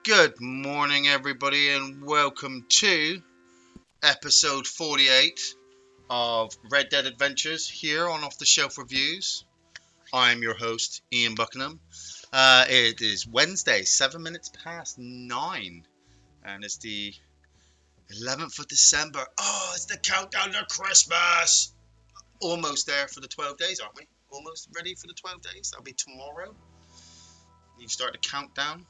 Good morning, everybody, and welcome to episode 48 of Red Dead Adventures here on Off the Shelf Reviews. I'm your host, Ian Buckingham. It is Wednesday, 7 minutes past 9, and it's the 11th of December. Oh, it's the countdown to Christmas! Almost there for the 12 days, aren't we? Almost ready for the 12 days. That'll be tomorrow. You start the countdown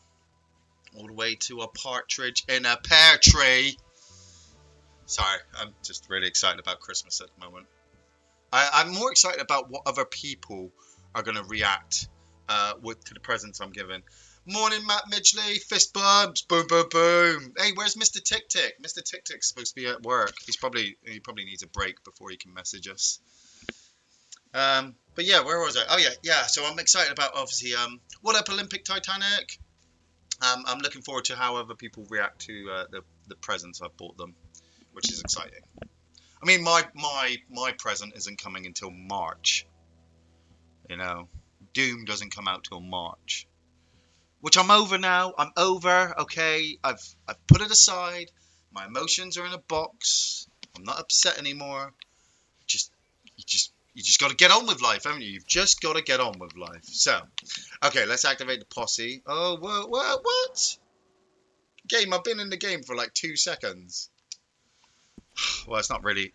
all the way to a partridge in a pear tree. Sorry, I'm just really excited about Christmas at the moment. I'm more excited about what other people are going to react to the presents I'm giving. Morning, Matt Midgley. Fist bumps. Boom, boom, boom. Hey, where's Mr. Tick Tick? Mr. Tick Tick's supposed to be at work. He probably needs a break before he can message us. But yeah, where was I? Oh yeah. So I'm excited about obviously what up Olympic Titanic. I'm looking forward to how other people react to the presents I've bought them, which is exciting. I mean, my present isn't coming until March. You know, Doom doesn't come out till March, which I'm over now. I'm over. Okay, I've put it aside. My emotions are in a box. I'm not upset anymore. Just you just got to get on with life, haven't you? You've just got to get on with life. So, okay, let's activate the posse. Oh, what? Game. I've been in the game for like 2 seconds. Well, It's not really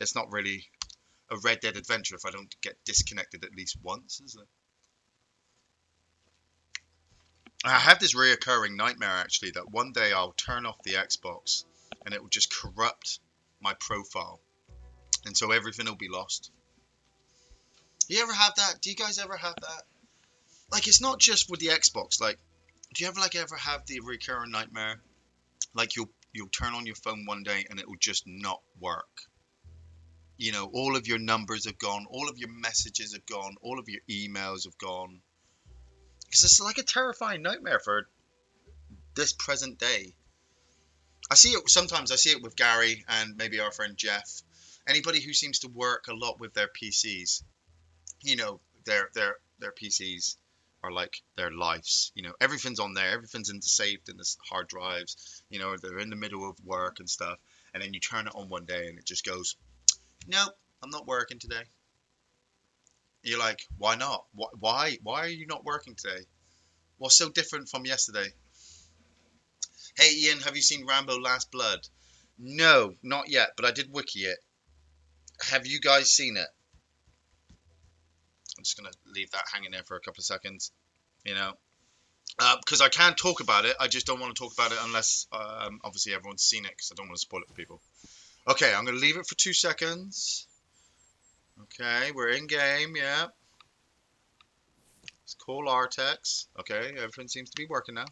a Red Dead adventure if I don't get disconnected at least once, is it? I have this reoccurring nightmare actually that one day I'll turn off the Xbox and it will just corrupt my profile, and so everything will be lost. You ever have that? Do you guys ever have that? Like, it's not just with the Xbox. Like, do you ever have the recurring nightmare? Like, you'll turn on your phone one day and it will just not work. You know, all of your numbers have gone, all of your messages have gone, all of your emails have gone. Because it's like a terrifying nightmare for this present day. I see it sometimes. I see it with Gary and maybe our friend Jeff. Anybody who seems to work a lot with their PCs. You know, their PCs are like their lives. You know, everything's on there. Everything's saved in this hard drives. You know, they're in the middle of work and stuff. And then you turn it on one day and it just goes, nope, I'm not working today. You're like, why not? Why are you not working today? What's so different from yesterday? Hey Ian, have you seen Rambo Last Blood? No, not yet, but I did wiki it. Have you guys seen it? I'm just gonna leave that hanging there for a couple of seconds, you know, because I can talk about it. I just don't want to talk about it unless obviously everyone's seen it, because I don't want to spoil it for people. Okay, I'm gonna leave it for 2 seconds. Okay, we're in game. Yeah, it's call Artex. Okay, everything seems to be working now.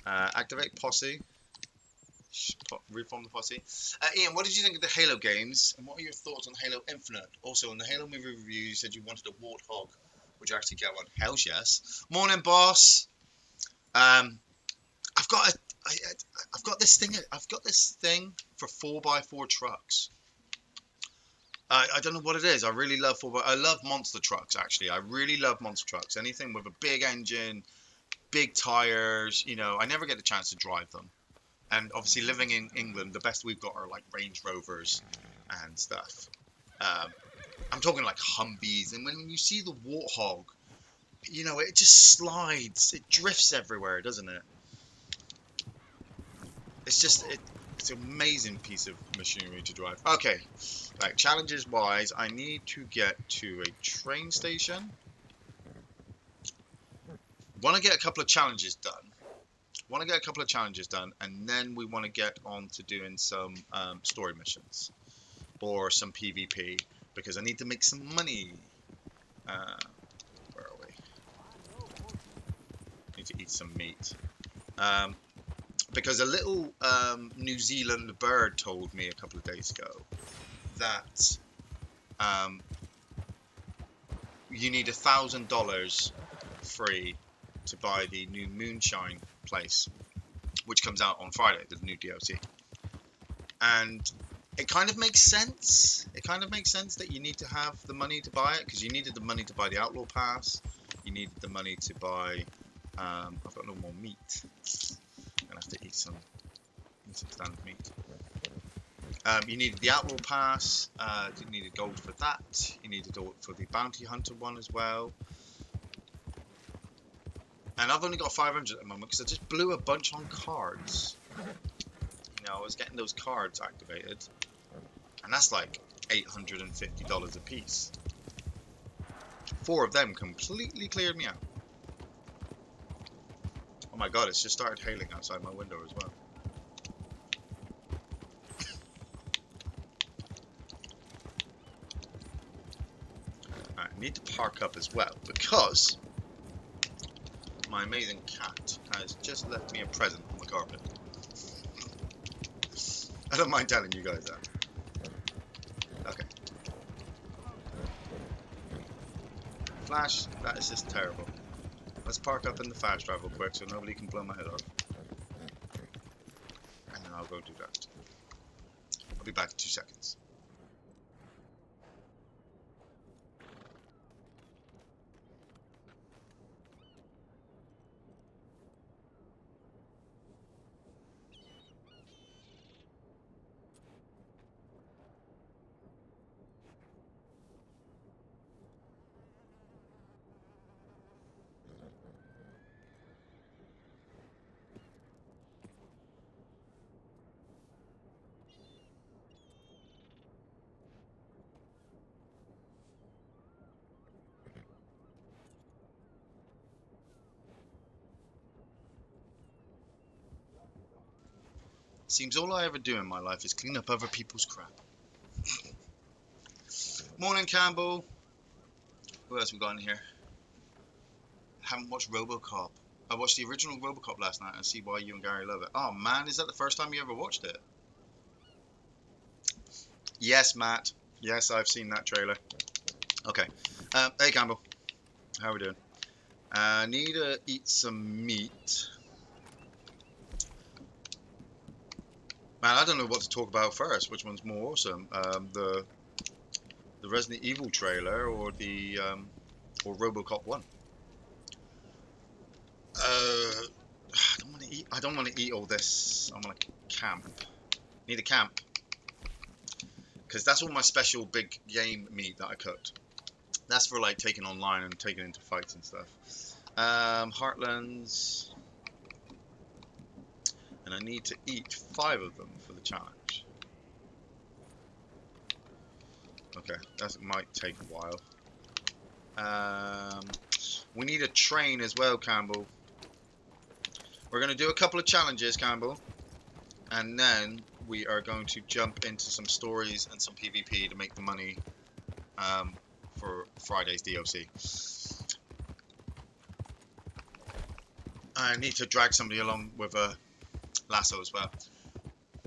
Activate posse. Reform the posse. Ian, what did you think of the Halo games, and what are your thoughts on Halo Infinite? Also, in the Halo movie review, you said you wanted a warthog. Would you actually get one? Hell's yes. Morning, boss. Um, I've got a, I've got this thing. I've got this thing for 4x4 trucks. I don't know what it is. I really love I love monster trucks. Actually, I really love monster trucks. Anything with a big engine, big tires. You know, I never get the chance to drive them. And obviously, living in England, the best we've got are like Range Rovers and stuff. Um, I'm talking like Humvees, and when you see the Warthog, you know, it just slides, it drifts everywhere, doesn't it? It's an amazing piece of machinery to drive. Okay, like challenges wise, I need to get to a train station. Want to get a couple of challenges done. And then we want to get on to doing some story missions or some PvP, because I need to make some money. Uh, where are we? Need to eat some meat. Because a little New Zealand bird told me a couple of days ago that you need $1,000 free to buy the new Moonshine place, which comes out on Friday, the new DLC. And it kind of makes sense. It kind of makes sense that you need to have the money to buy it, because you needed the money to buy the Outlaw Pass. You needed the money to buy. I've got no more meat. gonna have to eat some standard meat. You needed the Outlaw Pass. You needed gold for that. You needed gold for the Bounty Hunter one as well. And I've only got 500 at the moment because I just blew a bunch on cards. You know, I was getting those cards activated, and that's like $850 a piece. 4 of them completely cleared me out. Oh my god, it's just started hailing outside my window as well. I need to park up as well because my amazing cat has just left me a present on the carpet. I don't mind telling you guys that. Okay. Flash, that is just terrible. Let's park up in the fast drive real quick so nobody can blow my head off. And then I'll go do that. I'll be back in 2 seconds. Seems all I ever do in my life is clean up other people's crap. Morning, Campbell. Who else we got in here? Haven't watched RoboCop. I watched the original RoboCop last night and see why you and Gary love it. Oh man, is that the first time you ever watched it? Yes, Matt. Yes, I've seen that trailer. Okay. Hey, Campbell. How are we doing? I need to eat some meat. Man, I don't know what to talk about first. Which one's more awesome? The Resident Evil trailer or the or RoboCop 1? I don't want to eat. I don't want to eat all this. I want to camp. Need a camp because that's all my special big game meat that I cooked. That's for like taking online and taking into fights and stuff. Heartlands. And I need to eat 5 of them for the challenge. Okay, that might take a while. We need a train as well, Campbell. We're going to do a couple of challenges, Campbell. And then we are going to jump into some stories and some PvP to make the money for Friday's DLC. I need to drag somebody along with a lasso as well.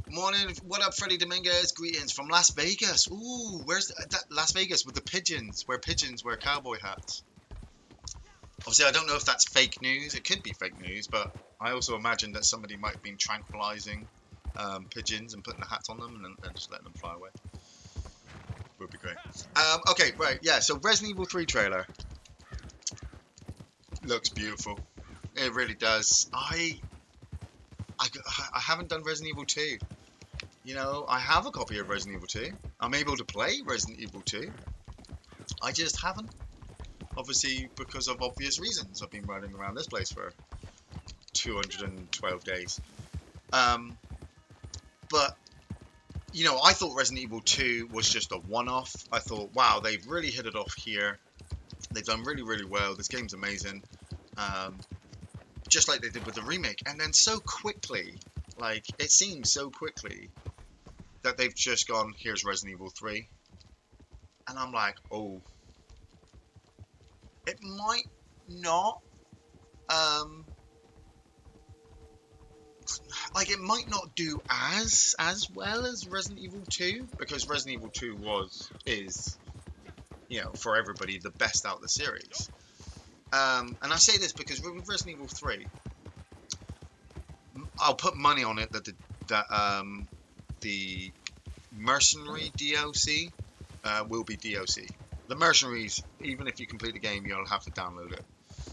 Morning, what up, Freddy Dominguez? Greetings from Las Vegas. Ooh, where's that? Las Vegas with the pigeons. Where pigeons wear cowboy hats. Obviously, I don't know if that's fake news. It could be fake news, but I also imagine that somebody might have been tranquilizing pigeons and putting the hats on them and then just letting them fly away. Would be great. Okay, right, yeah. So Resident Evil 3 trailer looks beautiful. It really does. I haven't done Resident Evil 2. You know, I have a copy of Resident Evil 2. I'm able to play Resident Evil 2. I just haven't. Obviously, because of obvious reasons. I've been running around this place for 212 days. But, you know, I thought Resident Evil 2 was just a one-off. I thought, wow, they've really hit it off here. They've done really, really well. This game's amazing. Just like they did with the remake. And then so quickly, like, it seems so quickly that they've just gone, here's Resident Evil 3. And I'm like, oh. It might not, like, it might not do as well as Resident Evil 2, because Resident Evil 2 is, you know, for everybody, the best out of the series. And I say this because with Resident Evil 3, I'll put money on it that the Mercenary DLC will be DLC. The Mercenaries, even if you complete the game, you'll have to download it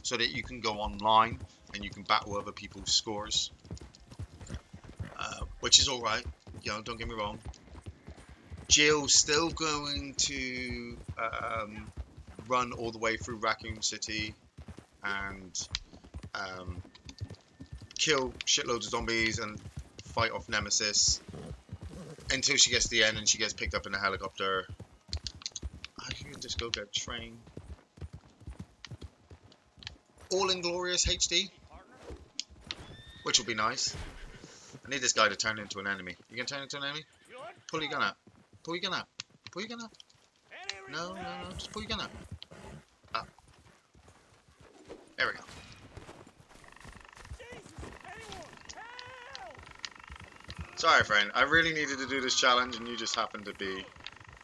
so that you can go online and you can battle other people's scores. which is all right. You know, don't get me wrong. Jill's still going to run all the way through Raccoon City and kill shitloads of zombies and fight off Nemesis until she gets to the end and she gets picked up in a helicopter. I can just go get a train. All Inglorious HD, which will be nice. I need this guy to turn into an enemy. You gonna turn into an enemy? Pull your gun out. Pull your gun out. Pull your gun out. No, just pull your gun out. Ah. There we go. Sorry, friend. I really needed to do this challenge, and you just happened to be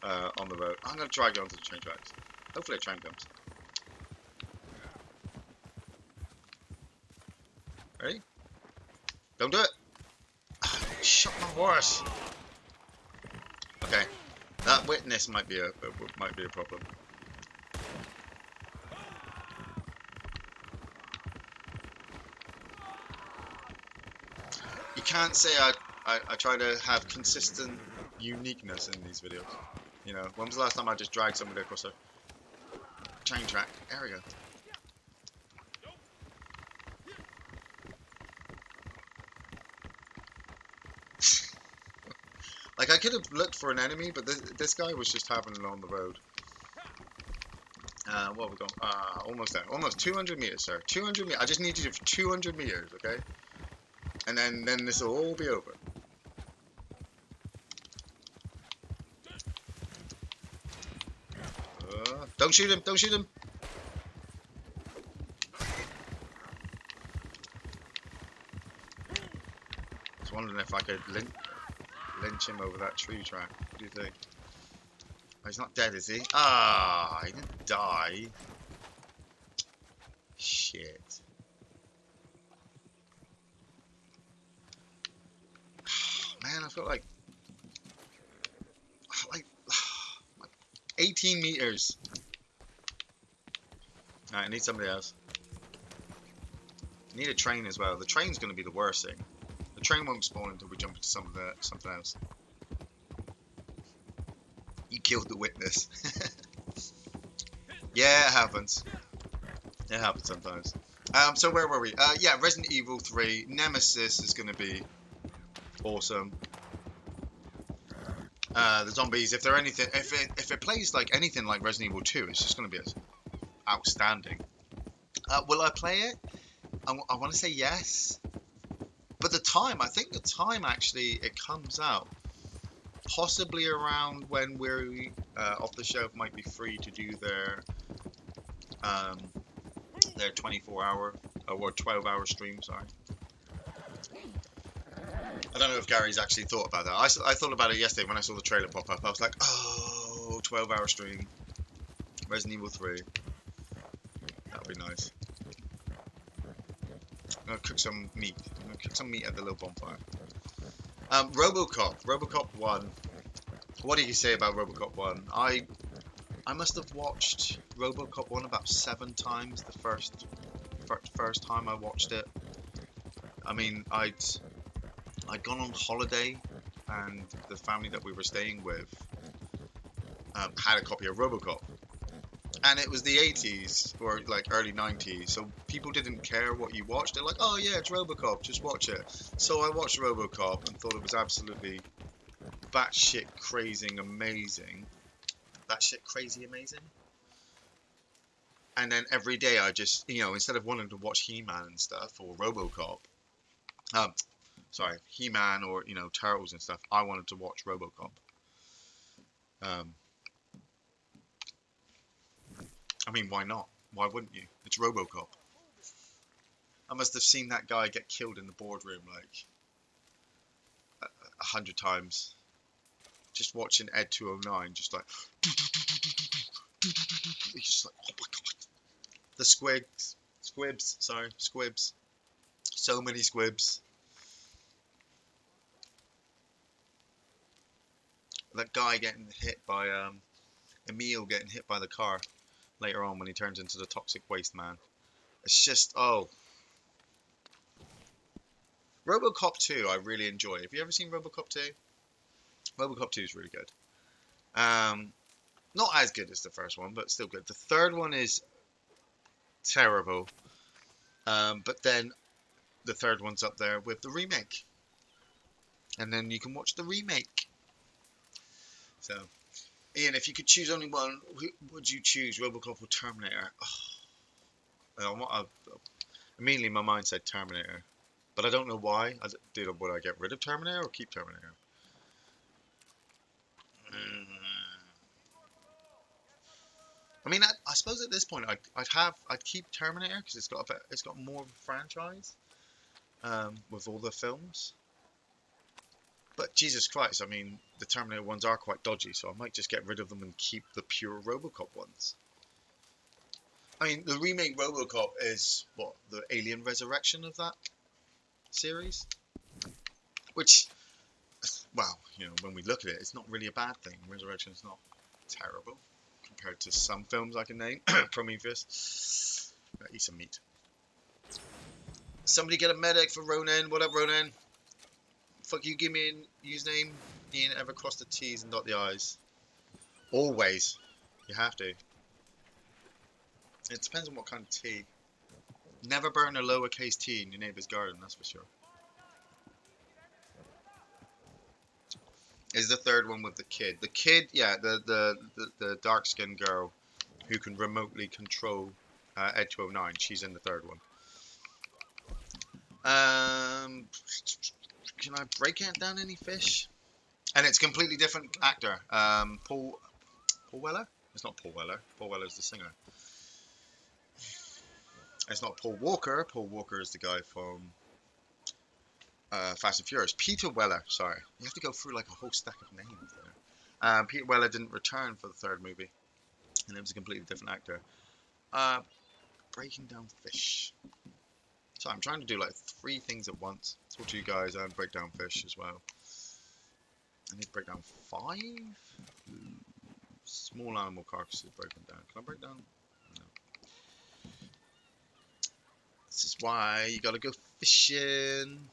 on the road. I'm gonna drag you onto the train tracks. Hopefully, a train comes. Ready? Don't do it. Shut my horse. Okay, that witness might be a problem. You can't say I try to have consistent uniqueness in these videos. You know, when was the last time I just dragged somebody across a train track? There we go. Like, I could have looked for an enemy, but this guy was just happening on the road. What have we got? Almost there. Almost 200 meters, sir. 200 meters. I just need you for 200 meters, okay? And then this will all be over. Don't shoot him! Don't shoot him! I was wondering if I could lynch him over that tree track. What do you think? Oh, he's not dead, is he? Ah, he didn't die. Shit. Man, I feel like 18 meters. Alright, I need somebody else. I need a train as well. The train's going to be the worst thing. The train won't spawn until we jump into something else. You killed the witness. Yeah, it happens. It happens sometimes. So where were we? Yeah, Resident Evil 3. Nemesis is going to be awesome. The zombies, if they're anything, if it plays like anything like Resident Evil 2, it's just going to be outstanding. Will I play it? I want to say yes, but I think the time actually it comes out possibly around when we're Off the Shelf might be free to do their 24-hour or 12-hour stream. Sorry. I don't know if Gary's actually thought about that. I thought about it yesterday when I saw the trailer pop up. I was like, oh, 12-hour stream. Resident Evil 3. That would be nice. I'm going to cook some meat. I'm going to cook some meat at the little bonfire. RoboCop 1. What do you say about RoboCop 1? I must have watched RoboCop 1 about 7 times the first time I watched it. I mean, I'd gone on holiday, and the family that we were staying with had a copy of RoboCop, and it was the 80s or like early 90s, so people didn't care what you watched. They're like, oh yeah, it's RoboCop, just watch it. So I watched RoboCop and thought it was absolutely batshit crazy amazing. Batshit crazy amazing. And then every day I just, you know, instead of wanting to watch He-Man and stuff or RoboCop, He-Man or, you know, Turtles and stuff, I wanted to watch RoboCop. I mean, why not? Why wouldn't you? It's RoboCop. I must have seen that guy get killed in the boardroom like 100 times. Just watching Ed 209, just like, he's just like, oh my god. The squibs. So many squibs. That guy getting hit by, Emil getting hit by the car later on when he turns into the toxic waste man. It's just, oh. RoboCop 2, I really enjoy. Have you ever seen RoboCop 2? RoboCop 2 is really good. Not as good as the first one, but still good. The third one is terrible. But then the third one's up there with the remake. And then you can watch the remake. So, Ian, if you could choose only one, who would you choose, RoboCop or Terminator? Oh, immediately my mind said Terminator. But I don't know why. Would I get rid of Terminator or keep Terminator? I mean, I suppose at this point I'd keep Terminator because it's got more of a franchise with all the films. But Jesus Christ, I mean, the Terminator ones are quite dodgy, so I might just get rid of them and keep the pure RoboCop ones. I mean, the remake RoboCop is what, the Alien Resurrection of that series, which, well, when we look at it, it's not really a bad thing. Resurrection is not terrible compared to some films I can name. Prometheus. Eat some meat. Somebody get a medic for Ronan. What up, Ronan? Fuck you, give me a username. Ian, ever cross the T's and dot the I's? Always. You have to. It depends on what kind of tea. Never burn a lowercase t in your neighbour's garden, that's for sure. Is the third one with the kid. The kid, yeah, the dark-skinned girl who can remotely control Ed 209. She's in the third one. Can I break it down any fish? And it's a completely different actor. Paul Weller? It's not Paul Weller. Paul Weller's the singer. It's not Paul Walker. Paul Walker is the guy from Fast and Furious. Peter Weller, sorry. You have to go through like a whole stack of names there. Peter Weller didn't return for the third movie. And it was a completely different actor. Breaking down fish. So I'm trying to do like 3 things at once. Talk to you guys and break down fish as well. I need to break down 5? Small animal carcasses broken down. Can I break down? No. This is why you gotta go fishing.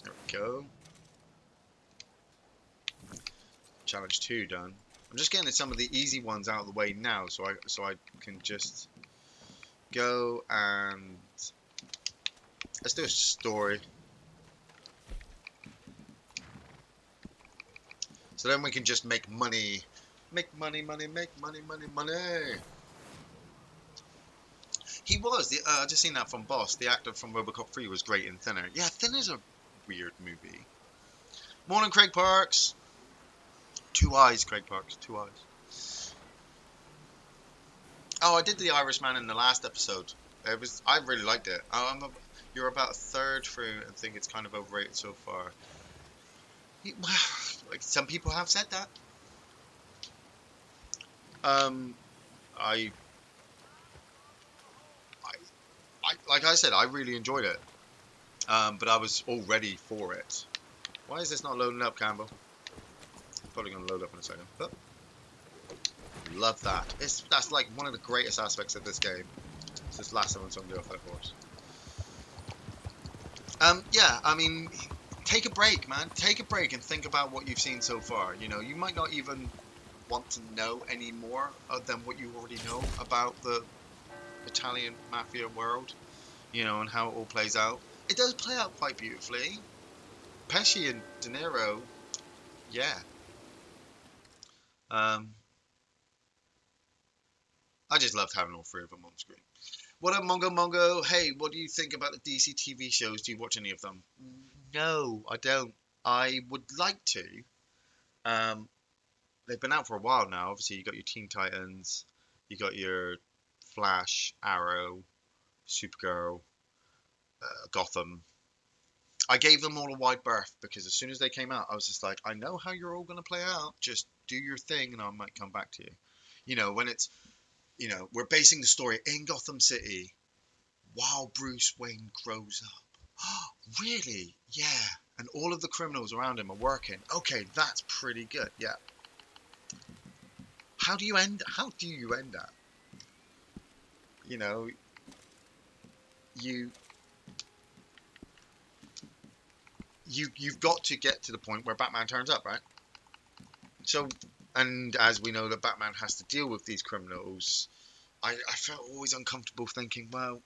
There we go. Challenge 2 done. I'm just getting some of the easy ones out of the way now, so I can just go and let's do a story. So then we can just make money. Make money, money, make money, money, money. He was. I just seen that from Boss. The actor from RoboCop 3 was great in Thinner. Yeah, Thinner's a weird movie. Morning, Craig Parks. 2 eyes, Craig Parks. 2 eyes. Oh, I did The Irishman in the last episode. I really liked it. You're about a third through and think it's kind of overrated so far. Like some people have said that. Like I said, I really enjoyed it. But I was all ready for it. Why is this not loading up, Campbell? Probably gonna load up in a second. But love that. That's like one of the greatest aspects of this game. It's just last time on somebody off that horse. Yeah, I mean, take a break, man. Take a break and think about what you've seen so far. You might not even want to know any more than what you already know about the Italian mafia world, and how it all plays out. It does play out quite beautifully. Pesci and De Niro, yeah. I just loved having all 3 of them on screen. What up, Mongo Mongo? Hey, what do you think about the DC TV shows? Do you watch any of them? No, I don't. I would like to. They've been out for a while now. Obviously, you got your Teen Titans, you got your Flash, Arrow, Supergirl, Gotham. I gave them all a wide berth because as soon as they came out, I was just like, I know how you're all going to play out. Just do your thing and I might come back to you. When it's, we're basing the story in Gotham City while Bruce Wayne grows up. Really? Yeah. And all of the criminals around him are working. Okay, that's pretty good. Yeah. How do you end that? you you've got to get to the point where Batman turns up, right? So, and as we know that Batman has to deal with these criminals, I felt always uncomfortable thinking, well,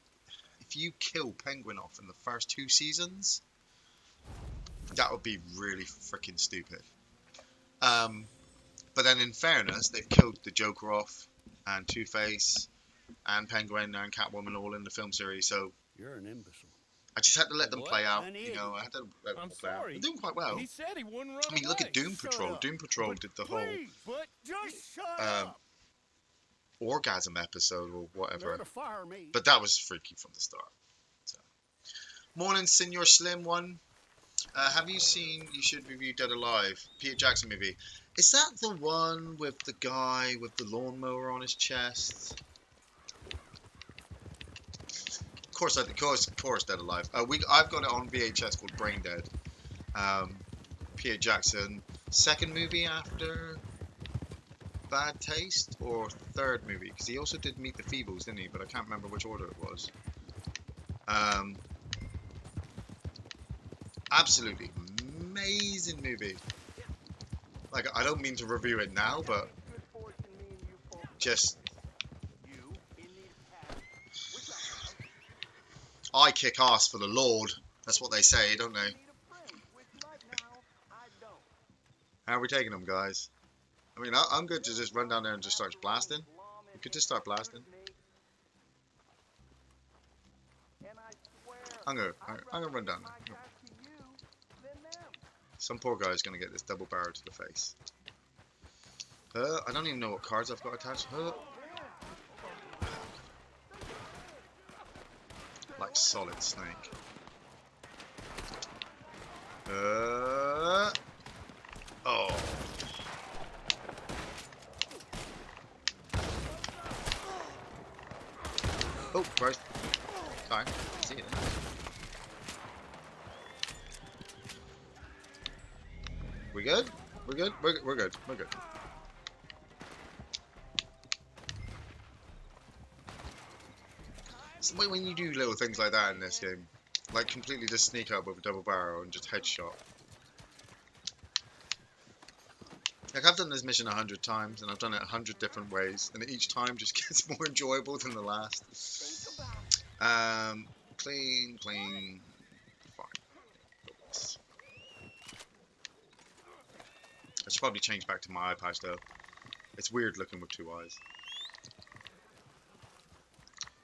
if you kill Penguin off in the first 2 seasons, that would be really freaking stupid. But then in fairness, they've killed the Joker off, and Two-Face, and Penguin, and Catwoman all in the film series, so You're an imbecile. I just had to let them What? play out. An You know, I had to let them I'm play out. sorry. They're doing quite well. He said he wouldn't run I mean, look away. at Doom Shut Patrol. up. Doom Patrol But did the whole please, but just shut um, up. orgasm episode or They're whatever. to fire me. But that was freaky from the start. So. Morning, Senor Slim One. Have you seen, you should review Dead Alive, Peter Jackson movie. Is that the one with the guy with the lawnmower on his chest? Of course, Dead Alive. I've got it on VHS called Brain Dead. Peter Jackson, second movie after Bad Taste, or third movie? Because he also did Meet the Feebles, didn't he? But I can't remember which order it was. Absolutely amazing movie. Like, I don't mean to review it now, but just I kick ass for the Lord. That's what they say, don't they? How are we taking them, guys? I mean, I'm good to just run down there and just start blasting. We could just start blasting. I'm gonna run down there. Some poor guy's gonna get this double barrel to the face. I don't even know what cards I've got attached. Like Solid Snake. Oh. Oh, Christ. Sorry. See you then. We good? We're good? We're good. We're good. It's the way when you do little things like that in this game. Like completely just sneak up with a double barrel and just headshot. Like I've done this mission 100 times and I've done it 100 different ways and each time just gets more enjoyable than the last. Clean. Fine. I should probably change back to my eye patch though. It's weird looking with 2 eyes.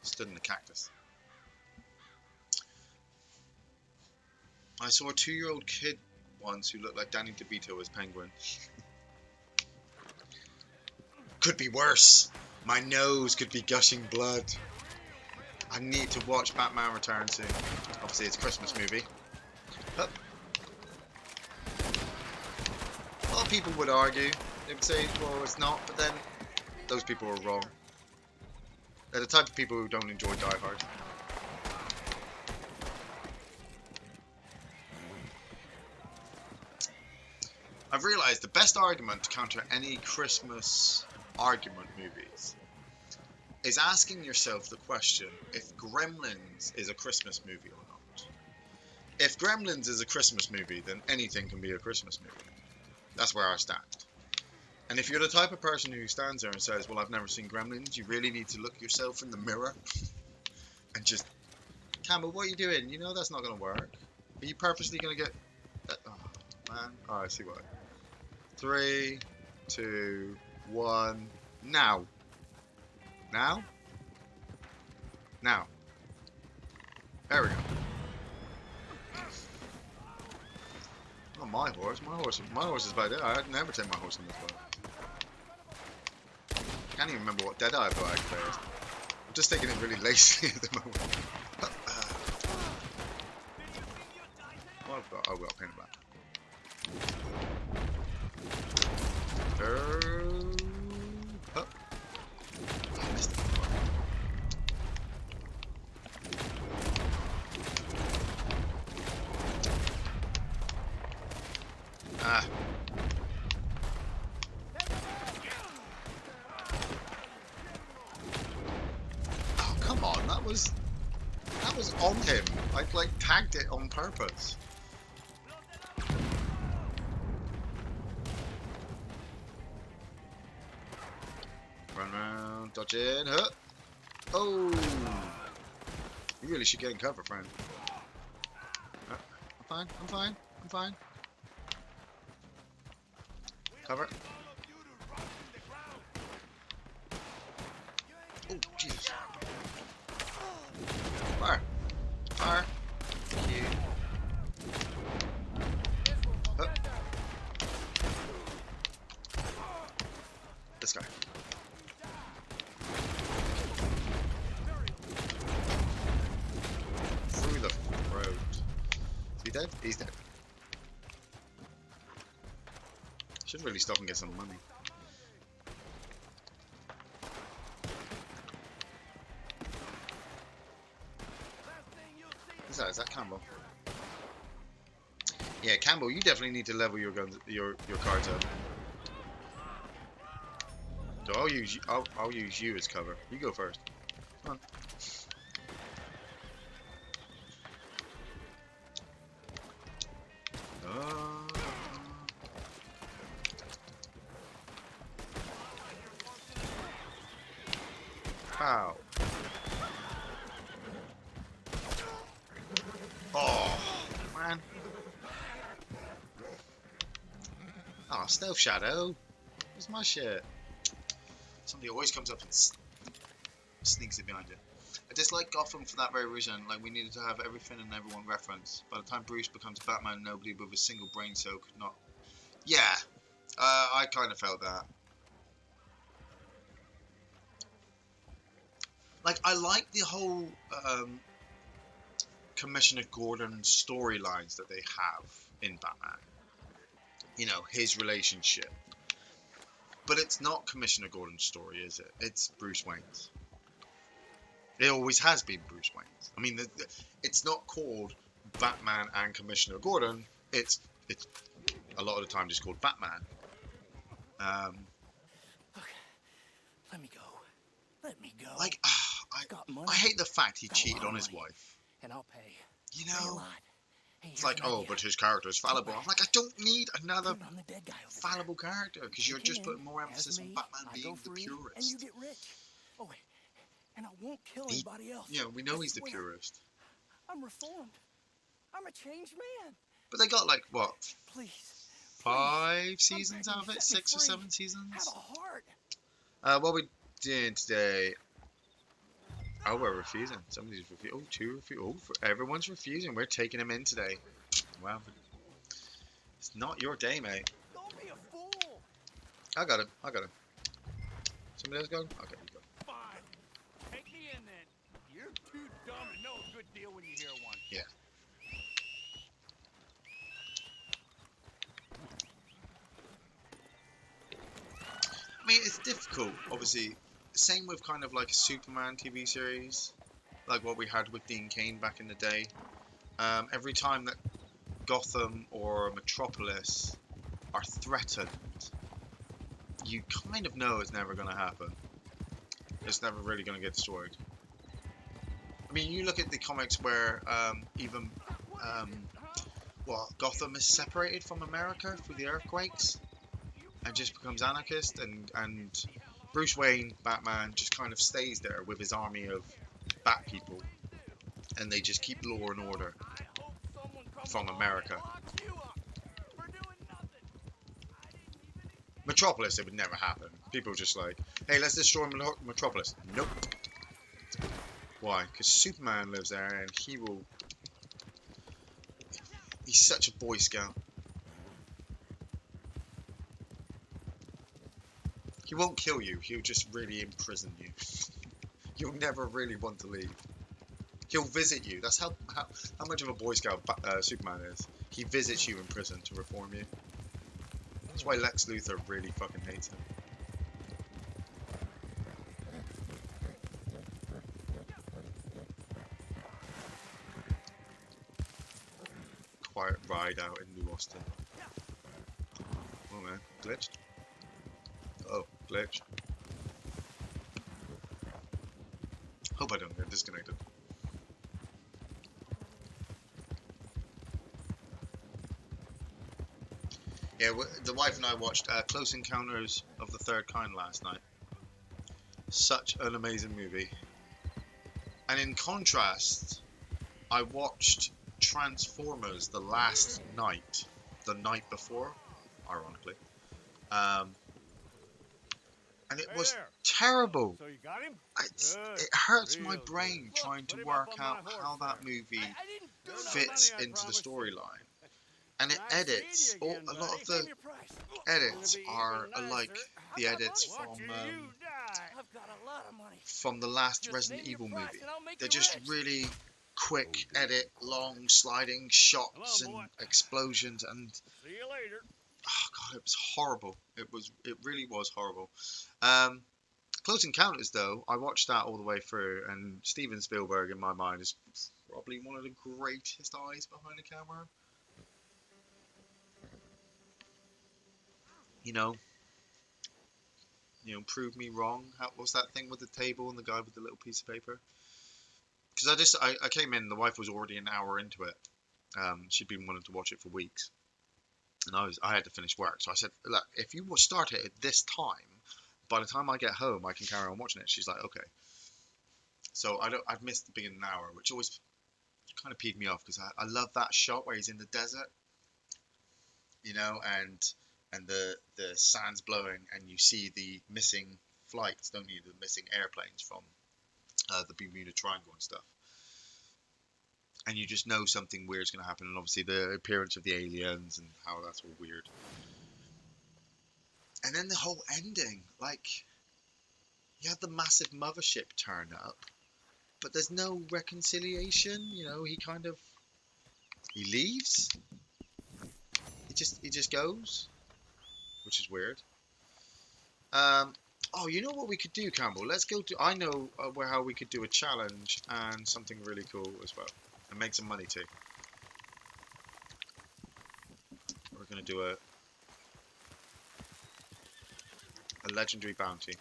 Stood in the cactus. I saw a 2-year-old kid once who looked like Danny DeVito as Penguin. Could be worse. My nose could be gushing blood. I need to watch Batman Returns soon. Obviously, it's a Christmas movie. But a lot of people would argue. They would say, well, it's not. But then, those people are wrong. They're the type of people who don't enjoy Die Hard. I've realised the best argument to counter any Christmas argument movies is asking yourself the question if Gremlins is a Christmas movie or not. If Gremlins is a Christmas movie, then anything can be a Christmas movie. That's where I stand. And if you're the type of person who stands there and says, well, I've never seen Gremlins, you really need to look yourself in the mirror and just, Campbell, what are you doing? You know that's not going to work. Are you purposely going to get that? Oh, man. Oh, I see why. 3, 2, 1, now. Now? Now. There we go. Not my horse. My horse is about it. I'd never take my horse on this boat. I can't even remember what Deadeye I thought I played. I'm just taking it really lazily at the moment. What I've got? Oh, well, paint it back. Oh. I missed it. Ah. Oh, come on, that was That was on him. I like tagged it on purpose. Run around, dodge in, huh? Oh! You really should get in cover, friend. I'm fine, I'm fine, I'm fine. Cover. Oh, jeez. Fire. Fire. You. Huh. This guy. Through the road. Is he dead? He's dead. Should really stop and get some money. Is that Campbell? Yeah, Campbell, you definitely need to level your guns, your cards up. So I'll use you as cover. You go first. Come on. Pow. Oh, man. Oh, Stealth Shadow. Where's my shit? Somebody always comes up and sneaks it behind you. I dislike Gotham for that very reason. Like, we needed to have everything and everyone referenced. By the time Bruce becomes Batman, nobody with a single brain cell could not... Yeah, I kind of felt that. Like, I like the whole Commissioner Gordon storylines that they have in Batman. You know, his relationship. But it's not Commissioner Gordon's story, is it? It's Bruce Wayne's. It always has been Bruce Wayne's. I mean, it's not called Batman and Commissioner Gordon. It's a lot of the time just called Batman. Look, let me go. Let me go. Like, Got money, I hate the fact he got a cheated lot on of his money, wife. and I'll pay. You Pay a know? lot. Hey, It's here's like, an oh, idea. but his character is fallible. I'm like, I don't need another Put it on the dead guy over fallible character, because you're Take him just putting more as emphasis on me, Batman I being go the free, and you purist. get rich. Oh, and I won't kill He, anybody else. you know, we know I he's the swear. purist. I'm reformed. I'm a changed man. But they got like, what, Please. 5 seasons begging out of you, it? set me 6 or free. 7 seasons? Have a heart. What we doing today? Oh, we're refusing. Somebody's refusing. Oh, 2 refusing. Oh, everyone's refusing. We're taking him in today. Well, it's not your day, mate. Don't be a fool. I got him. I got him. Somebody else go? Okay, you go. Fine. Take me in then. You're too dumb to know a good deal when you hear one. Yeah. I mean, it's difficult, obviously. Same with kind of like a Superman TV series, like what we had with Dean Cain back in the day. Every time that Gotham or Metropolis are threatened, you kind of know it's never going to happen. It's never really going to get destroyed. I mean, you look at the comics where even Gotham is separated from America through the earthquakes and just becomes anarchist, and Bruce Wayne, Batman, just kind of stays there with his army of Bat people, and they just keep law and order from America. Metropolis, it would never happen. People just like, hey, let's destroy Metropolis. Nope. Why? Because Superman lives there, and he's such a Boy Scout. He won't kill you, he'll just really imprison you. You'll never really want to leave. He'll visit you. That's how much of a Boy Scout Superman is. He visits you in prison to reform you. That's why Lex Luthor really fucking hates him. Quiet ride out in New Austin. Oh man, glitched. Oh, glitch. Hope I don't get disconnected. Yeah, the wife and I watched Close Encounters of the Third Kind last night. Such an amazing movie. And in contrast, I watched Transformers the last night, the night before, ironically, um, and it Hey was there. terrible. So you got him? It Good. hurts my Real brain good. trying Look, to put him up work on out my horse how that there. movie I didn't do no fits money, I into the promise you. storyline. And it Nice seeing edits, you or again, a lot buddy. of the Name your price. edits Gonna be are even like nicer. the I've got edits money. Watch you die. I've got a lot of money. from the last Just Resident name your Evil price movie. and I'll make They're you just rich. really quick Oh, edit, dear. long sliding Come shots on, and boy. explosions, and See you later. oh god, it was horrible. It really was horrible. Um, Close Encounters though, I watched that all the way through, and Steven Spielberg in my mind is probably one of the greatest eyes behind the camera. You know, prove me wrong. What's that thing with the table and the guy with the little piece of paper? Because I came in, the wife was already an hour into it. She'd been wanting to watch it for weeks, and I had to finish work, so I said, look, if you will start it at this time, by the time I get home, I can carry on watching it. She's like, okay. So I'd missed the beginning of an hour, which always kind of peed me off because I love that shot where he's in the desert, and the sand's blowing, and you see the missing flights, don't you? The missing airplanes from the Bermuda Triangle and stuff. And you just know something weird's going to happen, and obviously the appearance of the aliens and how that's all weird. And then the whole ending, like, you had the massive mothership turn up, but there's no reconciliation. He leaves. He just goes, which is weird. Oh, you know what we could do, Campbell? Let's go to. I know how we could do a challenge and something really cool as well, and make some money too. We're gonna do a legendary bounty.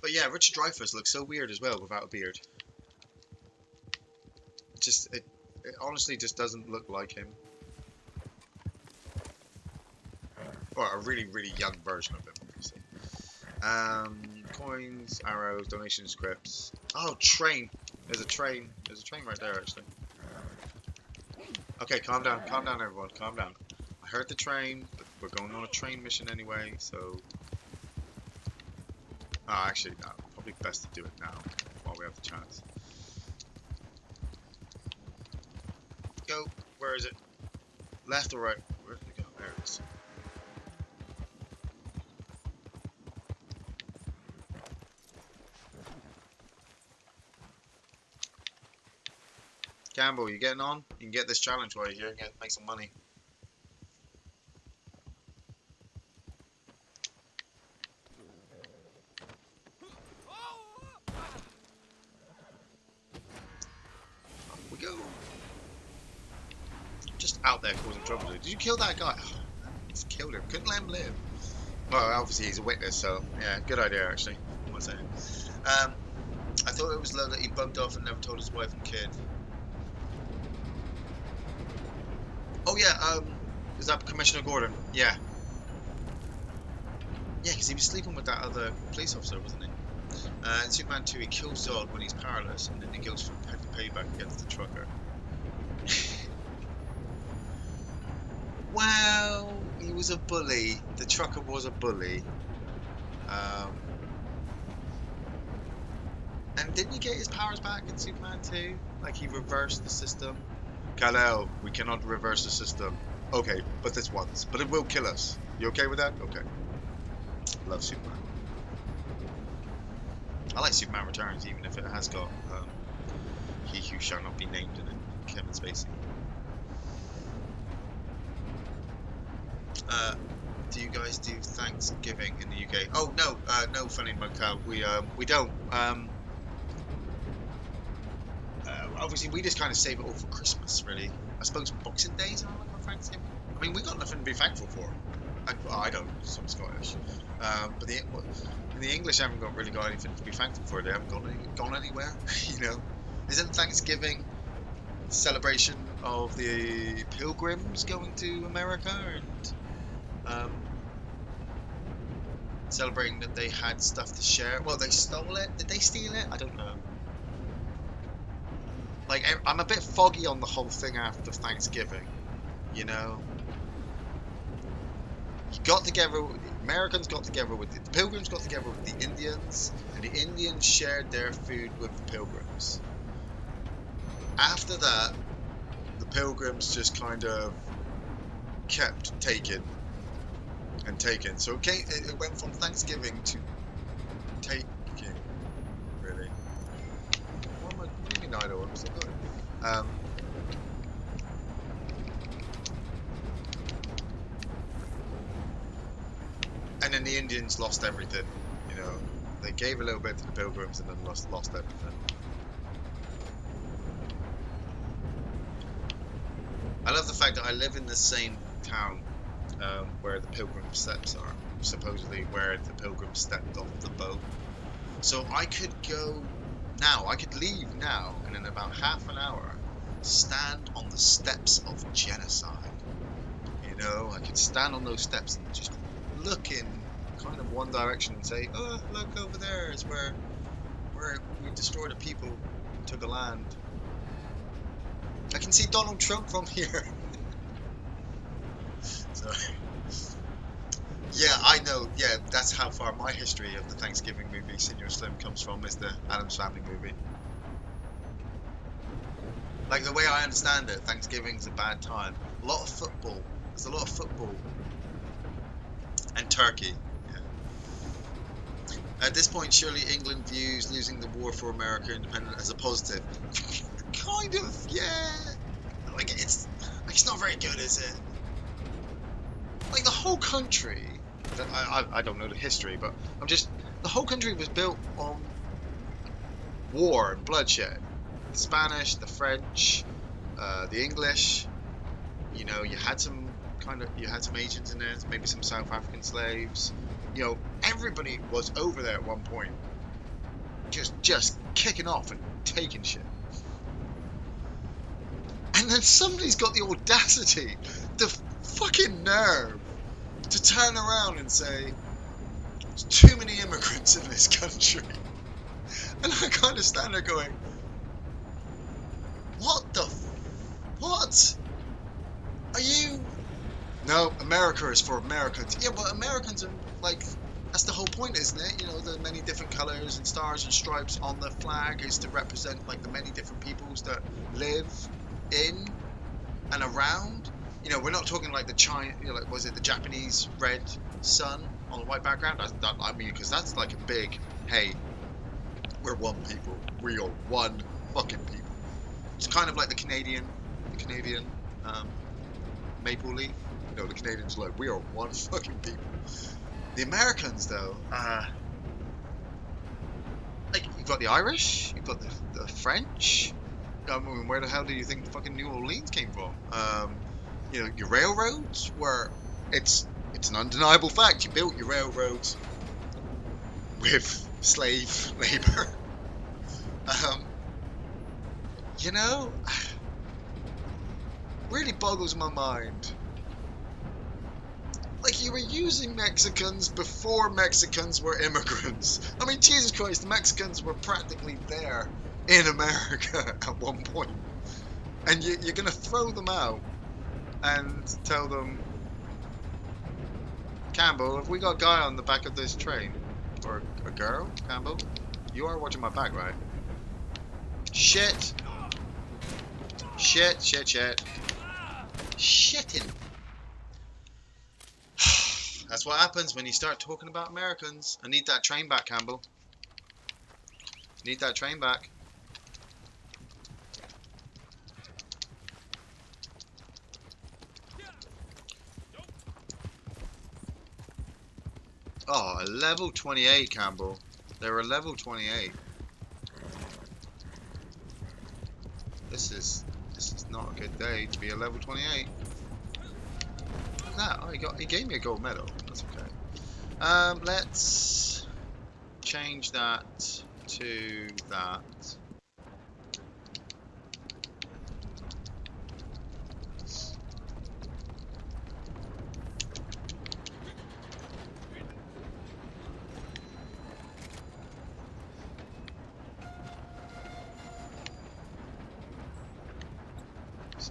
But yeah, Richard Dreyfuss looks so weird as well without a beard. It honestly just doesn't look like him. Or a really, really young version of him, obviously. Coins, arrows, donation scripts. Oh, train. There's a train. There's a train right there, actually. Okay, calm down, everyone. Calm down. I heard the train, but we're going on a train mission anyway, so... Oh, actually, no. Probably best to do it now, while we have the chance. Go. Where is it? Left or right? Where did it go? There it is. Campbell, you getting on? You can get this challenge while you're here, make some money. Off we go. Just out there causing trouble. Did you kill that guy? Oh, just killed him. Couldn't let him live. Well, obviously he's a witness, so yeah, good idea actually. I must say. I thought it was low that he bugged off and never told his wife and kid. Oh yeah, is that Commissioner Gordon? Yeah. Yeah, because he was sleeping with that other police officer, wasn't he? In Superman 2, he kills Zod when he's powerless, and then he goes for petty payback against the trucker. Well, he was a bully. The trucker was a bully. And didn't he get his powers back in Superman 2? Like, he reversed the system. Kal-El, we cannot reverse the system. Okay, but this once. But it will kill us. You okay with that? Okay. Love Superman. I like Superman Returns, even if it has got He Who Shall Not Be Named in it. Kevin Spacey. Do you guys do Thanksgiving in the UK? Oh no, no, funny motel. We don't. Obviously, we just kind of save it all for Christmas, really. I suppose Boxing Days are like our Thanksgiving. I mean, we got nothing to be thankful for. I don't. I'm Scottish, but the English haven't really got anything to be thankful for. They haven't gone anywhere. Isn't Thanksgiving celebration of the Pilgrims going to America and celebrating that they had stuff to share. Well, they stole it. Did they steal it? I don't know. Like, I'm a bit foggy on the whole thing after Thanksgiving. You know, you got together. The Americans got together with the Pilgrims got together with the Indians, and the Indians shared their food with the Pilgrims. After that, the Pilgrims just kind of kept taking and taking. So it went from Thanksgiving to taking, really. What am I doing? Idle. I'm still going. And then the Indians lost everything. You know, they gave a little bit to the Pilgrims and then lost everything. I love the fact that I live in the same town where the Pilgrim steps are, supposedly where the Pilgrim stepped off the boat. So I could go now, I could leave now, and in about half an hour, stand on the steps of genocide. You know, I could stand on those steps and just look in kind of one direction and say, oh, look over there is where we destroyed a people, took a land. I can see Donald Trump from here. So, yeah, I know. Yeah, that's how far my history of the Thanksgiving movie Senior Slim comes from, is the Addams Family movie. Like, the way I understand it, Thanksgiving's a bad time. A lot of football. There's a lot of football. And turkey. Yeah. At this point, surely England views losing the war for America independence as a positive. Kind of, yeah. Like, it's not very good, is it? Like, the whole country, I don't know the history, but the whole country was built on war and bloodshed. The Spanish, the French, the English, you know, you had some Asians in there, maybe some South African slaves. You know, everybody was over there at one point, just kicking off and taking shit. And then somebody's got the audacity, the fucking nerve, to turn around and say, there's too many immigrants in this country. And I kind of stand there going, what? Are you... No, America is for Americans. Yeah, but Americans are, like, that's the whole point, isn't it? You know, the many different colours and stars and stripes on the flag is to represent, like, the many different peoples that live in and around. You know, we're not talking like the China, you know, like, was it the Japanese red sun on a white background? I mean, because that's like a big, hey, we're one people. We are one fucking people. It's kind of like the Canadian maple leaf. You know, the Canadians are like, we are one fucking people. The Americans, though, like, you've got the Irish, you've got the French. I mean, where the hell do you think fucking New Orleans came from? You know, your railroads were... It's an undeniable fact. You built your railroads with slave labor. You know, really boggles my mind. Like, you were using Mexicans before Mexicans were immigrants. I mean, Jesus Christ, the Mexicans were practically there in America at one point. And you're going to throw them out and tell them, Campbell, have we got a guy on the back of this train? Or a girl? Campbell? You are watching my back, right? Shit! Shitting. That's what happens when you start talking about Americans. I need that train back, Campbell. Need that train back. Oh, a level 28, Campbell. They're a level 28. This is not a good day to be a level 28. No, he gave me a gold medal. That's okay. Let's change that to that.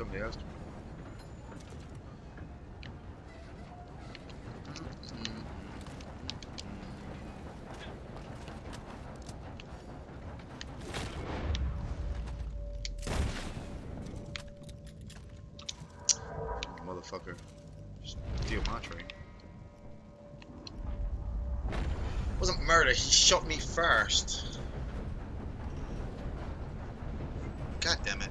Somebody else. Motherfucker. Steal my train. Wasn't murder, he shot me first. God damn it.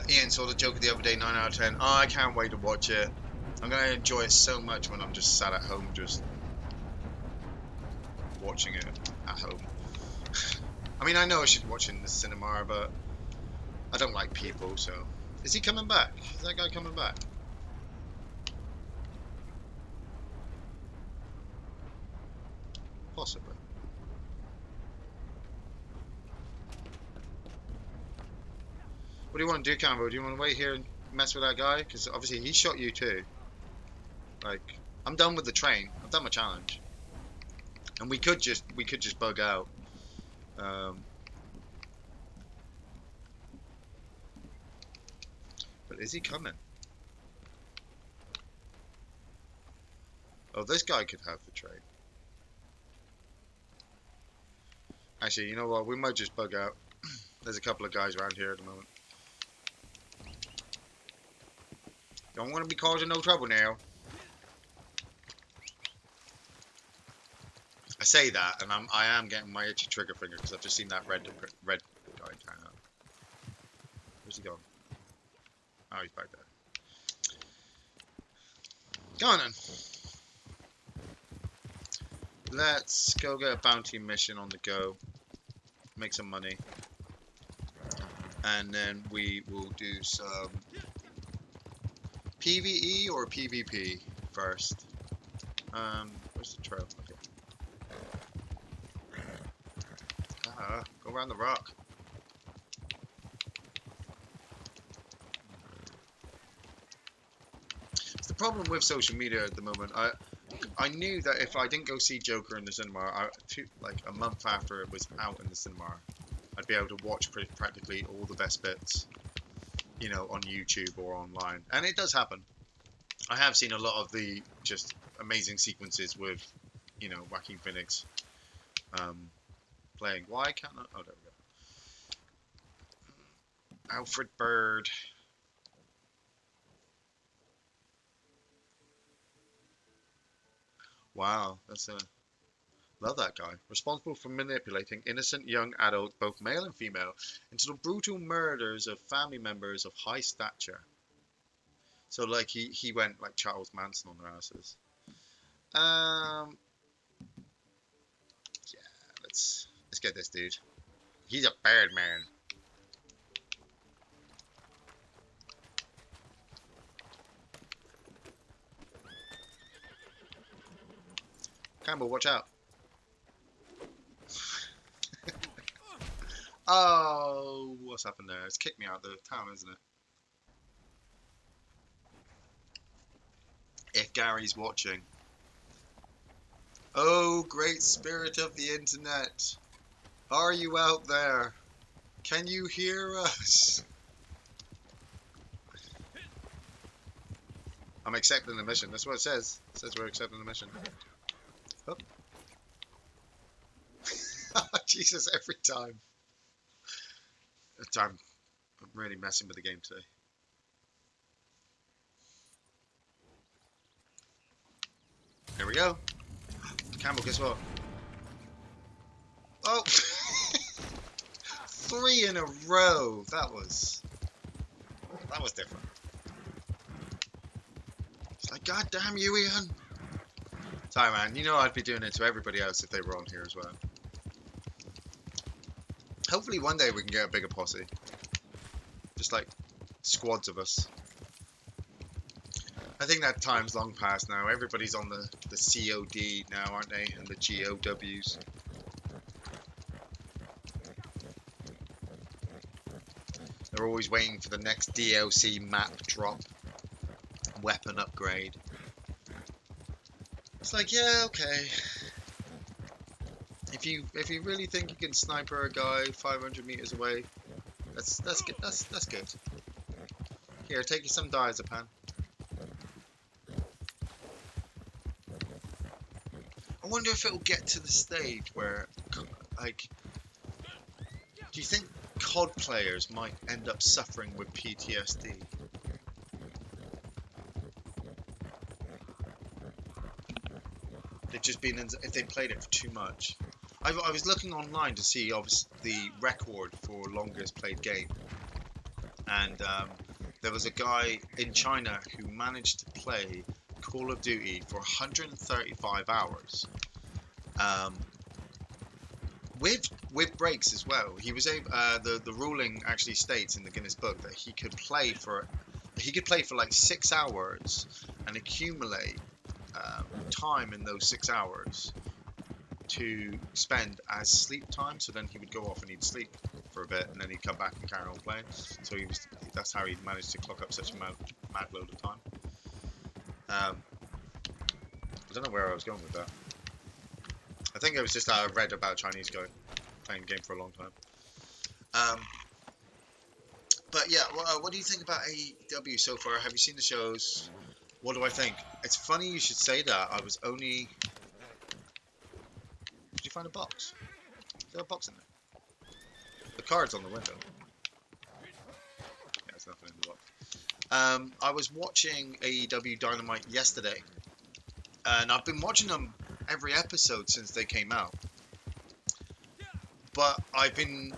Iain saw the Joker the other day, 9 out of 10. Oh, I can't wait to watch it. I'm going to enjoy it so much when I'm just sat at home, just watching it at home. I mean, I know I should watch it in the cinema, but I don't like people, so... Is he coming back? Is that guy coming back? Possibly. What do you want to do, Campbell? Do you want to wait here and mess with that guy? Because obviously he shot you too. Like, I'm done with the train. I've done my challenge. And we could just bug out. But is he coming? Oh, this guy could have the train. Actually, you know what? We might just bug out. There's a couple of guys around here at the moment. Don't want to be causing no trouble now. I say that, and I am getting my itchy trigger finger because I've just seen that red guy turn up. Where's he gone? Oh, he's back there. Go on then. Let's go get a bounty mission on the go. Make some money. And then we will do some PvE or PvP first. Where's the trail? Okay. Go around the rock. It's the problem with social media at the moment. I knew that if I didn't go see Joker in the cinema, like a month after it was out in the cinema, I'd be able to watch practically all the best bits, you know, on YouTube or online. And it does happen. I have seen a lot of the just amazing sequences with, you know, Joaquin Phoenix playing. Why can't I? Oh, there we go. Alfred Bird. Wow, that's a... Love that guy. Responsible for manipulating innocent young adults, both male and female, into the brutal murders of family members of high stature. So, like, he went like Charles Manson on their asses. Yeah, let's get this dude. He's a bird man. Campbell, watch out. Oh, what's happened there? It's kicked me out of the town, isn't it? If Gary's watching. Oh, great spirit of the internet. Are you out there? Can you hear us? I'm accepting the mission. That's what it says. It says we're accepting the mission. Oh. Jesus, every time. I'm really messing with the game today. Here we go. Campbell, guess what? Oh! 3 in a row. That was different. It's like, God damn you, Iain. Sorry, man. You know I'd be doing it to everybody else if they were on here as well. Hopefully one day we can get a bigger posse. Just like squads of us. I think that time's long past now. Everybody's on the COD now, aren't they? And the GOWs. They're always waiting for the next DLC map drop. Weapon upgrade. It's like, yeah, okay. If you really think you can sniper a guy 500 meters away, That's good. That's good. Here, take you some diazepam. I wonder if it'll get to the stage where, like, do you think COD players might end up suffering with PTSD? They've just been if they played it for too much. I was looking online to see obviously the record for longest played game, and there was a guy in China who managed to play Call of Duty for 135 hours, um, with breaks as well. He was able. The ruling actually states in the Guinness Book that he could play for like 6 hours and accumulate time in those 6 hours to spend as sleep time. So then he would go off and he'd sleep for a bit, and then he'd come back and carry on playing. So that's how he managed to clock up such a mad load of time. I don't know where I was going with that. I think it was just I read about a Chinese guy playing the game for a long time. But yeah, what do you think about AEW so far? Have you seen the shows? What do I think? It's funny you should say that. I was only... Did you find a box? Is there a box in there? The card's on the window. Yeah, there's nothing in the box. I was watching AEW Dynamite yesterday, and I've been watching them every episode since they came out. But I've been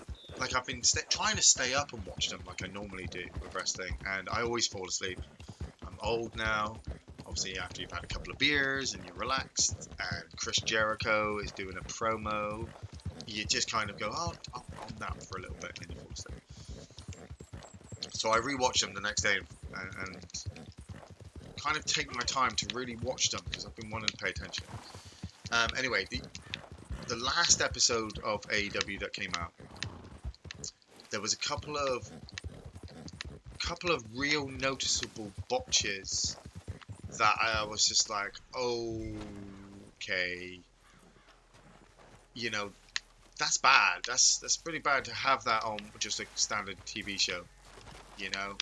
trying to stay up and watch them like I normally do with wrestling, and I always fall asleep. I'm old now. Obviously, after you've had a couple of beers and you're relaxed, and Chris Jericho is doing a promo, you just kind of go, oh, I'll nap for a little bit, and then you fall asleep. So I rewatched them the next day and kind of take my time to really watch them because I've been wanting to pay attention. Anyway, the last episode of AEW that came out, there was a couple of real noticeable botches that I was just like, okay, you know, that's bad. That's pretty bad to have that on just a standard TV show, you know.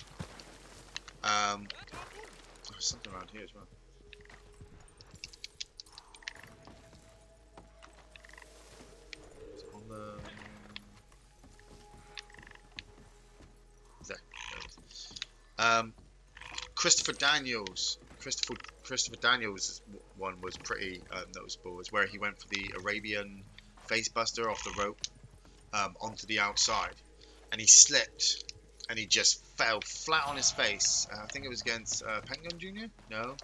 There's something around here as well. On the there. Christopher Daniels one was pretty noticeable. Is where he went for the Arabian facebuster off the rope onto the outside, and he slipped, and he just fell flat on his face. I think it was against Penguin Jr. No,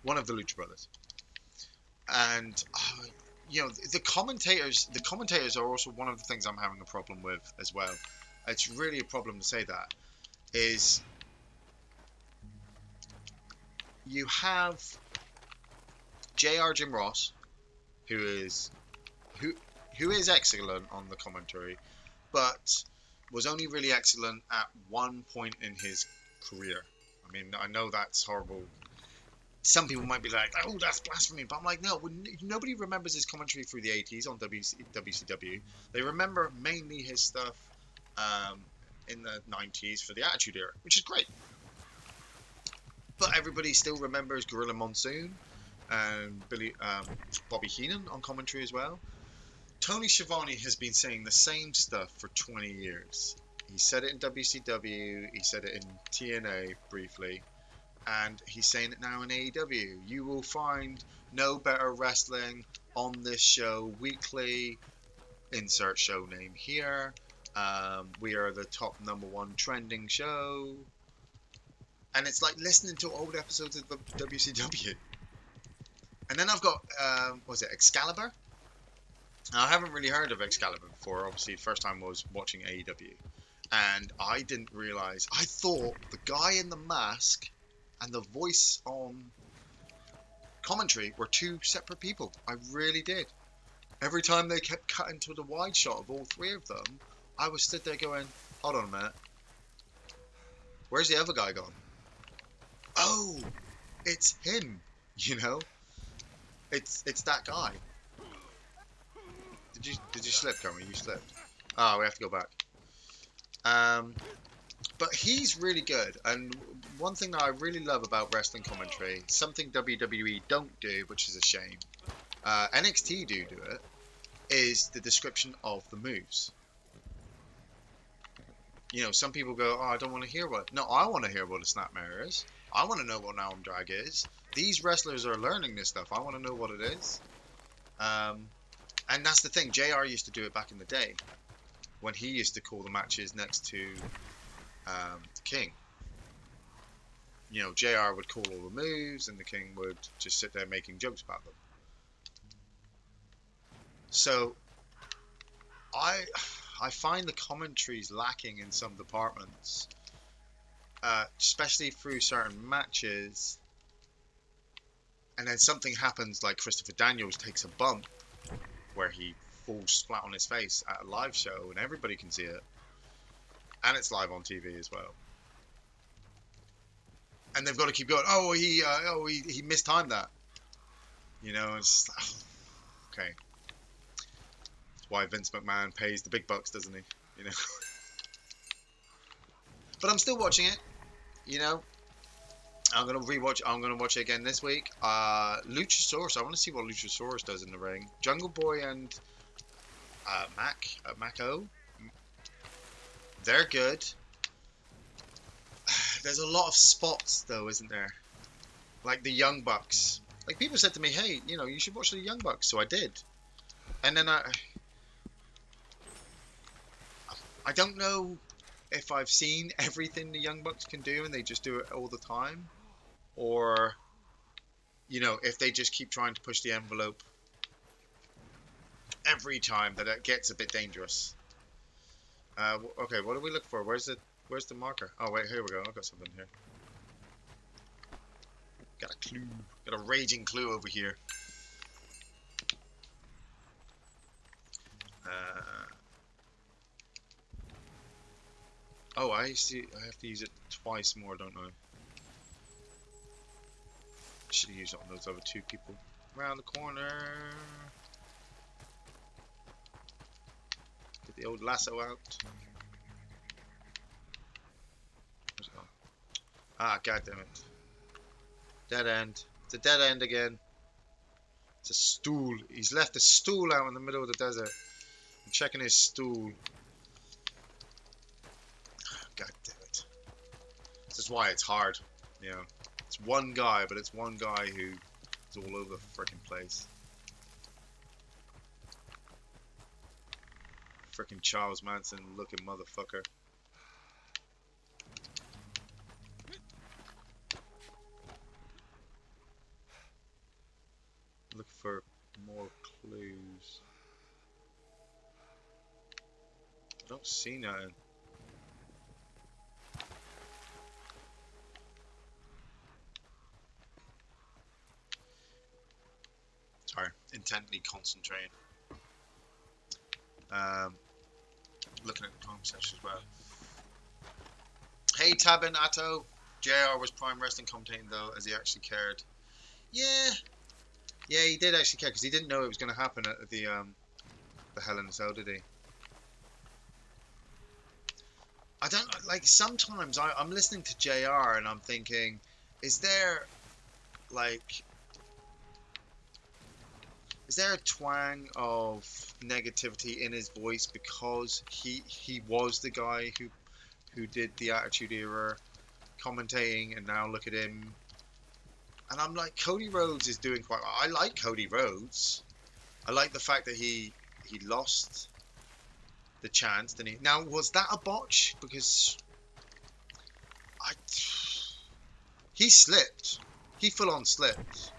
one of the Lucha Brothers. And you know, the commentators are also one of the things I'm having a problem with as well. It's really a problem to say that. Is you have J.R. Jim Ross, who is excellent on the commentary, but was only really excellent at one point in his career. I mean, I know that's horrible. Some people might be like, oh, that's blasphemy. But I'm like, no, nobody remembers his commentary through the 80s on WCW. They remember mainly his stuff in the 90s for the Attitude Era, which is great. But everybody still remembers Gorilla Monsoon and Bobby Heenan on commentary as well. Tony Schiavone has been saying the same stuff for 20 years. He said it in WCW, he said it in TNA briefly, and he's saying it now in AEW. You will find no better wrestling on this show weekly. Insert show name here. We are the top #1 trending show. And it's like listening to old episodes of WCW. And then I've got, was it Excalibur? Now, I haven't really heard of Excalibur before. Obviously, the first time I was watching AEW. And I didn't realise, I thought the guy in the mask and the voice on commentary were two separate people. I really did. Every time they kept cutting to the wide shot of all three of them, I was stood there going, hold on a minute. Where's the other guy gone? Oh, it's him, you know? It's that guy. Did you slip, Cameron? You slipped. Oh, we have to go back. Um, but he's really good. And one thing that I really love about wrestling commentary, something WWE don't do, which is a shame, NXT do it, is the description of the moves. You know, some people go, oh, I don't want to hear what... No, I want to hear what a snapmare is. I want to know what an arm drag is. These wrestlers are learning this stuff. I want to know what it is. And that's the thing. JR used to do it back in the day when he used to call the matches next to King. You know, JR would call all the moves and the King would just sit there making jokes about them. So I find the commentaries lacking in some departments, especially through certain matches. And then something happens, like Christopher Daniels takes a bump where he falls flat on his face at a live show, and everybody can see it, and it's live on TV as well. And they've got to keep going. Oh, he mistimed that. You know, it's okay. That's why Vince McMahon pays the big bucks, doesn't he? You know. But I'm still watching it. You know, I'm gonna rewatch. I'm gonna watch it again this week. Luchasaurus. I want to see what Luchasaurus does in the ring. Jungle Boy and Mako. They're good. There's a lot of spots though, isn't there? Like the Young Bucks. Like people said to me, hey, you know, you should watch the Young Bucks. So I did. And then I don't know if I've seen everything the Young Bucks can do and they just do it all the time, or you know, if they just keep trying to push the envelope every time, that it gets a bit dangerous. Okay, what do we look for? Where's the marker? Oh wait, here we go. I've got something here. Got a clue. Got a raging clue over here. Oh, I have to use it twice more, don't I? Should have used it on those other two people. Around the corner. Get the old lasso out. Where's it gone? Ah, god damn it. Dead end. It's a dead end again. It's a stool. He's left a stool out in the middle of the desert. I'm checking his stool. God damn it. This is why it's hard. You know, it's one guy, but it's one guy who is all over the freaking place. Freaking Charles Manson looking motherfucker. Look for more clues. I don't see nothing. Sorry, intently concentrating. Looking at the comment section as well. Hey Tabin Atto. JR was prime wrestling commentating though, as he actually cared. Yeah, he did actually care because he didn't know it was going to happen at the Hell in a Cell, did he? I don't like. Sometimes I'm listening to JR and I'm thinking, is there a twang of negativity in his voice because he was the guy who did the Attitude Era commentating, and now look at him. And I'm like, Cody Rhodes is doing quite well. I like Cody Rhodes. I like the fact that he lost the chance, didn't he? Now, was that a botch? Because he slipped. He full on slipped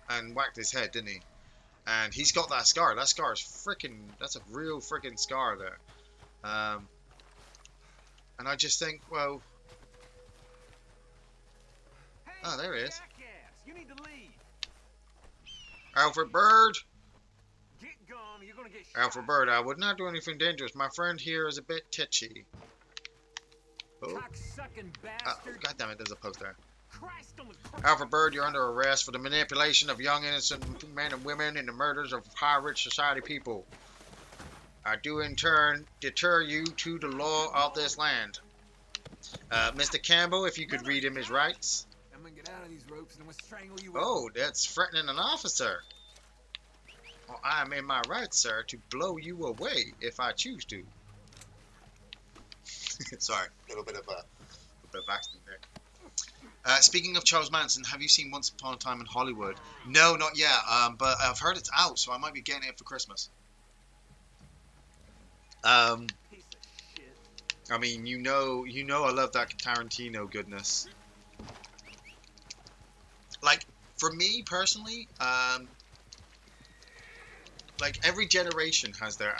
and whacked his head, didn't he? And he's got that scar. That scar is freaking... That's a real freaking scar there. And I just think, well... Oh, there he is. You need to leave. Alfred Bird. Get gone, you're gonna get shot. Alfred Bird, I would not do anything dangerous. My friend here is a bit titchy. Oh. Cocksucking bastard. God damn it, there's a post there. Christ on the Alfred Bird, you're under arrest for the manipulation of young innocent men and women in the murders of high rich society people. I do in turn deter you to the law of this land. Mr. Campbell, if you could read him his rights. I'm gonna get out of these ropes and I'm gonna strangle you with Oh, that's threatening an officer. Well, I am in my rights, sir, to blow you away if I choose to. Sorry, a little bit of accident there. Speaking of Charles Manson, have you seen Once Upon a Time in Hollywood? No, not yet. But I've heard it's out, so I might be getting it for Christmas. piece of shit. I mean, you know, I love that Tarantino goodness. Like, for me personally, like every generation has their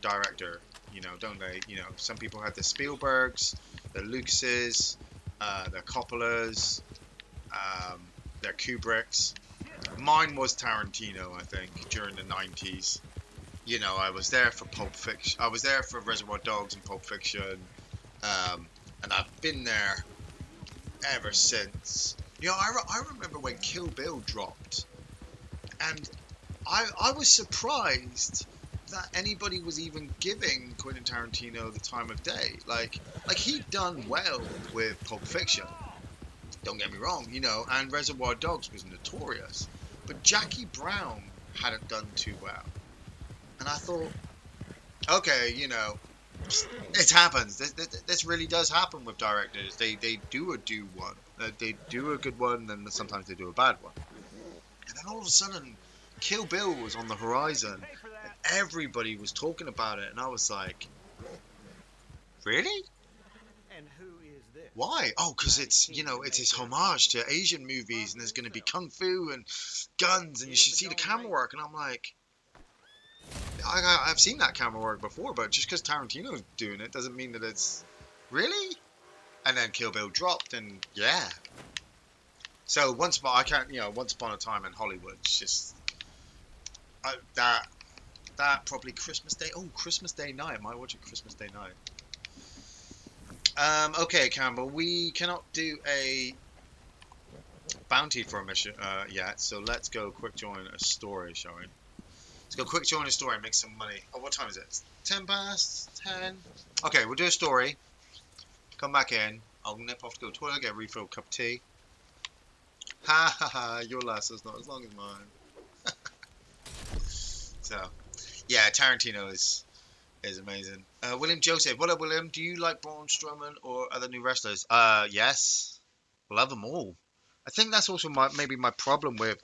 director, you know, don't they? You know, some people had the Spielbergs, the Lucases, the Coppolas, their Kubricks. Mine was Tarantino, I think, during the 90s. You know, I was there for Pulp Fiction. I was there for Reservoir Dogs and Pulp Fiction, and I've been there ever since. You know, I remember when Kill Bill dropped, and I was surprised that anybody was even giving Quentin Tarantino the time of day. Like he'd done well with Pulp Fiction. Don't get me wrong, you know, and Reservoir Dogs was notorious, but Jackie Brown hadn't done too well. And I thought, okay, you know, it happens. This really does happen with directors. They do one. They do a good one, then sometimes they do a bad one. And then all of a sudden, Kill Bill was on the horizon. Pay for that. And everybody was talking about it, and I was like, really? And who is this? Why? Oh, because it's, you know, it's his homage to Asian movies, and there's going to be kung fu and guns, and you should see the camera work. And I'm like, I've seen that camera work before, but just because Tarantino's doing it doesn't mean that it's really. And then Kill Bill dropped, and yeah. So Once Upon a Time in Hollywood, it's just that probably Christmas Day. Oh, Christmas Day night. I might watch it Christmas Day night. Okay, Campbell, we cannot do a bounty for a mission yet, so let's go quick join a story, shall we? Let's go quick join a story and make some money. Oh, what time is it? It's 10 past 10. Okay, we'll do a story. Come back in. I'll nip off to go to the toilet, get a refill cup of tea. Ha ha ha, your last is not as long as mine. So, yeah, Tarantino is amazing. William Joseph, what up, William? Do you like Braun Strowman or other new wrestlers? Yes. Love them all. I think that's also maybe my problem with.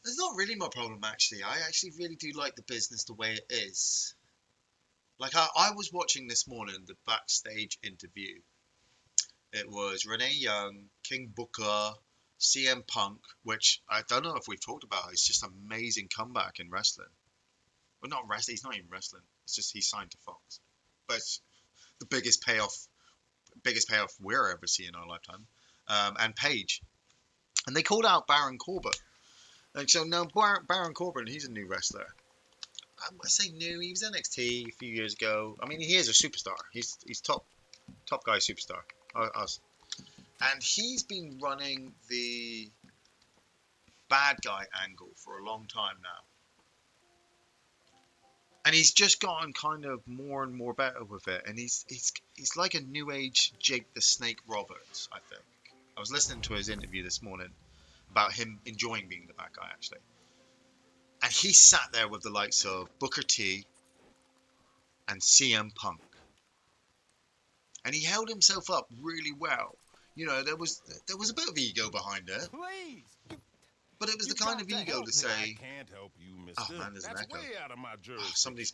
It's not really my problem, actually. I actually really do like the business the way it is. Like, I was watching this morning the backstage interview. It was Renee Young, King Booker, CM Punk, which I don't know if we've talked about. It's just an amazing comeback in wrestling. Well, not wrestling. He's not even wrestling. It's just he signed to Fox. But it's the biggest payoff we're ever seeing in our lifetime. And Paige. And they called out Baron Corbin. Like, so now Baron Corbin, he's a new wrestler. I say new. He was NXT a few years ago. I mean, he is a superstar. He's top guy superstar. Us. And he's been running the bad guy angle for a long time now. And he's just gotten kind of more and more better with it. And he's like a new age Jake the Snake Roberts, I think. I was listening to his interview this morning about him enjoying being the bad guy, actually. And he sat there with the likes of Booker T and CM Punk. And he held himself up really well. You know, there was a bit of ego behind it. Please. But it was the kind of ego to say, I can't help you, mister. Oh man, there's an That's echo. way out of my jurisdiction. Somebody's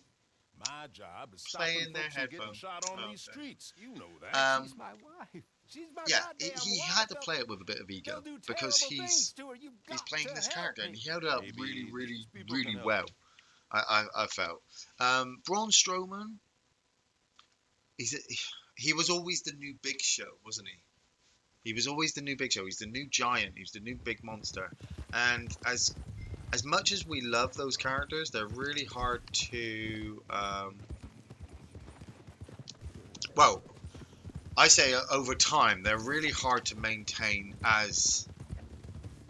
My job is playing stopping their folks from getting headphones. shot on Oh, these okay. streets. You know that. She's my wife. She's my yeah, goddamn he wife. had to play it with a bit of ego They'll do because terrible things to her. You've he's got playing to this help character, me. and he held it up Maybe really, these really, people really can help well. you. I felt. Braun Strowman, he was always the new Big Show, wasn't he? He was always the new Big Show. He's the new giant. He's the new big monster. And as much as we love those characters, they're really hard to. Well, I say over time, they're really hard to maintain as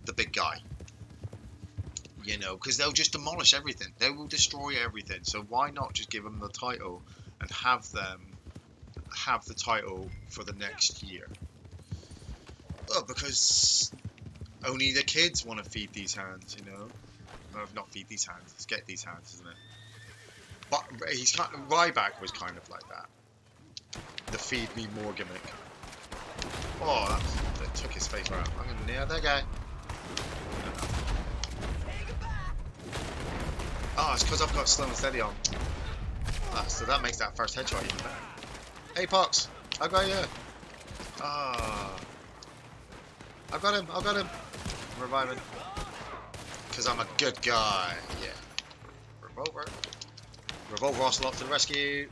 the big guy. You know, because they'll just demolish everything. They will destroy everything. So why not just give them the title and have them have the title for the next year? Well, because only the kids want to feed these hands, you know. Well, not feed these hands. It's get these hands, isn't it? But he's kind of, Ryback was kind of like that. The feed me more gimmick. Oh, that took his face right out. I'm gonna nail that guy. Oh, it's because I've got slow and steady on. Ah, so that makes that first headshot even better. Hey, Pox, I got you. Ah, I got him. I'm reviving. Because I'm a good guy. Yeah. Revolver. Revolver Ocelot to the rescue.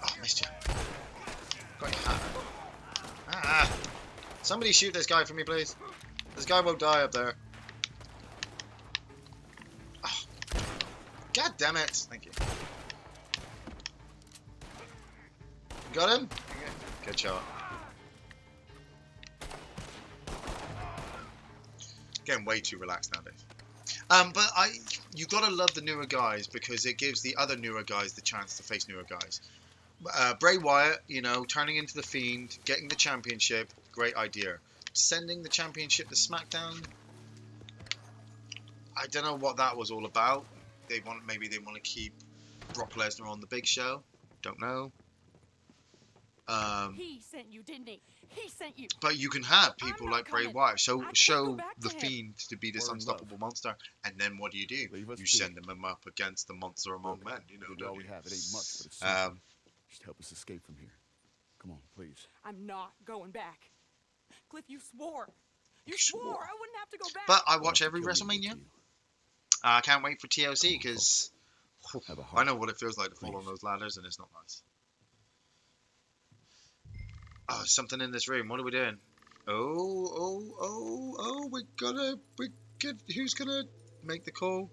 Oh, I missed you. Got your hat. Ah! Somebody shoot this guy for me, please. This guy won't die up there. Oh. God damn it! Thank you. Got him? Good shot. Getting way too relaxed nowadays. But you gotta love the newer guys because it gives the other newer guys the chance to face newer guys. Bray Wyatt, you know, turning into the Fiend, getting the championship, great idea. Sending the championship to SmackDown, I don't know what that was all about. Maybe they want to keep Brock Lesnar on the Big Show. Don't know. He sent you, didn't he? He sent you. But you can have people like Bray Wyatt. So I can't show go back the to him. Fiend to be this We're in unstoppable monster, and then what do? Leave us You be. send them up against the monster among men. You know, Maybe don't all you? we have, it ain't much, but it's something. Um, Just help us escape from here. Come on, please. I'm not going back. Cliff, you swore. You swore. swore I wouldn't have to go back. but I Why watch don't every you kill me and get WrestleMania. to you? I can't wait for TLC Come on, because Have a I heart. know what it feels like to fall on Please. those ladders, and it's not nice. Oh, there's something in this room. What are we doing? Who's gonna make the call?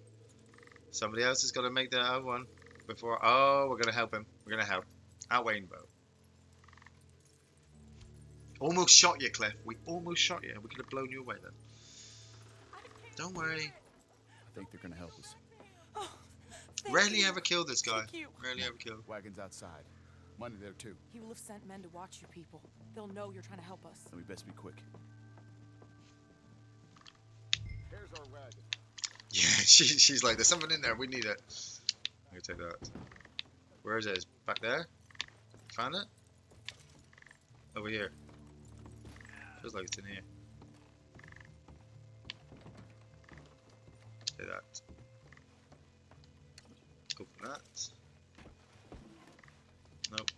Somebody else is gonna make the other one before. Oh, we're gonna help him. We're gonna help. Outweighing vote. Almost shot you, Cliff. We almost shot you. We could have blown you away then. Don't worry. I think they're gonna help us. Oh, thank Rarely you. ever kill this guy. Thank you. Rarely ever kill. Wagon's outside. Money there too. He will have sent men to watch you people. They'll know you're trying to help us. Then we best be quick. Here's our wagon. Yeah, she's like, there's something in there. We need it. I'm gonna take that. Where is it? Back there? Found it? Over here. Feels like it's in here. Take that. Open that. Nope.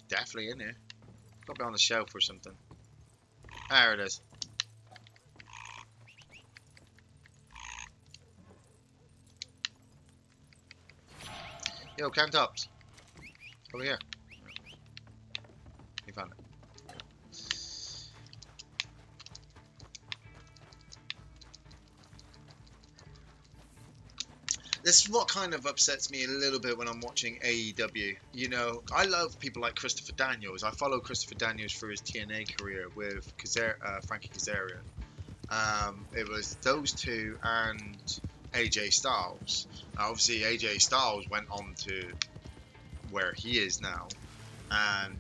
Definitely in here. Got to be on the shelf or something. There it is. Yo, can tops. Over here. You found it. This is what kind of upsets me a little bit when I'm watching AEW. You know, I love people like Christopher Daniels. I follow Christopher Daniels through his TNA career with Frankie Kazarian. It was those two and AJ Styles. Obviously, AJ Styles went on to where he is now, and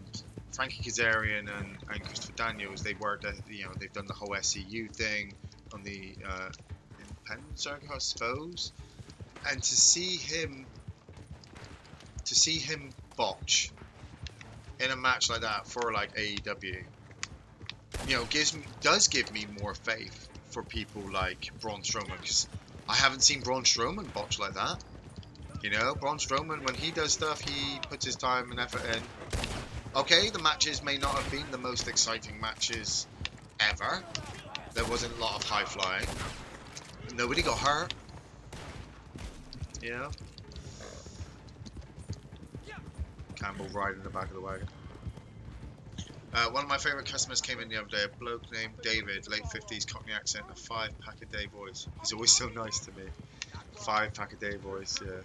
Frankie Kazarian and Christopher Daniels, they worked at, you know, they've done the whole SCU thing on the independent circuit, I suppose. And to see him botch in a match like that for like AEW, you know, does give me more faith for people like Braun Strowman, because I haven't seen Braun Strowman botch like that. You know, Braun Strowman, when he does stuff, he puts his time and effort in. Okay, the matches may not have been the most exciting matches ever. There wasn't a lot of high flying. Nobody got hurt. You know? Campbell riding the back of the wagon. One of my favourite customers came in the other day, a bloke named David, late 50s, Cockney accent, a 5-pack a day voice. He's always so nice to me. 5-pack a day voice, yeah.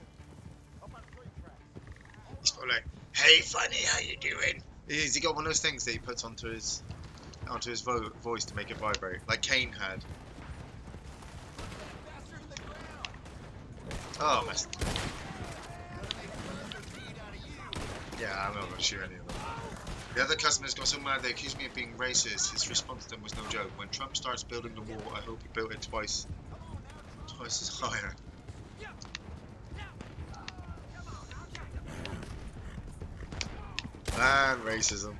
He's probably like, hey funny, how you doing? He got one of those things that he puts onto his onto his voice to make it vibrate, like Kane had. Oh, missed. Yeah, I'm not gonna shoot any of them. The other customers got so mad they accused me of being racist. His response to them was no joke. When Trump starts building the wall, I hope he built it twice as higher. And racism.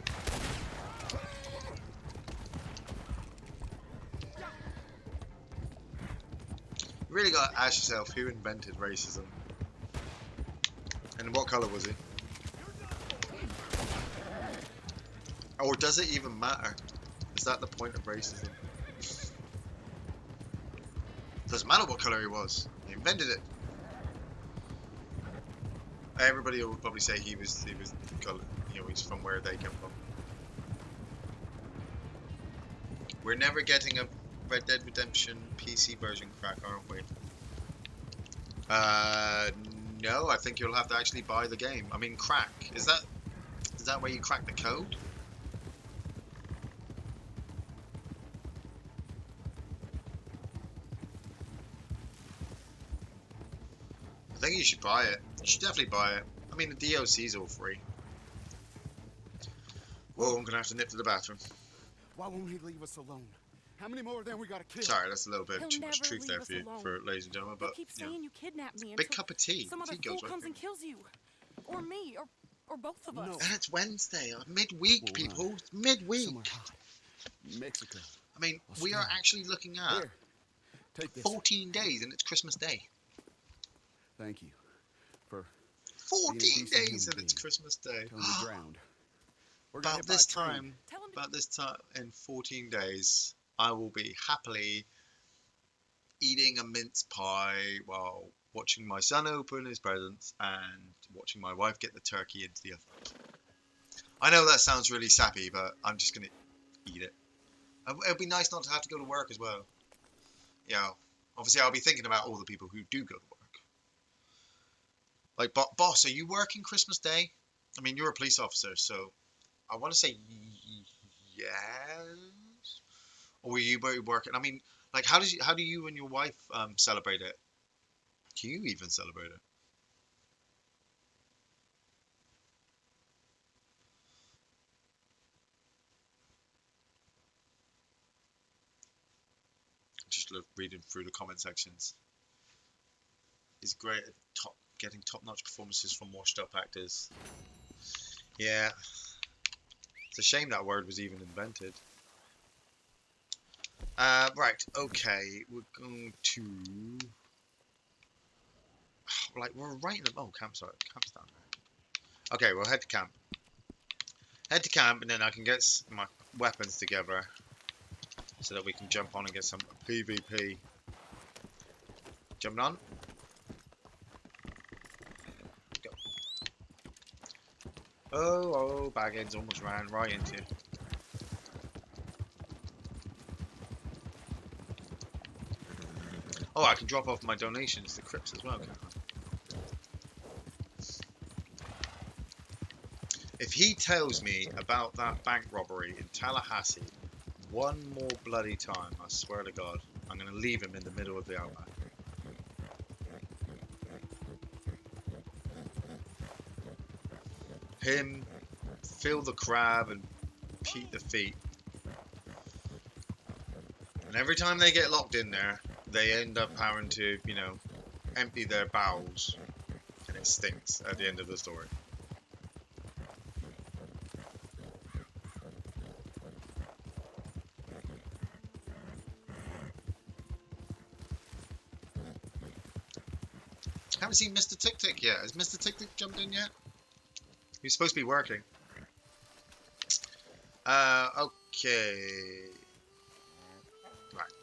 You really gotta ask yourself who invented racism. And what colour was he? Or does it even matter? Is that the point of racism? Doesn't matter what colour he was. He invented it. Everybody will probably say he was colour, you know, he's from where they come from. We're never getting a Red Dead Redemption PC version crack, aren't we? No, I think you'll have to actually buy the game. I mean, crack. Is that where you crack the code? I think you should buy it. You should definitely buy it. I mean, the DLC's all free. Whoa, I'm gonna have to nip to the bathroom. Why won't he leave us alone? How many more of them we gotta kill? Sorry, that's a little bit He'll too much never truth there leave for you, us for ladies and gentlemen. He'll But keep you know, saying you kidnapped me big until cup of tea. some other Tea fool goes right comes through. and kills you, or me, or both of us. No. And it's Wednesday, midweek, We'll people. run. It's midweek. Somewhere hot. Mexico. I mean, we are Australia. actually looking at Here, take this. 14 days, and it's Christmas Day. Thank you for 14 decent days, human and it's being. Christmas Day. telling me drowned. We're gonna About hit by this a train. time, Tell him to about this time in 14 days, I will be happily eating a mince pie while watching my son open his presents and watching my wife get the turkey into the oven. I know that sounds really sappy, but I'm just gonna eat it. It'd be nice not to have to go to work as well. You know, obviously I'll be thinking about all the people who do go to work. Like, boss, are you working Christmas Day? I mean, you're a police officer, so I want to say yes. Or were you working? I mean, like, how do you and your wife celebrate it? Do you even celebrate it? Just reading through the comment sections. He's great at getting top-notch performances from washed-up actors. Yeah, it's a shame that word was even invented. Right, okay, we're going to... Like, we're right in the... Oh, camp's down there. Okay, we'll head to camp. Head to camp, and then I can get my weapons together so that we can jump on and get some PvP. Jumping on. Go. Oh, Baggins almost ran right into you. Oh, I can drop off my donations to Crips as well, can't I? If he tells me about that bank robbery in Tallahassee one more bloody time, I swear to God, I'm going to leave him in the middle of the outback. Him, Phil the Crab, and Pete the Feet. And every time they get locked in there, they end up having to, you know, empty their bowels. And it stinks at the end of the story. Haven't seen Mr. Tick Tick yet. Has Mr. Tick Tick jumped in yet? He's supposed to be working. Okay. Right.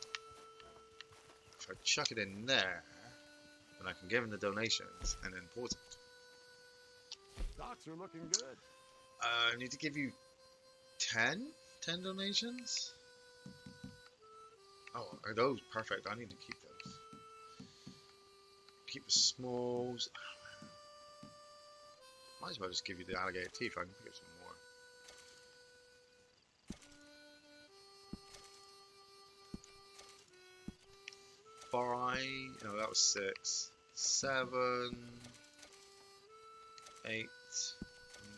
If I chuck it in there, then I can give him the donations and then pause it. Stocks are looking good. I need to give you 10? 10 donations? Oh, are those perfect? I need to keep those. Keep the smalls. Might as well just give you the alligator teeth. I can pick up some more. 5. No, that was 6. 7, 8,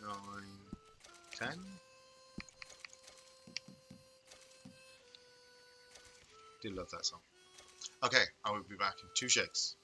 9, 10. Do love that song. Okay, I will be back in 2 shakes.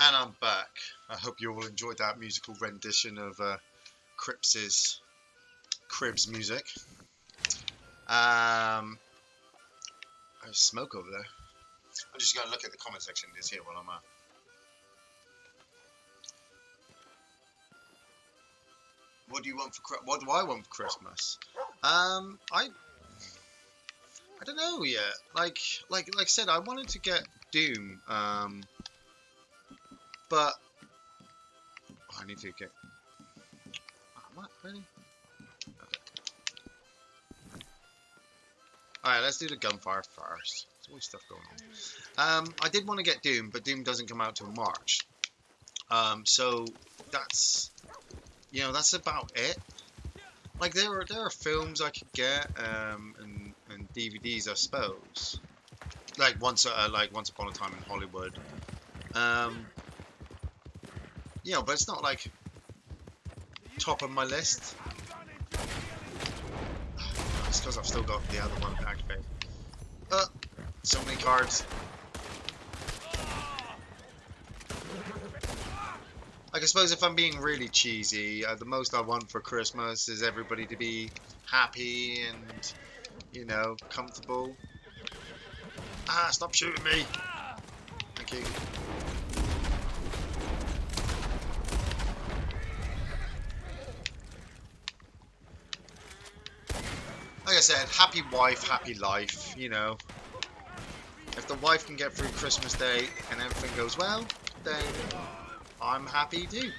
And I'm back. I hope you all enjoyed that musical rendition of Crips's music. There's smoke over there. I'm just going to look at the comment section this here while I'm at. What do you want for what do I want for Christmas? I don't know yet. Like I said, I wanted to get Doom. But I need to get. Oh, what really? Okay. All right, let's do the gunfire first. There's always stuff going on. I did want to get Doom, but Doom doesn't come out till March. So that's that's about it. Like there are films I could get, and DVDs I suppose. Like once upon a time in Hollywood. But it's not like top of my list. It's because I've still got the other one activated. So many cards. Like, I suppose if I'm being really cheesy, the most I want for Christmas is everybody to be happy and, you know, comfortable. Ah, stop shooting me! Thank you. Like I said, happy wife, happy life, you know. If the wife can get through Christmas Day and everything goes well, then I'm happy too.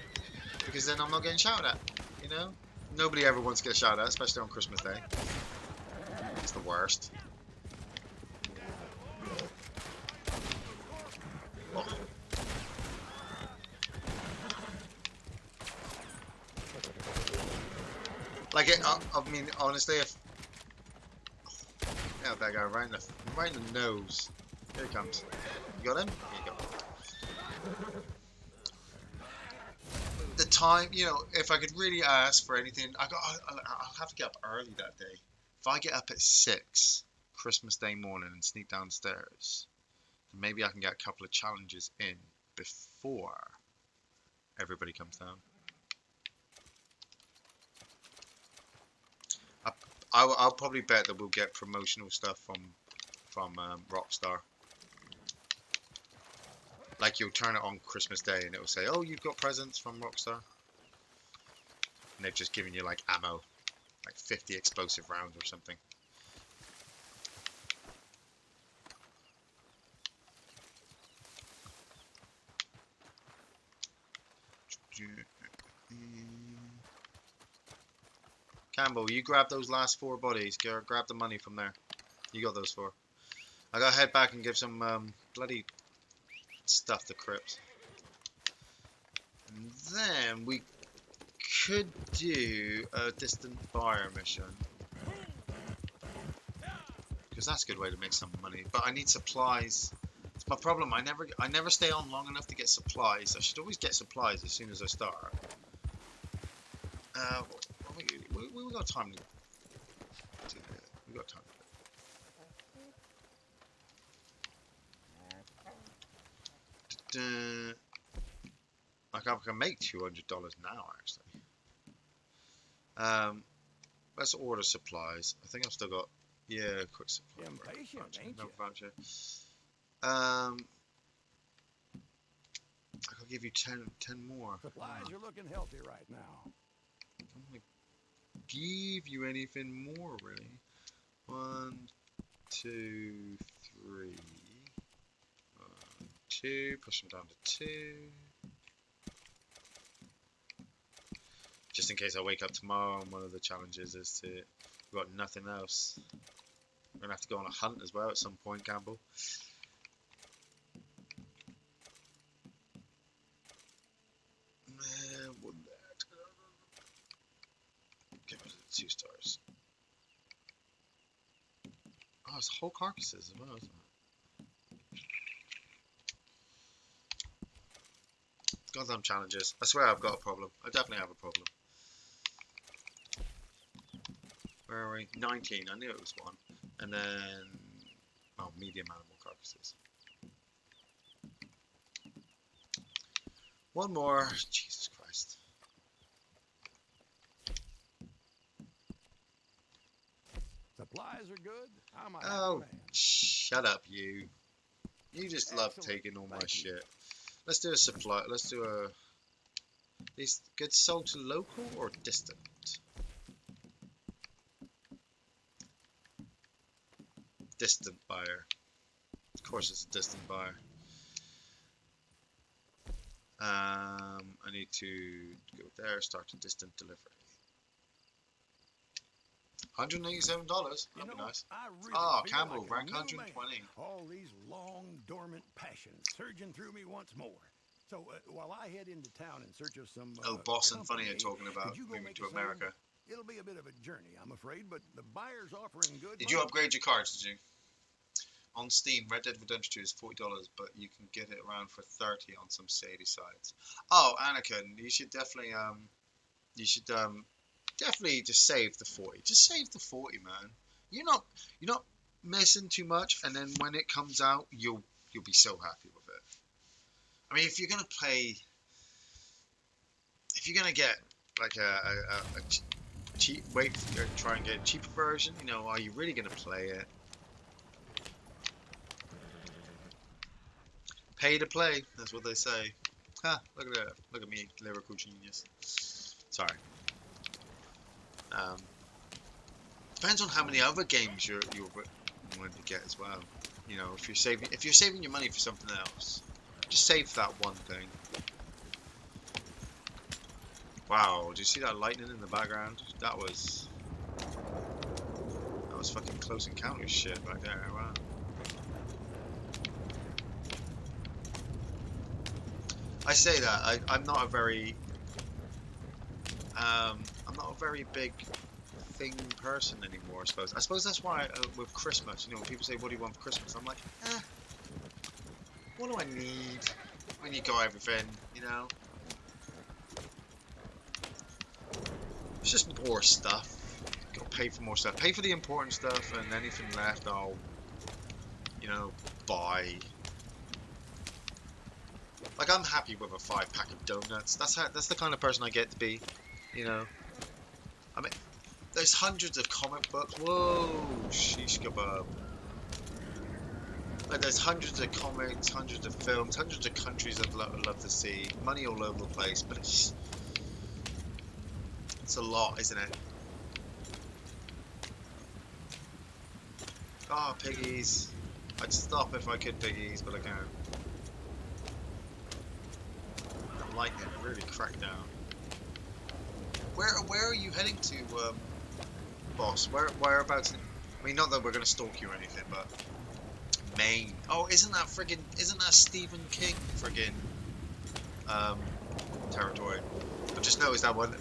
Because then I'm not getting shouted at, you know? Nobody ever wants to get shouted at, especially on Christmas Day. It's the worst. Oh. Like, I mean, honestly, if... Yeah, that guy right in the nose. Here he comes. You got him? Here you go. The time, you know, if I could really ask for anything, I'll have to get up early that day. If I get up at 6 Christmas Day morning and sneak downstairs, then maybe I can get a couple of challenges in before everybody comes down. I'll probably bet that we'll get promotional stuff from Rockstar. Like, you'll turn it on Christmas Day and it will say, "Oh, you've got presents from Rockstar," and they've just given you like ammo, like 50 explosive rounds or something. Campbell, you grab those last 4 bodies. Grab the money from there. You got those 4. I gotta head back and give some bloody stuff to Crips. And then we could do a distant buyer mission, because that's a good way to make some money. But I need supplies. It's my problem. I never stay on long enough to get supplies. I should always get supplies as soon as I start. We got time to do that. We got time. Like, I can make $200 now, actually. Let's order supplies. I think I've still got, yeah, quick supply. Impatient, ain't you? Voucher. I could give you 10 more. Supplies are looking healthy right now. I don't want to give you anything more, really. 1, 2, 3. 2. Push them down to 2. Just in case I wake up tomorrow and one of the challenges is to... We've got nothing else. We're going to have to go on a hunt as well at some point, Campbell. Give it 2 stars. Oh, it's whole carcasses as well, isn't it? Goddamn challenges. I swear I've got a problem. I definitely have a problem. Where are we? 19. I knew it was 1. And then... Oh, medium animal carcasses. 1 more. Jesus Christ. Supplies are good. I'm a Oh, happy man. shut up, you. You just love Excellent. taking all my Thank you. shit. Let's do a supply. Let's do a... These get sold to local or distant? Distant buyer. Of course it's a distant buyer. I need to go there, start a distant delivery. $187. That'd be nice. I really Oh, feel Campbell, like a rank new 120. man. All these long dormant passions surging through me once more. So while I head into town in search of some Oh, Boss and Funny company, are talking about could you go moving make to us some? America. It'll be a bit of a journey, I'm afraid, but the buyer's offering good. Did you money. upgrade your cards, did you? On Steam, Red Dead Redemption 2 is $40, but you can get it around for 30 on some shady sites. Oh, Anakin, you should definitely definitely just save the 40. Just save the 40, man. You're not missing too much, and then when it comes out, you'll be so happy with it. I mean, if you're gonna get like a cheap, try and get a cheaper version, you know, are you really gonna play it? Pay to play, that's what they say. Ha! Look at that! Look at me, lyrical genius. Sorry. Depends on how many other games you're willing to get as well. You know, if you're saving your money for something else, just save that one thing. Wow, do you see that lightning in the background? That was fucking Close Encounters shit right there. Wow. I say that I'm not a very big thing person anymore. I suppose that's why with Christmas, you know, when people say, "What do you want for Christmas?" I'm like, what do I need? When you got everything, you know. It's just more stuff. Got to pay for more stuff. Pay for the important stuff, and anything left, I'll, you know, buy. Like, I'm happy with a 5-pack of donuts. That's the kind of person I get to be, you know. I mean, there's hundreds of comic books. Whoa, sheesh kebab. Like, there's hundreds of comics, hundreds of films, hundreds of countries I'd love to see. Money all over the place, but it's a lot, isn't it? Ah, oh, piggies. I'd stop if I could, piggies, but I can't. That lightning really cracked down. Where are you heading to, boss? Whereabouts? I mean, not that we're gonna stalk you or anything, but Maine. Oh, isn't that Stephen King friggin' territory? I've just noticed that one.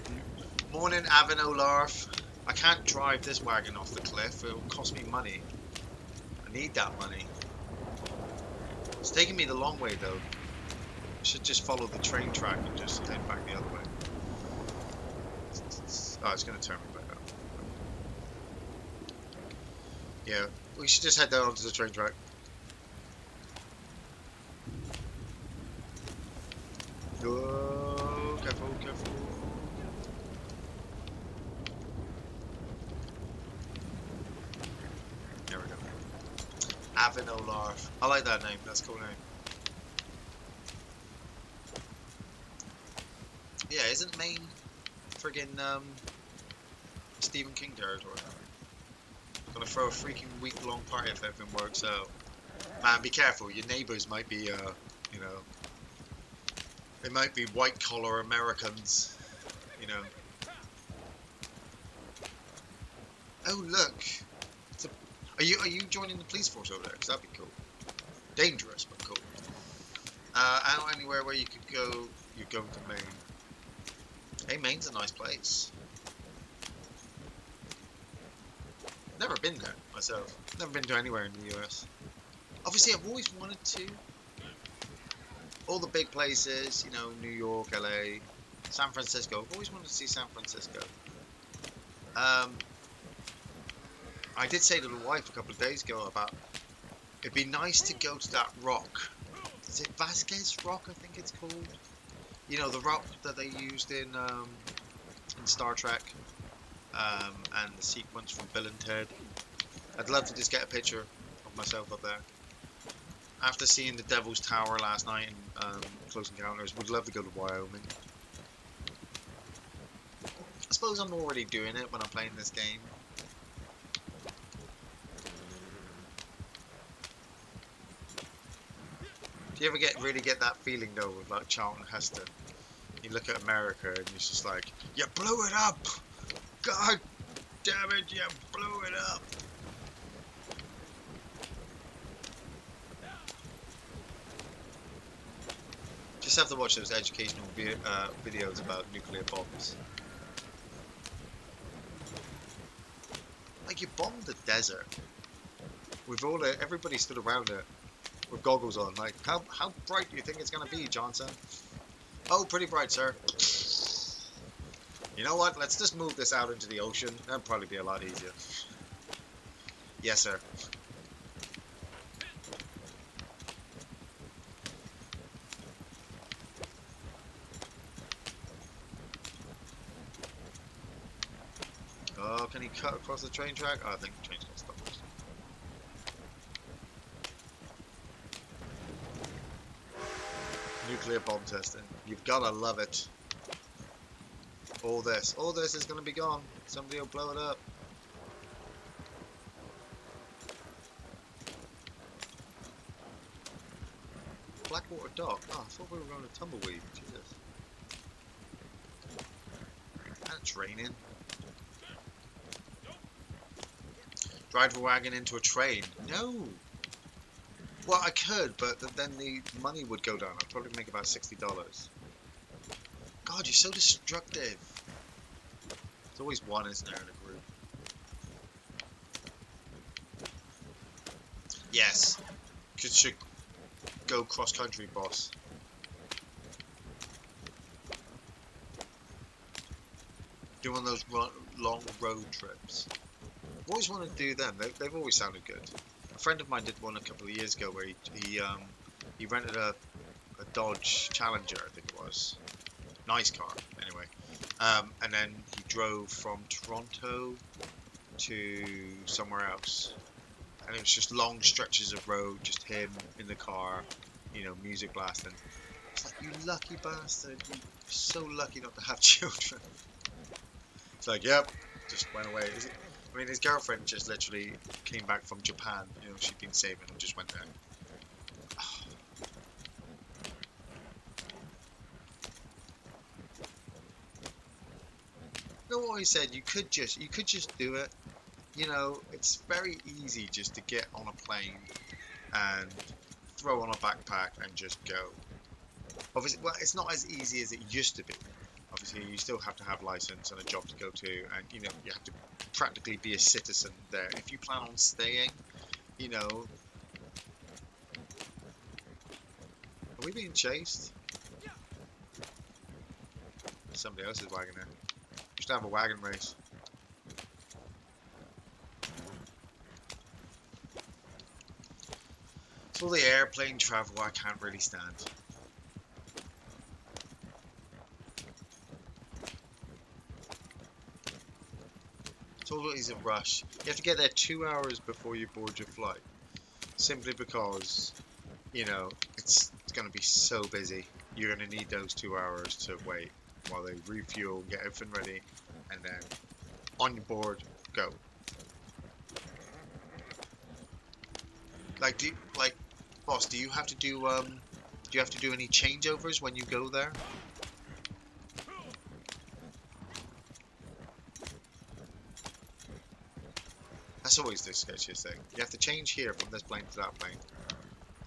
Morning, Avon Larf. I can't drive this wagon off the cliff. It'll cost me money. I need that money. It's taking me the long way though. I should just follow the train track and just head back the other way. Oh, it's going to turn me back up. Yeah, we should just head down onto the train track. Oh, careful, careful. There we go. Avinolarf. I like that name, that's a cool name. Yeah, isn't Maine friggin' Stephen King territory? Gonna throw a freaking week-long party if everything works out. Man, be careful. Your neighbors might be, you know, they might be white-collar Americans, you know. Oh look, are you joining the police force over there? Cause that'd be cool. Dangerous, but cool. Out anywhere where you could go, you're going to Maine. Hey, Maine's a nice place. Never been there myself. Never been to anywhere in the US. Obviously, I've always wanted to. All the big places, you know, New York, LA, San Francisco. I've always wanted to see San Francisco. I did say to the wife a couple of days ago about it'd be nice to go to that rock. Is it Vasquez Rock? I think it's called. You know, the rock that they used in Star Trek, and the sequence from Bill and Ted. I'd love to just get a picture of myself up there. After seeing the Devil's Tower last night in Close Encounters, would love to go to Wyoming. I suppose I'm already doing it when I'm playing this game. Do you ever really get that feeling though with like Charlton Heston? You look at America and it's just like, you blew it up! God damn it, you blew it up! Just have to watch those educational videos about nuclear bombs. Like, you bombed the desert. With everybody stood around it with goggles on. Like, how bright do you think it's gonna be, Johnson? Oh, pretty bright, sir. You know what? Let's just move this out into the ocean. That'd probably be a lot easier. Yes, sir. Oh, can he cut across the train track? Oh, I think the train's got stopped. Nuclear bomb testing. You've gotta love it. All this is gonna be gone. Somebody will blow it up. Blackwater Dock. Oh, I thought we were going to Tumbleweed. Jesus. And it's raining. Drive a wagon into a train. No. Well, I could, but then the money would go down. I'd probably make about $60. God, you're so destructive. There's always one, isn't there, in a group? Yes. Should go cross-country, boss. Do one of those long road trips. I've always wanted to do them. They've always sounded good. A friend of mine did one a couple of years ago where he rented a Dodge Challenger, I think it was. Nice car, anyway. And then he drove from Toronto to somewhere else. And it was just long stretches of road, just him in the car, you know, music blasting. It's like, you lucky bastard, you're so lucky not to have children. It's like, yep, just went away. I mean, his girlfriend just literally came back from Japan, you know, she'd been saving and just went there. You know what he said? You could just do it. You know, it's very easy just to get on a plane and throw on a backpack and just go. Obviously, well, it's not as easy as it used to be. Obviously, you still have to have license and a job to go to, and you know, you have to practically be a citizen there. If you plan on staying, you know. Are we being chased? Somebody else's wagon there. We should have a wagon race. It's all the airplane travel I can't really stand. It's always a rush. You have to get there 2 hours before you board your flight. Simply because, you know, it's going to be so busy. You're going to need those 2 hours to wait while they refuel, get everything ready, and then on your board, go. Like, boss, do you have to do any changeovers when you go there? That's always the sketchiest thing. You have to change here from this plane to that plane,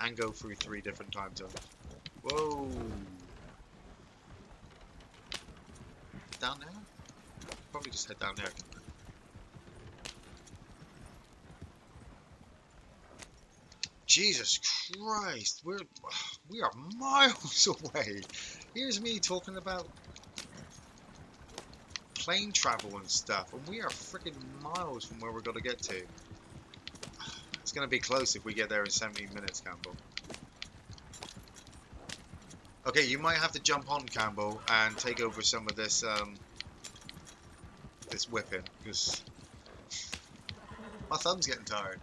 and go through 3 different time zones. Whoa! Down there? Probably just head down there. Jesus Christ, we are miles away. Here's me talking about plane travel and stuff, and we are freaking miles from where we're going to get to. It's going to be close if we get there in 17 minutes, Campbell. Okay, you might have to jump on, Campbell, and take over some of this this whipping, because my thumb's getting tired.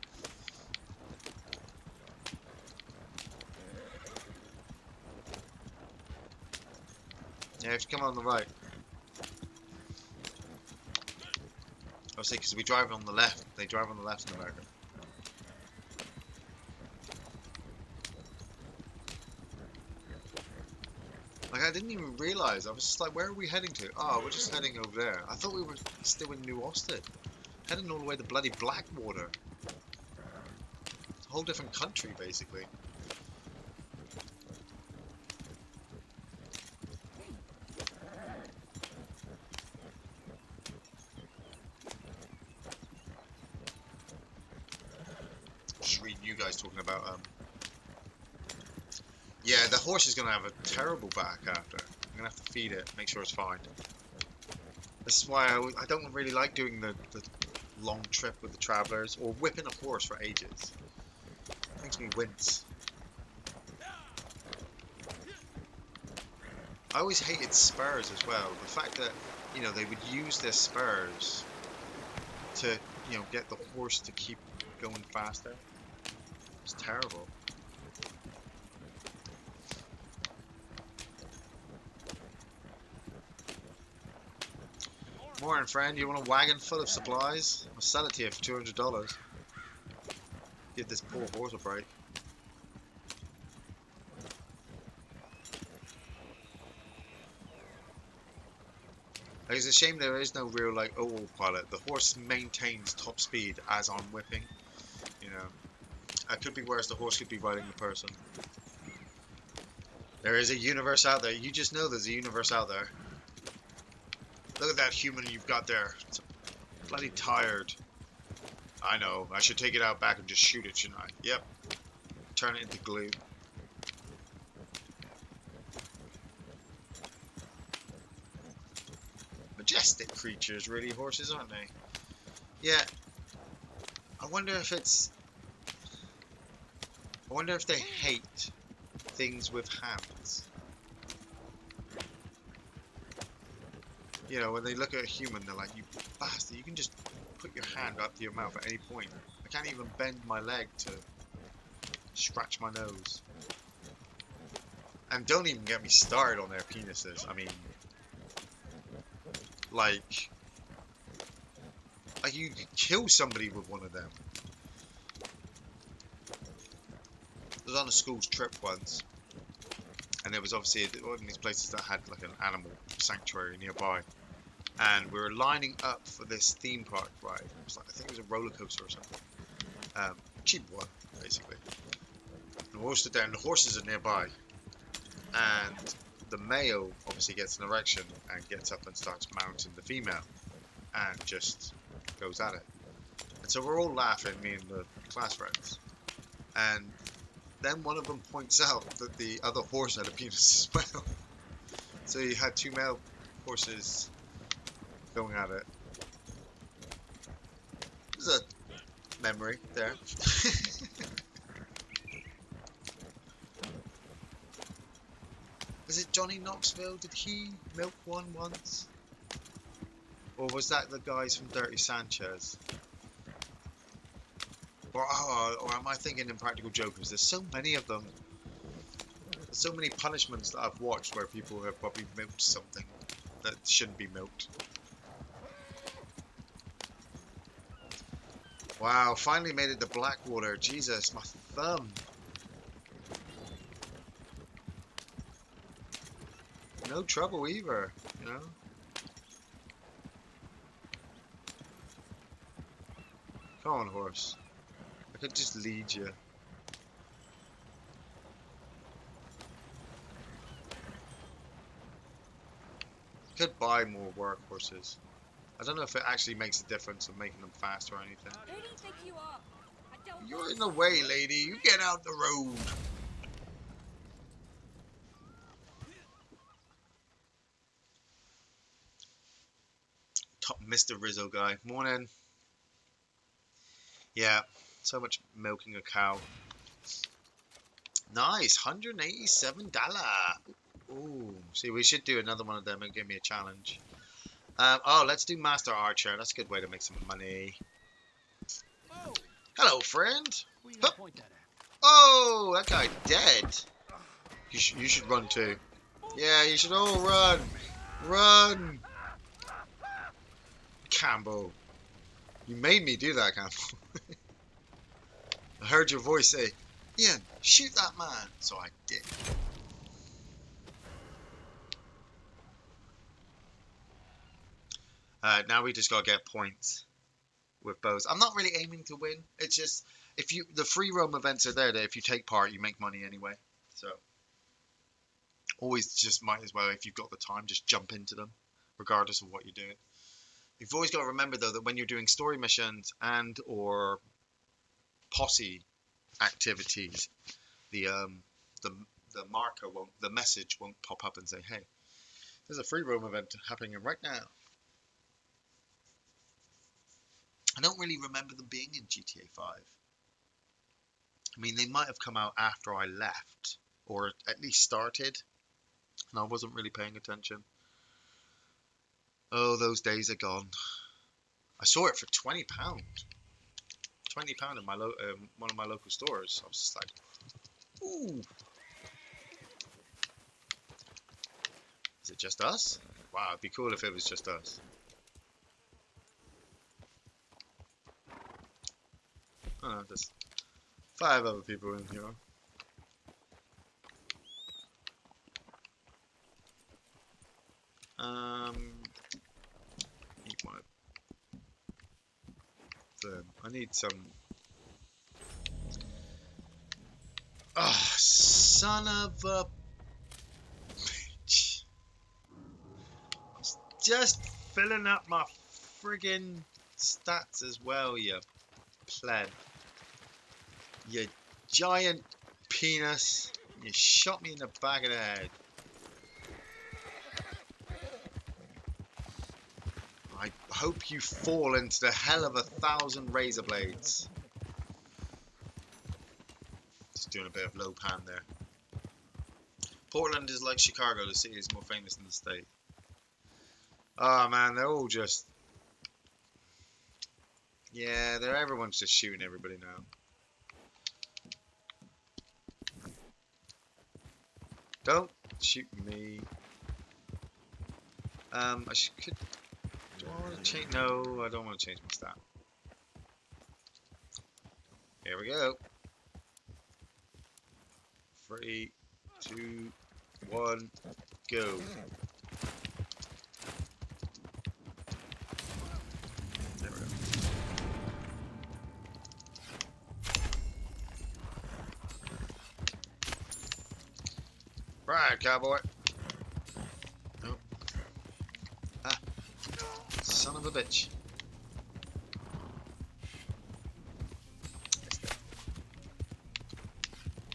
Yeah, if you come on the right. Obviously, because we drive on the left. They drive on the left in America. Like, I didn't even realise. I was just like, where are we heading to? Oh, we're just heading over there. I thought we were still in New Austin. Heading all the way to bloody Blackwater. It's a whole different country, basically. Just reading you guys talking about yeah, the horse is going to have a terrible back after. I'm going to have to feed it, make sure it's fine. This is why I don't really like doing the long trip with the travellers, or whipping a horse for ages. It makes me wince. I always hated spurs as well. The fact that, you know, they would use their spurs to, get the horse to keep going faster. It's terrible. Morning, friend. You want a wagon full of supplies? I'll sell it to you for $200. Give this poor horse a break. It's a shame there is no real autopilot. The horse maintains top speed as I'm whipping. It could be worse. The horse could be riding the person. There is a universe out there. You just know there's a universe out there. Look at that human you've got there. It's bloody tired. I know. I should take it out back and just shoot it, shouldn't I? Yep. Turn it into glue. Majestic creatures, really, horses, aren't they? Yeah. I wonder if they hate things with hands. When they look at a human, they're like, you bastard, you can just put your hand up to your mouth at any point. I can't even bend my leg to scratch my nose. And don't even get me started on their penises. I mean, like you could kill somebody with one of them. I was on a school's trip once, and there was obviously one of these places that had like an animal sanctuary nearby, and we were lining up for this theme park ride. It was I think it was a roller coaster or something, cheap one basically. And we all stood there, and the horses are nearby, and the male obviously gets an erection and gets up and starts mounting the female, and just goes at it. And so we're all laughing, me and the class friends, and then one of them points out that the other horse had a penis as well. So you had two male horses going at it. There's a memory there. Was it Johnny Knoxville? Did he milk one once? Or was that the guys from Dirty Sanchez? Or am I thinking Impractical Jokers? There's so many of them. There's so many punishments that I've watched where people have probably milked something that shouldn't be milked. Wow, finally made it to Blackwater. Jesus, my thumb. No trouble either, Come on, horse. I could just lead you. Could buy more workhorses. I don't know if it actually makes a difference of making them fast or anything. Who do you think you are? I don't You're in the way, lady. You get out the road. Top Mr. Rizzo guy. Morning. Yeah, so much milking a cow. Nice, $187. Ooh, see, we should do another one of them and give me a challenge. Let's do Master Archer. That's a good way to make some money. Oh, Hello, friend. who you gonna point that at? Oh, that guy dead. You should run too. Yeah, you should all run. Run. Campbell. You made me do that, Campbell. I heard your voice say, Iain, shoot that man. So I did. Now we just gotta get points with bows. I'm not really aiming to win. It's just the free roam events are there that if you take part, you make money anyway. So always just might as well, if you've got the time, just jump into them, regardless of what you're doing. You've always got to remember though that when you're doing story missions or posse activities, the message won't pop up and say, hey, there's a free roam event happening right now. I don't really remember them being in GTA 5. I mean, they might have come out after I left, or at least started, and I wasn't really paying attention. Oh, those days are gone. I saw it for £20. £20 in my one of my local stores. I was just like, ooh. Is it just us? Wow, it'd be cool if it was just us. Oh, there's 5 other people in here. Need one of them. I need some. Oh, son of a bitch. I was just filling up my friggin' stats as well, you pleb. You giant penis. You shot me in the back of the head. I hope you fall into the hell of 1,000 razor blades. Just doing a bit of low pan there. Portland is like Chicago. The city is more famous than the state. Oh man, they're all just... Yeah, everyone's just shooting everybody now. Don't shoot me. Could... Do I want to change? No, I don't want to change my stat. Here we go. 3, 2, 1, go. There we go. Right, cowboy. Oh. Ah. Son of a bitch. Missed it.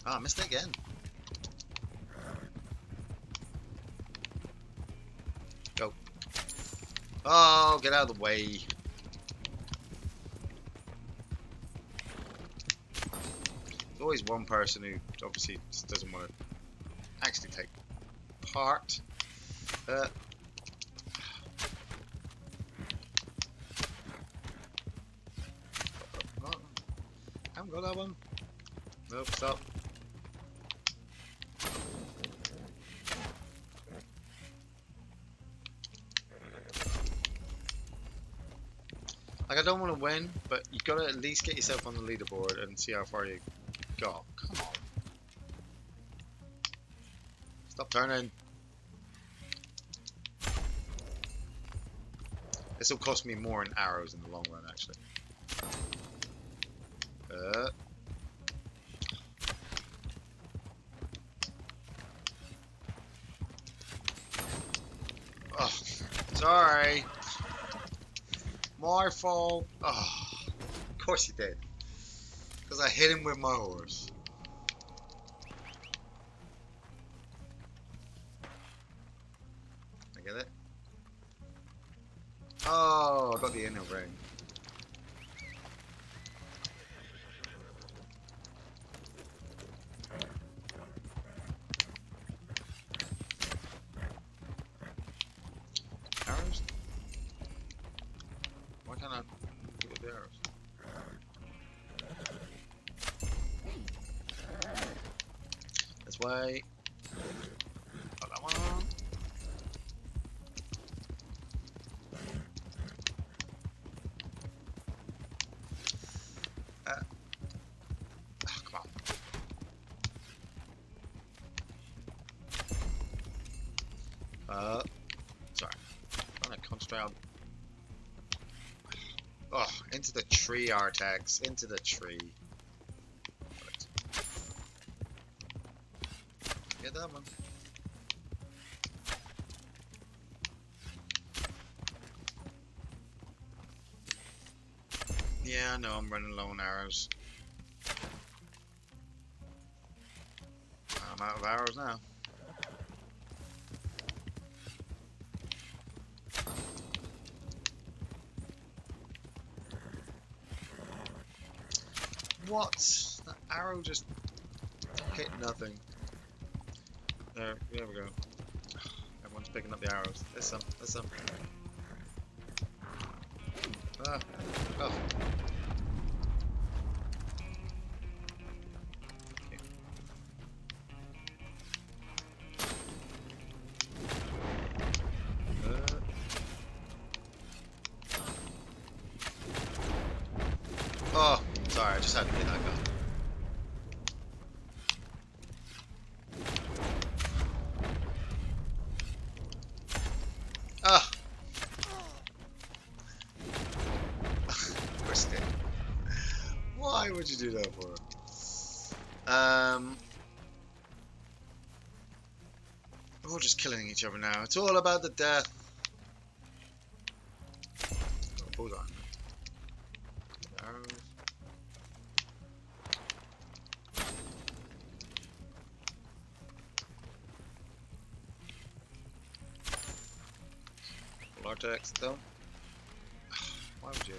Ah, missed it again. Go. Oh, get out of the way. There's always one person who obviously just doesn't want to actually take part. I haven't got that one. Nope, stop. Like, I don't want to win, but you gotta at least get yourself on the leaderboard and see how far you got. Come on. Stop turning. This will cost me more in arrows in the long run, actually. Oh, sorry. My fault. Oh, of course you did. Because I hit him with my horse. I get it. Oh, I got the inner ring. Arrows? Why can't I do with the arrows? This way. Got that one on. Come on. Sorry. I'm trying to concentrate on. Oh, into the tree, Artax. Into the tree. Right. Get that one. Yeah, I know I'm running low on arrows. I'm out of arrows now. What? That arrow just hit nothing. There we go. Everyone's picking up the arrows. There's some. Oh. Oh, sorry, I just had to hit that guy. Ah! Twisted. Why would you do that for? We're all just killing each other now. It's all about the death. Oh, bullseye. Arrows. Vortex though. Why would you?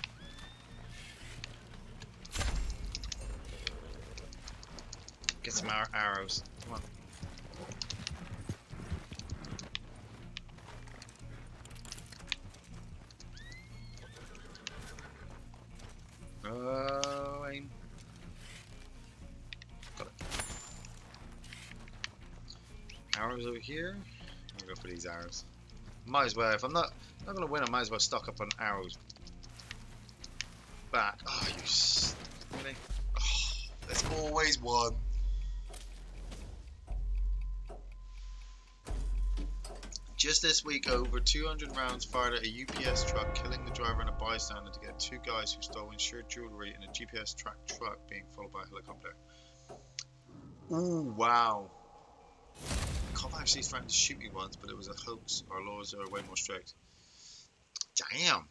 Get some arrows. Come on. Oh, aim. Got it. Arrows over here. I'm gonna go for these arrows. Might as well. If I'm not gonna win, I might as well stock up on arrows. Back. Oh, you. Really? Oh, there's always one. Just this week, over 200 rounds fired at a UPS truck, killing the driver and a bystander to get two guys who stole insured jewellery in a GPS tracked truck being followed by a helicopter. Ooh, wow. Cop actually threatened to shoot me once, but it was a hoax. Our laws are way more strict. Damn.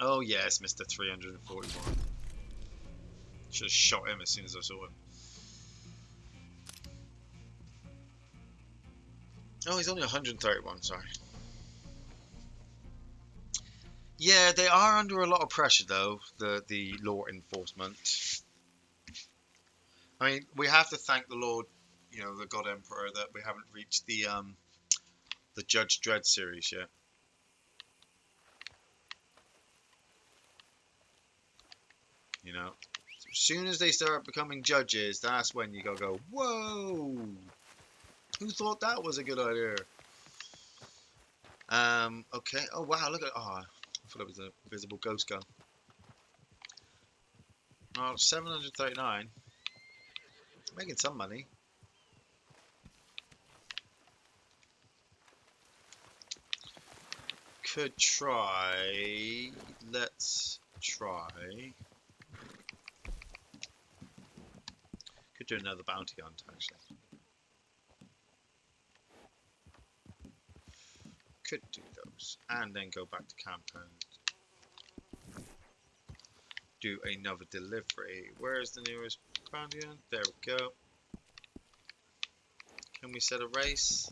Oh yes, Mr. 341. Should have shot him as soon as I saw him. Oh, he's only 131, sorry. Yeah, they are under a lot of pressure though, the law enforcement. I mean, we have to thank the Lord, you know, the God Emperor, that we haven't reached the Judge Dredd series yet. You know, as soon as they start becoming judges, that's when you gotta go, whoa! Who thought that was a good idea? Okay. Oh wow, look at. Oh, I thought it was a visible ghost gun. Oh, 739. Making some money. Could try. Let's try. Could do another bounty hunt actually. Could do those and then go back to camp and do another delivery. Where's the nearest bounty hunt? There we go. Can we set a race?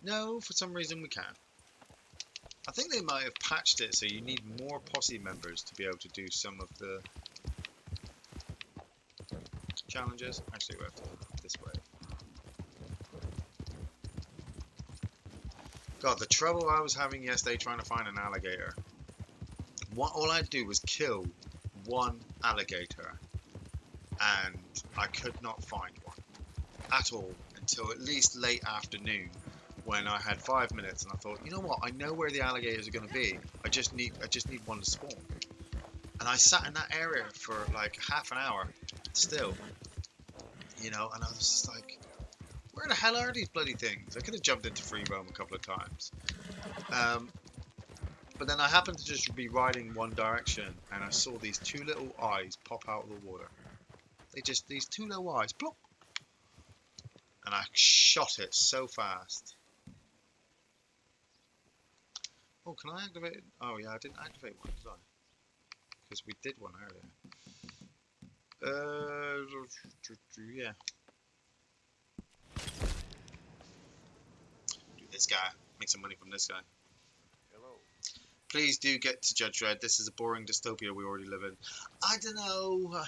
No, for some reason we can't. I think they might have patched it so you need more posse members to be able to do some of the challenges. Actually, we have to go this way. God, the trouble I was having yesterday trying to find an alligator. All I had to do was kill one alligator, and I could not find one at all until at least late afternoon, when I had 5 minutes, and I thought, you know what? I know where the alligators are going to be. I just need one to spawn. And I sat in that area for like half an hour, still, you know, and I was just like, where the hell are these bloody things? I could have jumped into free roam a couple of times. But then I happened to just be riding one direction, and I saw these two little eyes pop out of the water. These two little eyes, plop! And I shot it so fast. Oh, can I activate it? Oh yeah, I didn't activate one, did I? Because we did one earlier. Yeah. Do this guy. Make some money from this guy. Hello. Please do get to Judge Dredd. This is a boring dystopia we already live in. I don't know.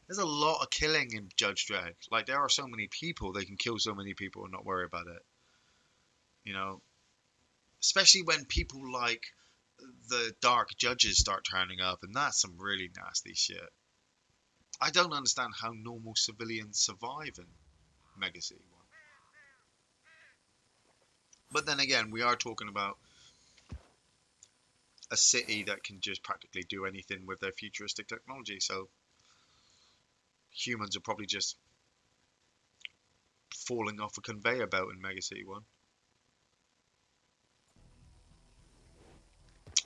There's a lot of killing in Judge Dredd. Like, there are so many people, they can kill so many people and not worry about it. You know, especially when people like the dark judges start turning up, and that's some really nasty shit. I don't understand how normal civilians survive in Mega City 1. But then again, we are talking about a city that can just practically do anything with their futuristic technology, so humans are probably just falling off a conveyor belt in Mega City 1.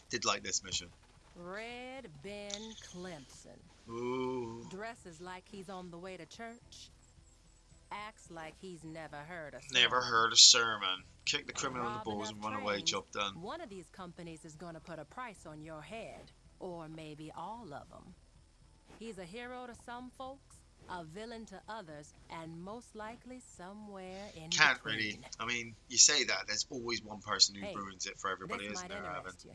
Did like this mission. Red Ben Clemson. Ooh. Dresses like he's on the way to church. Acts like he's never heard a sermon. Never heard a sermon. Kick the criminal in the Robbing balls up and run away, trains. job done. One of these companies is gonna put a price on your head. Or maybe all of them. He's a hero to some folks, a villain to others, and most likely somewhere in Can't between. really. I mean, you say that, there's always one person who Hey, ruins it for everybody, This isn't might there, Evan? interest you.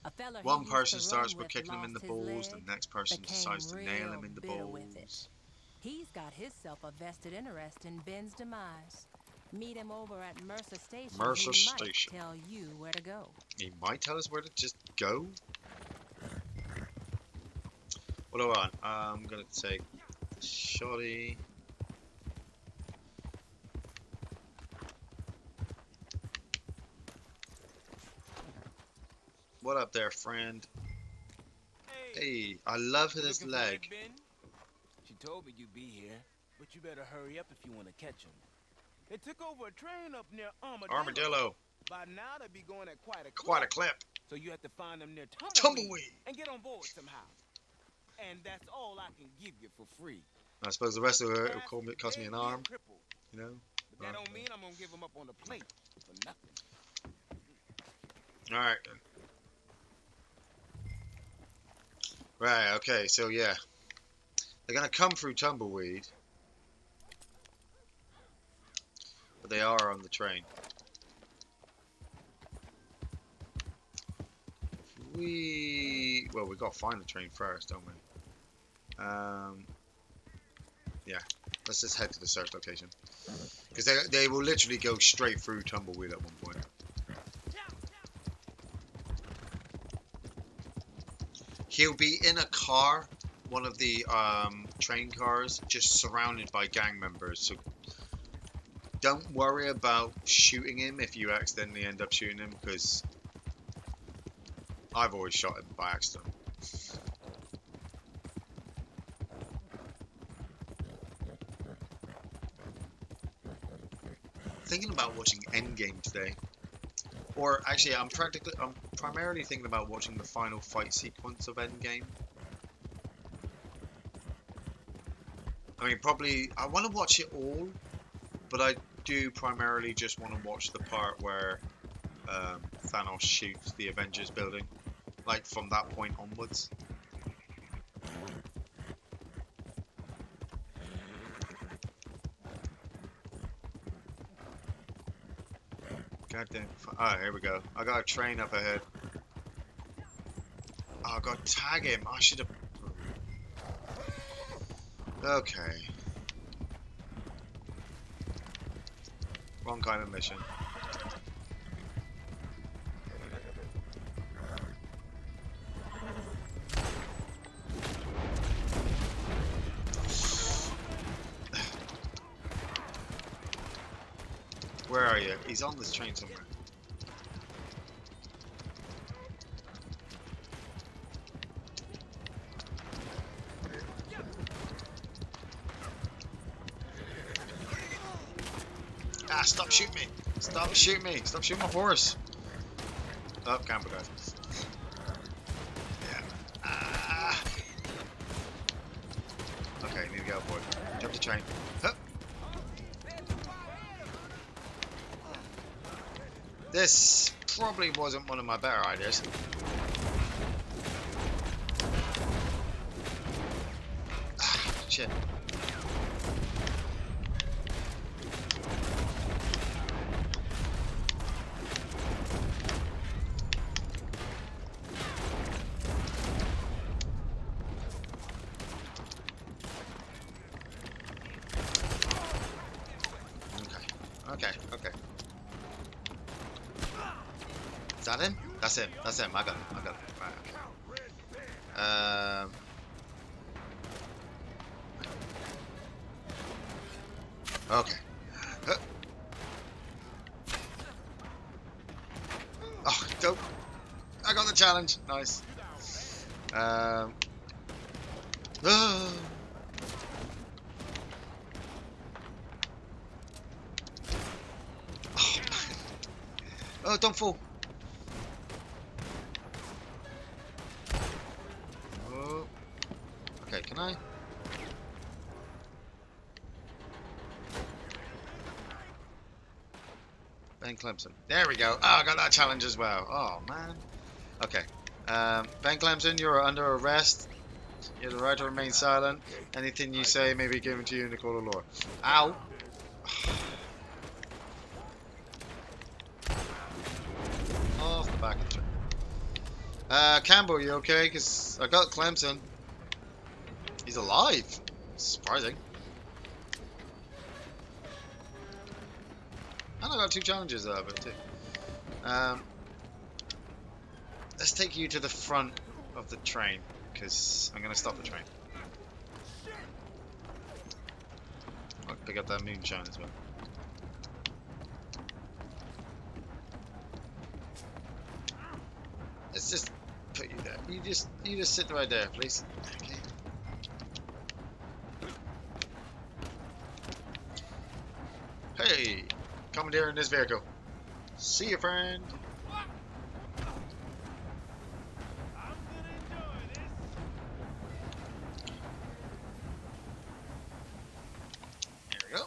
A fella he One used person to starts run with with kicking him in the lost his balls, the leg, next person became decides to nail him real in the bitter with it. balls. He's got himself a vested interest in Ben's demise. Meet him over at Mercer Station. Mercer he might Station. tell you where to go. He might tell us where to just go. What do I want? I'm gonna take shoddy. What up there, friend? Hey, I love this Looking for leg. Red Ben? She told me you'd be here, but you better hurry up if you want to catch him. They took over a train up near Armadillo. Armadillo. By now they'd be going at quite a Quite a clip. So you have to find them near Tumbleweed. and get on board somehow. And that's all I can give you for free. I suppose the rest of it Fast, will cost me an dead, arm. crippled. You know. But that don't mean I'm gonna give them up on the plate for nothing. All right. Right. Okay. So yeah, they're gonna come through Tumbleweed, but they are on the train. Well, we gotta find the train first, don't we? Yeah. Let's just head to the search location, because they will literally go straight through Tumbleweed at one point. He'll be in a car, one of the train cars, just surrounded by gang members. So don't worry about shooting him if you accidentally end up shooting him, because I've always shot him by accident. Thinking about watching Endgame today. Or actually, I'm primarily thinking about watching the final fight sequence of Endgame. I mean, probably I want to watch it all, but I do primarily just want to watch the part where Thanos shoots the Avengers building, like from that point onwards. God damn. Oh, here we go. I got a train up ahead. Oh, I got to tag him. I should have. Okay. Wrong kind of mission. Where are you? He's on this train somewhere. Ah, stop shooting me! Stop shooting me! Stop shooting my horse! Oh, camera guy. Yeah. Ah. Okay, need to get aboard. Jump the train. Hup. This probably wasn't one of my better ideas. Ah, shit. Okay. Is that him? That's him. That's him. I got him. I got him. Right. Okay. Oh, dope. I got the challenge. Nice. Oh. Oh, don't fall. Oh. Okay, can I? Ben Clemson. There we go. Oh, I got that challenge as well. Oh, man. Okay. Ben Clemson, you're under arrest. You have the right to remain silent. Anything you say may be given to you in the court of law. Ow. Off the back of the truck. Campbell, you okay? Because I got Clemson. He's alive. Surprising. And I got 2 challenges out of it too. Let's take you to the front of the train, because I'm going to stop the train. I'll pick up that moonshine as well. Let's just put you there. You just sit right there, please. Okay. Hey, commandeer in this vehicle. See you, friend. There we go.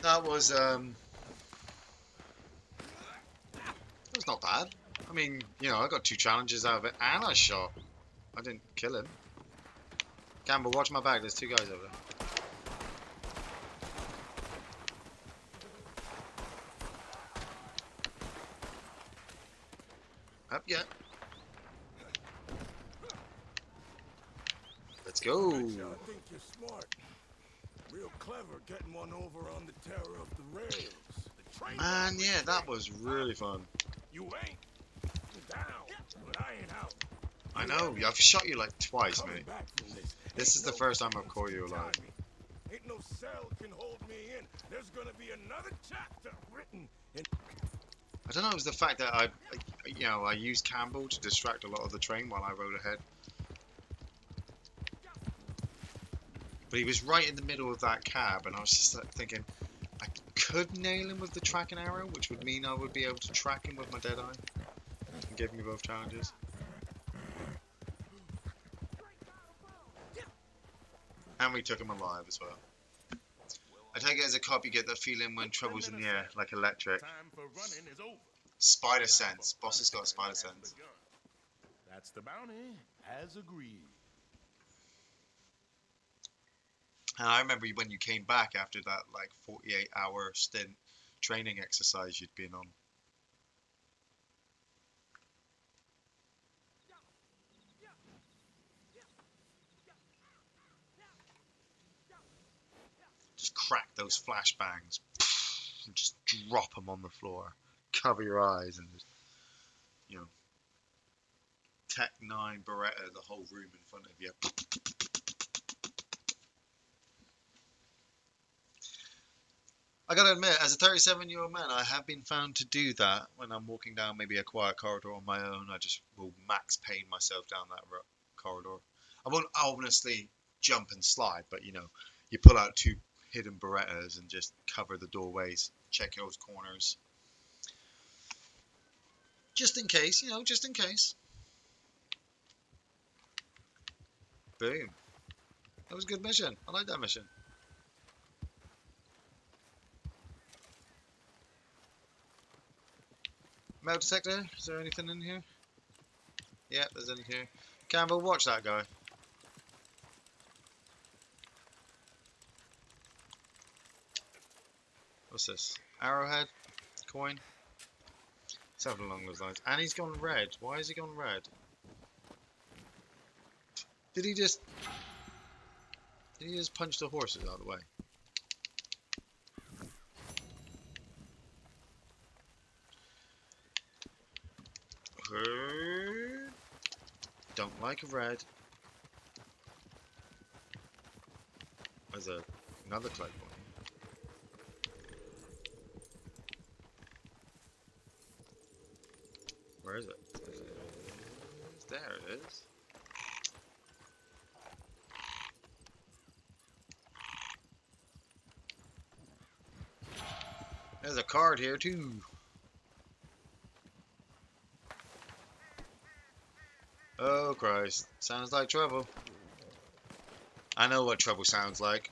That was not bad. I mean, you know, I got 2 challenges out of it, and I shot. I didn't kill him. Campbell, watch my back. There's 2 guys over there. Up yet. Let's go. I think you're smart. Real clever getting one over on the terror of the rails. The train Man, yeah, that was really fun. You ain't down, but I ain't out. I know. I've shot you like twice, Coming mate. back from this. This is the first time I've caught you alive. Ain't no cell can hold me in. There's gonna be another chapter written in. I don't know. It was the fact that I used Campbell to distract a lot of the train while I rode ahead. But he was right in the middle of that cab, and I was just like thinking, I could nail him with the tracking arrow, which would mean I would be able to track him with my dead eye, and give me both challenges. And we took him alive as well. I take it as a cop, you get that feeling when trouble's in the air, like electric. Time for running is over. Spider sense. Boss has got spider sense. That's the bounty, as agreed. And I remember when you came back after that like 48-hour stint training exercise you'd been on. Just crack those flashbangs. And just drop them on the floor. Cover your eyes and just, you know, Tech 9 Beretta the whole room in front of you. I gotta admit, as a 37-year-old man, I have been found to do that when I'm walking down maybe a quiet corridor on my own. I just will max pain myself down that corridor. I won't honestly jump and slide, but you know, you pull out 2 hidden Berettas and just cover the doorways, check those corners. Just in case, you know, just in case. Boom. That was a good mission. I like that mission. Metal detector? Is there anything in here? Yeah, there's anything here. Campbell, watch that guy. What's this? Arrowhead? Coin? Something along those lines. And he's gone red. Why has he gone red? Did he just punch the horses out of the way? Don't like red. There's another cloak one. Where is it? There it is. There's a card here too. Oh Christ, sounds like trouble. I know what trouble sounds like.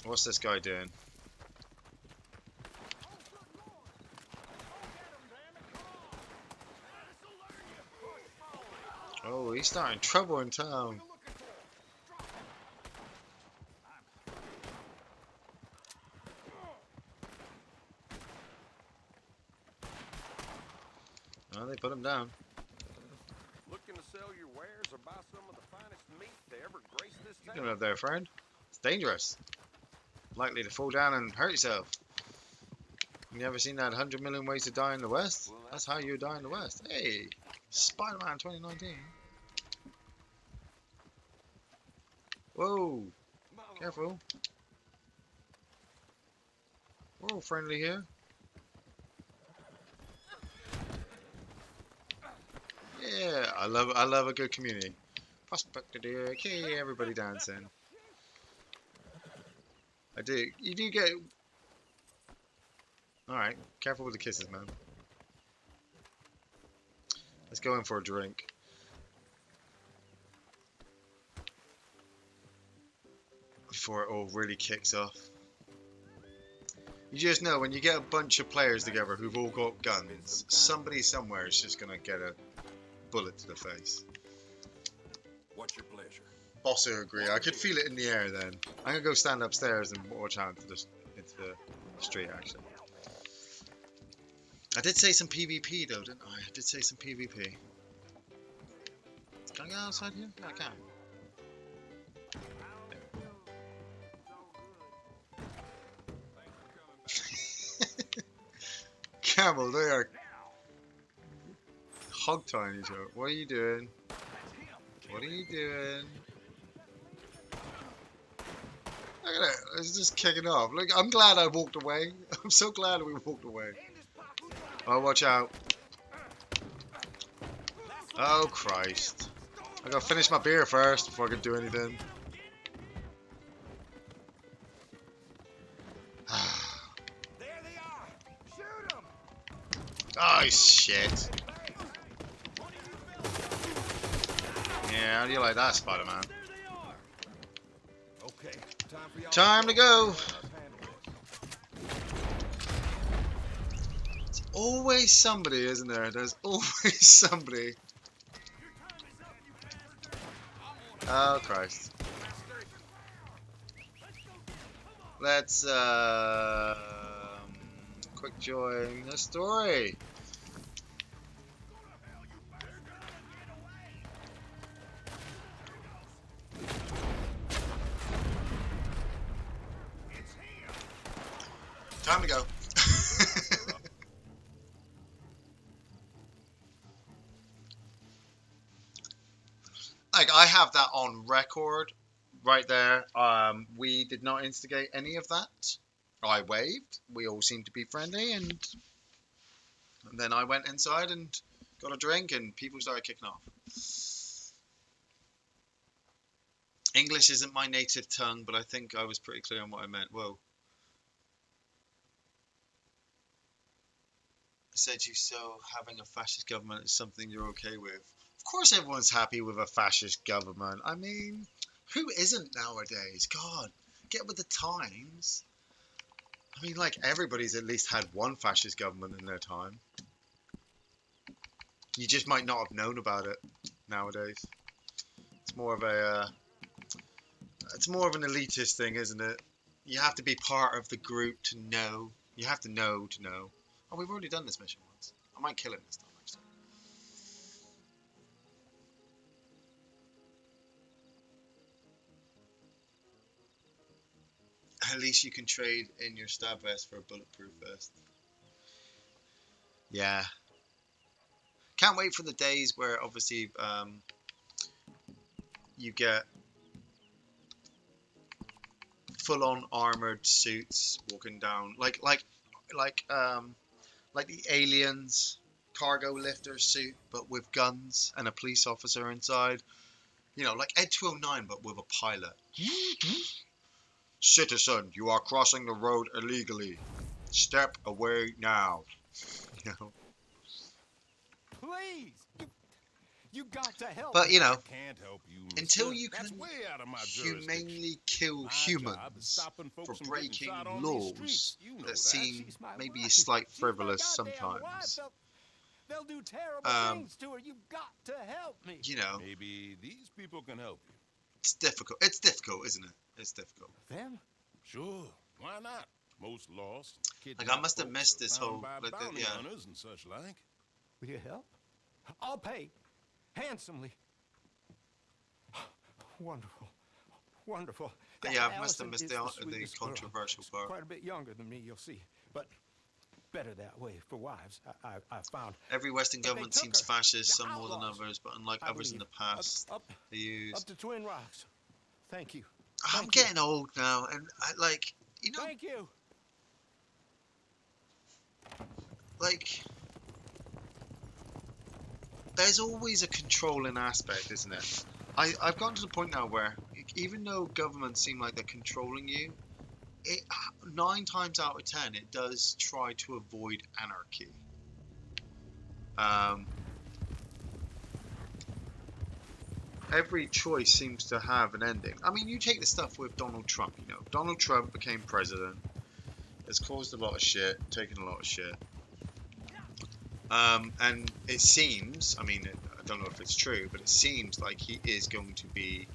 What's this guy doing? Oh, he's starting trouble in town. Oh, they put him down. Looking to sell your wares or buy some of the finest meat to ever grace this What town? are you doing up there, friend? It's dangerous. Likely to fall down and hurt yourself. You ever seen that 100 Million Ways to Die in the West? That's how you die in the West. Hey, Spider-Man 2019. Whoa, careful. We're all friendly here. Yeah, I love a good community. Prospector dear, okay, everybody dancing. I do. You do get. Alright, careful with the kisses, man. Let's go in for a drink. Before it all really kicks off. You just know when you get a bunch of players together who've all got guns, somebody somewhere is just gonna get a bullet to the face. What's your pleasure? Boss will agree. I could feel it in the air then. I'm gonna go stand upstairs and watch out into the street actually. I did say some PvP though, didn't I? I did say some PvP. Can I go outside here? Yeah, I can. Camel, they are hog tying each other. What are you doing? What are you doing? Look at it. It's just kicking off. Look, I'm glad I walked away. I'm so glad we walked away. Oh, watch out. Oh, Christ. I gotta finish my beer first before I can do anything. There they are. Shoot them. Oh, shit. Yeah, how do you like that, Spider-Man? There they are. Okay, time for y'all. Time to go. Let's handle this. It's always somebody, isn't there? There's always somebody. Oh, Christ. Let's, quick join the story. Time to go. Like, I have that on record right there. We did not instigate any of that. I waved. We all seemed to be friendly, and then I went inside and got a drink, and people started kicking off. English isn't my native tongue, but I think I was pretty clear on what I meant. Whoa. I said you so having a fascist government is something you're okay with. Of course everyone's happy with a fascist government. I mean, who isn't nowadays? God, get with the times. I mean, like, everybody's at least had one fascist government in their time. You just might not have known about it nowadays. It's more of a, it's more of an elitist thing, isn't it? You have to be part of the group to know. You have to know to know. Oh, we've already done this mission once. I might kill him this time, actually. At least you can trade in your stab vest for a bulletproof vest. Yeah. Can't wait for the days where obviously you get full-on armored suits walking down like the aliens cargo lifter suit, but with guns and a police officer inside. You know, like Ed 209, but with a pilot. Citizen, you are crossing the road illegally. Step away now. You know. Please, you got to help. But you know, I can't help you, until mister. you That's can way out of my jurisdiction. humanely kill My job is humans stopping for folks from getting breaking shot on these laws streets. You know that that. seem She's my maybe wife. slight She's my frivolous goddamn sometimes. wife. They'll do terrible things to her. You've got to help me. You know, Maybe these people can help you. it's difficult. It's difficult, isn't it? It's difficult. Them? Sure, why not? Most lost, Like, I must have missed this whole, by like, bounty yeah. hunters and such like. Will you help? I'll pay handsomely. Wonderful, wonderful. Yeah, I must have Allison missed is the sweetest girl. controversial She's part. quite a bit younger than me, you'll see, but better that way for wives. I found. Every Western But they government took seems her. fascist, The some more than outlaws, others, but unlike I others in the believe. past, Up they use. to Twin Rocks. Thank you. I'm Thank you. getting old now, and you know, Thank you. like, there's always a controlling aspect, isn't it? I've gotten to the point now where even though governments seem like they're controlling you, 9 times out of 10 it does try to avoid anarchy. Every choice seems to have an ending. I mean, you take the stuff with Donald Trump, you know. Donald Trump became president. It's caused a lot of shit, taken a lot of shit. And it seems, I mean, I don't know if it's true, but it seems like he is going to be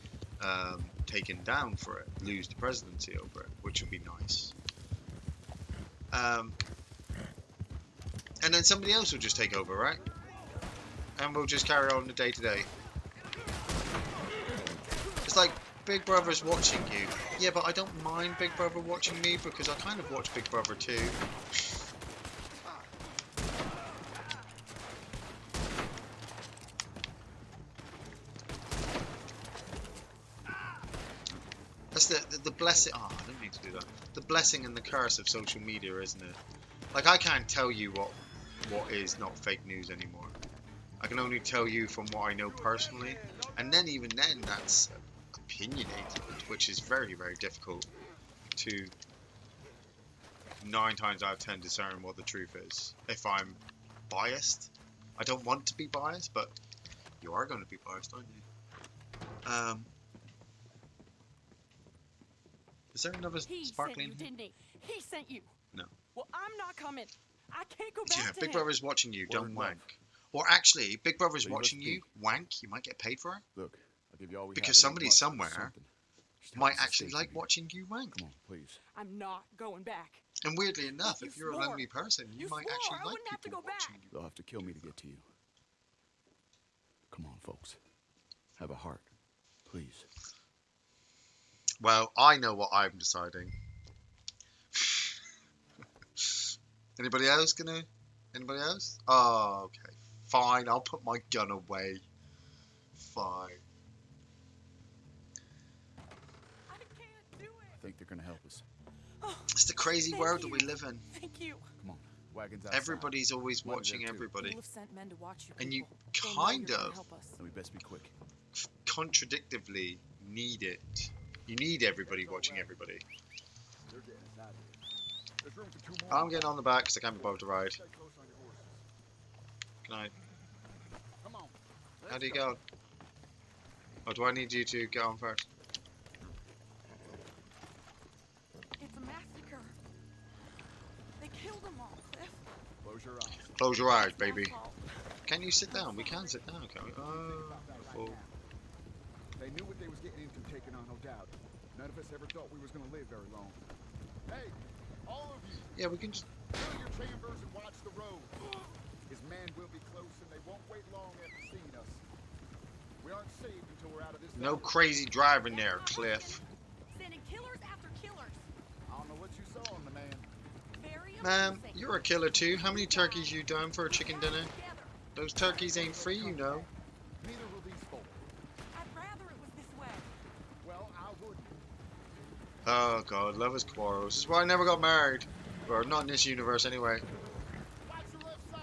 taken down for it, lose the presidency over it, which would be nice. And then somebody else will just take over, right? And we'll just carry on the day to day. It's like Big Brother's watching you. Yeah, but I don't mind Big Brother watching me because I kind of watch Big Brother too. That's the blessing. Oh, I didn't mean to do that. The blessing and the curse of social media, isn't it? Like, I can't tell you what is not fake news anymore. I can only tell you from what I know personally, and then even then, that's opinionated, which is very, very difficult to 9 times out of 10 discern what the truth is. If I'm biased, I don't want to be biased, but you are going to be biased, aren't you? Is there another He sparkling? sent you, didn't he? He sent you. No. Well, I'm not coming. I can't go back Yeah, to Big him. Brother's watching you. Don't Word wank. Or actually, Big Brother's Leave us watching you. be. Wank. You might get paid for it. Look, I'll give you all we Because have. It ain't somebody much, but somewhere something. Just help might us to actually stay like from here. watching you wank. Come on, please. I'm not going back. And weirdly enough, You if you're a swore. lonely person, you You might swore. actually I like wouldn't have to people go back. watching you. They'll have to kill me to get to you. Come on, folks. Have a heart, please. Well, I know what I'm deciding. Anybody else gonna? Anybody else? Oh, okay. Fine, I'll put my gun away. Fine. I can't do I it. think they're gonna help us. It's the crazy Thank world that you. we live in. Thank you. Come on, wagons outside. Everybody's always Might as watching well too. everybody. You'll have sent men to watch you. And you people. They know kind you're gonna of help us. Then we best be quick. contradictively need it. You need everybody watching everybody. They're getting us out of here. There's room for 2 more. I'm getting on the back because I can't be bothered to ride. Stay close on your horse. Can I? Come on. How do you go? Or do I need you to get on first? It's a massacre. They killed them all, Cliff. Close your eyes. Close your eyes, It's my baby. fault. Can you sit down? We can sit down, can't we? Oh, cool. They knew what they was getting into taking on, no doubt. None of us ever thought we was gonna live very long. Hey, all of you! Yeah, we can just Fill your chambers and watch the road. His men will be close and they won't wait long after seeing us. We aren't safe until we're out of this No valley. crazy driving there, Cliff. Sending killers after killers. I don't know what you saw on the man. Very Man, amusing. you're a killer too. How many turkeys you done for a chicken dinner? Those turkeys ain't free, you know. Neither will these folk. I'd rather it was this way. Well, I wouldn't. Oh god, lovers quarrels. This is why I never got married. Or not in this universe anyway. Watch your left side.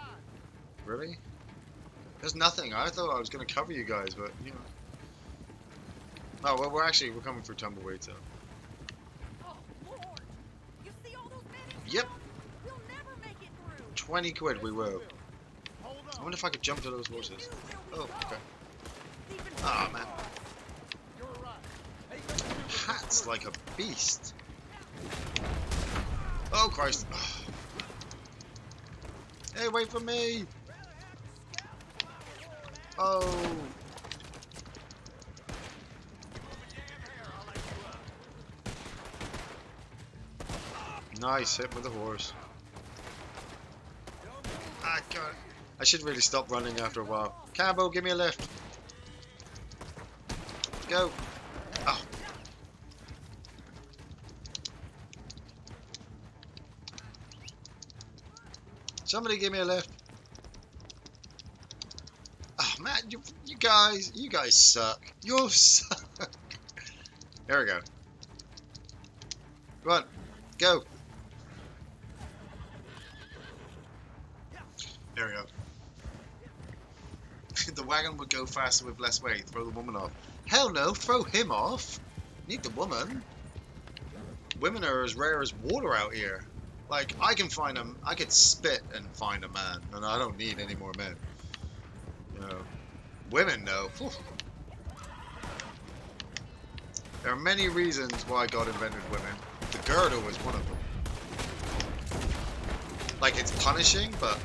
Really? There's nothing. I thought I was gonna cover you guys, but you know. Oh well, we're coming through Tumbleweed, so. Oh, Lord. You see all those men in Yep. town? We'll never make it through. 20 quid we will. Hold I on. wonder if I could jump to those horses. Oh, okay. Even Ah, man. You're right. Hey, let's do this. Hat's like a beast. Oh Christ. Hey, wait for me. Oh. Nice hit with the horse. Ah, God. I should really stop running after a while. Cambo, give me a lift. Go. Oh. Somebody give me a lift. Oh man, you guys suck. You suck. There we go. Come on, go. There we go. The wagon would go faster with less weight. Throw the woman off. Hell no, throw him off. Need the woman. Women are as rare as water out here. Like, I could spit and find a man, and I don't need any more men. You know, women, though. Whew. There are many reasons why God invented women. The girdle is one of them. Like, it's punishing, but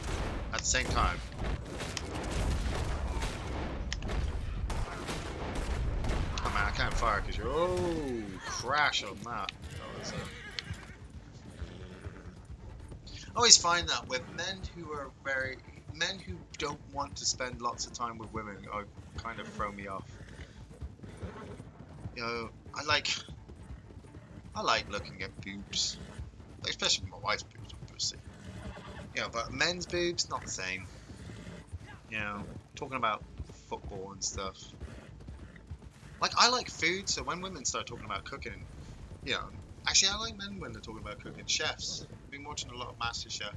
at the same time. Oh man, I can't fire because you're. Oh, crash on that. That was, I always find that with men who don't want to spend lots of time with women, kind of throw me off. You know, I like looking at boobs, especially my wife's boobs, obviously. You know, but men's boobs, not the same. You know, talking about football and stuff. Like, I like food, so when women start talking about cooking, you know, actually I like men when they're talking about cooking. Chefs. I've been watching a lot of MasterChef.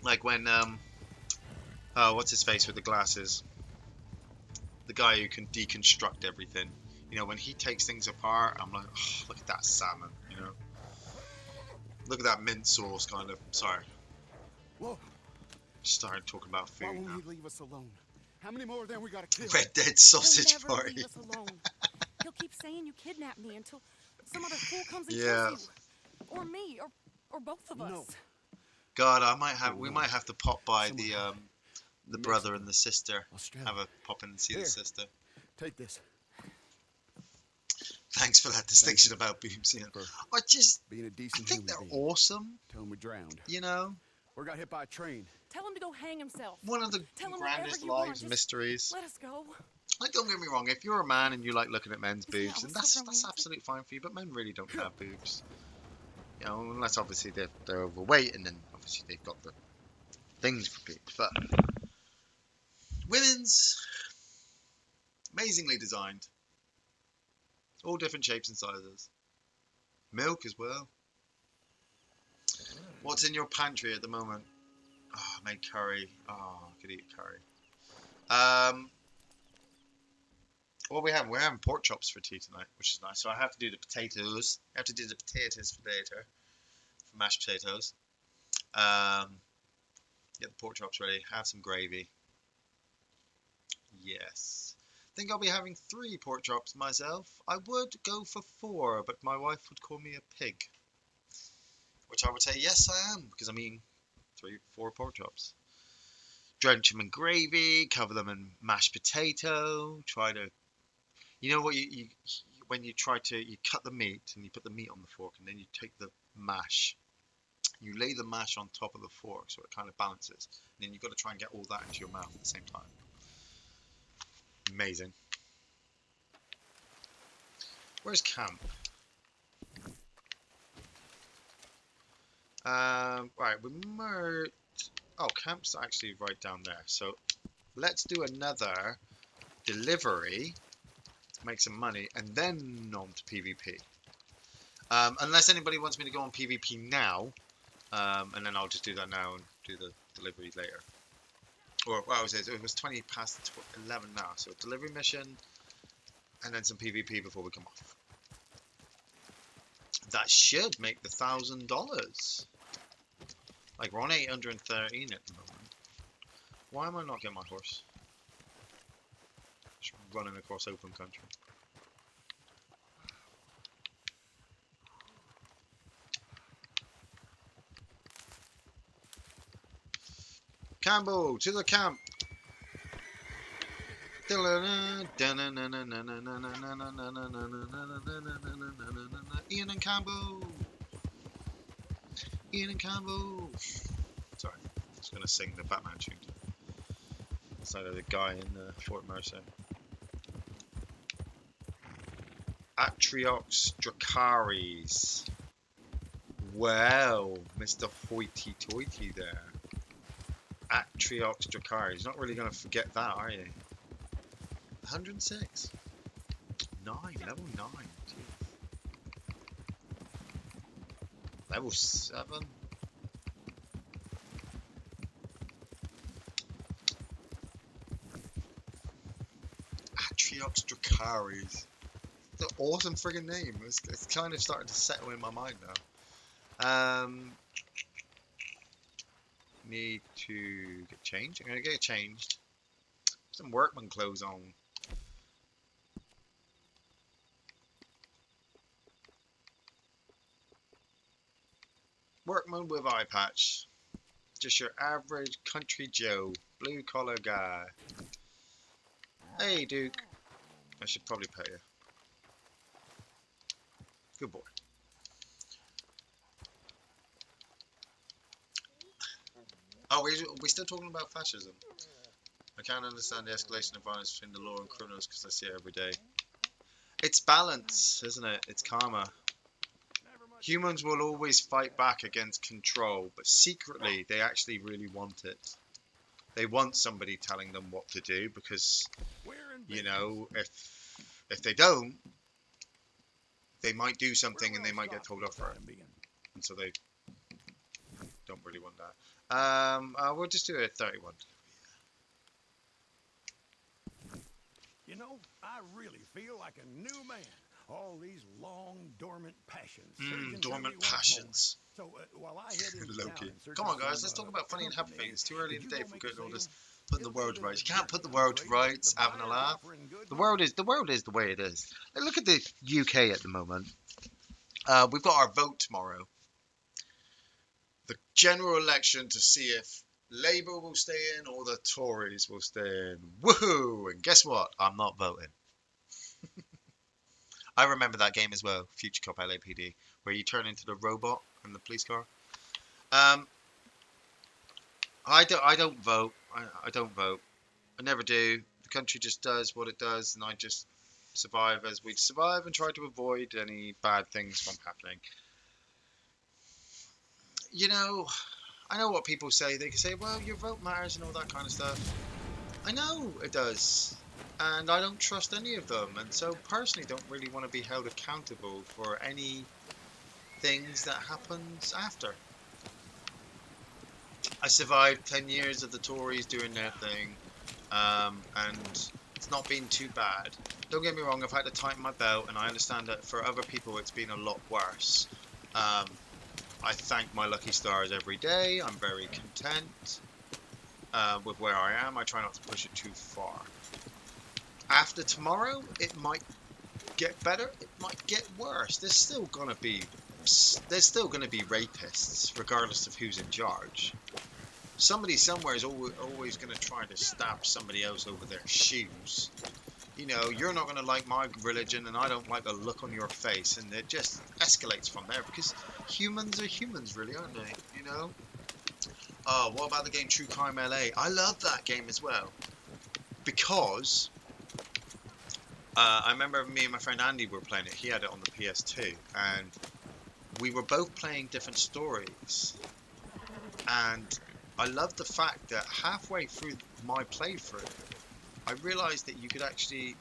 Like when, what's his face with the glasses? The guy who can deconstruct everything. You know, when he takes things apart, I'm like, oh, look at that salmon, you know? Look at that mint sauce, kind of. Sorry. Whoa. Started talking about Why food won't now. he leave us alone? How many more of them we gotta kill? Red Dead He'll Sausage never Party. leave us alone. He'll keep saying you kidnapped me until some other fool comes and Yeah. kills you. Or me, or both of us. No. God, we might have to pop by the Next brother and the sister. Australia. Have a pop in and see Here. the sister. Take this. Thanks for that distinction about boobs. You know. For being a I decent think they're human being. awesome. Tell him we drowned. You know, Or got hit by a train. Tell him to go hang himself. one of the Tell him whatever grandest you want, lives just mysteries. Let us go. Like, don't get me wrong. If you're a man and you like looking at men's Isn't that boobs, then what's so that's romantic? absolutely fine for you. But men really don't have boobs. You know, unless obviously they're overweight, and then obviously they've got the things for boobs. But women's amazingly designed, all different shapes and sizes. Milk as well. What's in your pantry at the moment? Oh, I made curry. Oh, I could eat curry. What we're having pork chops for tea tonight, which is nice. So I have to do the potatoes. I have to do the potatoes for later, for mashed potatoes. Get the pork chops ready. Have some gravy. Yes. I think I'll be having 3 pork chops myself. I would go for 4, but my wife would call me a pig. Which I would say, yes, I am, because I mean 4 pork chops. Drench them in gravy, cover them in mashed potato. Try to, you know what? You when you try to, you cut the meat and you put the meat on the fork, and then you take the mash. You lay the mash on top of the fork so it kind of balances. And then you've got to try and get all that into your mouth at the same time. Amazing. Where's camp? Right, we might... Oh, camp's actually right down there. So let's do another delivery, make some money, and then on to PvP. Unless anybody wants me to go on PvP now, and then I'll just do that now and do the delivery later. Or what was it? It was 20 past 11 now, so delivery mission, and then some PvP before we come off. That should make the $1,000. Like, we're on 813 at the moment. Why am I not getting my horse? Just running across open country. Campbell, to the camp! Iain and Campbell! Iain and Campbell! Sorry, I was going to sing the Batman tune. Instead of the guy in Fort Mercer. Atriox Dracaris. Well, Mr. Hoity Toity there. Atriox Dracaris. Not really going to forget that, are you? 106. 9. Level 9. Jeez. Level 7. Atriox Dracaris. It's an awesome friggin' name. It's kind of starting to settle in my mind now. Need to get changed. I'm going to get changed. Some workman clothes on. Workman with eye patch. Just your average country Joe. Blue collar guy. Hey Duke. I should probably pay you. Good boy. Oh, we're still talking about fascism. I can't understand the escalation of violence between the law and criminals because I see it every day. It's balance, isn't it? It's karma. Humans will always fight back against control, but secretly they actually really want it. They want somebody telling them what to do because, you know, if they don't, they might do something and they might get told off for it. And so they don't really want that. We'll just do it 31. You know, I really feel like a new man. All these long, dormant passions. Dormant passions. So, while I head into Loki. town Come on, guys, let's talk about funny and happy things. It's too early in the day for good all this putting the world right. You can't put the world to rights, having a laugh. The world is the way it is. Like, look at the UK at the moment. We've got our vote tomorrow. The general election to see if Labour will stay in or the Tories will stay in. Woohoo! And guess what? I'm not voting. I remember that game as well, Future Cop LAPD, where you turn into the robot in the police car. I don't vote. I don't vote. I never do. The country just does what it does, and I just survive as we survive and try to avoid any bad things from happening. You know, I know what people say. They can say, well, your vote matters and all that kind of stuff. I know it does. And I don't trust any of them. And so personally don't really want to be held accountable for any things that happens after. I survived 10 years of the Tories doing their thing. And it's not been too bad. Don't get me wrong, I've had to tighten my belt. And I understand that for other people it's been a lot worse. I thank my lucky stars every day. I'm very content with where I am. I try not to push it too far. After tomorrow, it might get better. It might get worse. There's still gonna be rapists, regardless of who's in charge. Somebody somewhere is always gonna try to stab somebody else over their shoes. you know, you're not going to like my religion and I don't like the look on your face. And it just escalates from there because humans are humans, really, aren't they? You know? Oh, what about the game True Crime LA? I love that game as well because I remember me and my friend Andy were playing it. He had it on the PS2 and we were both playing different stories. And I loved the fact that halfway through my playthrough, I realized that you could actually,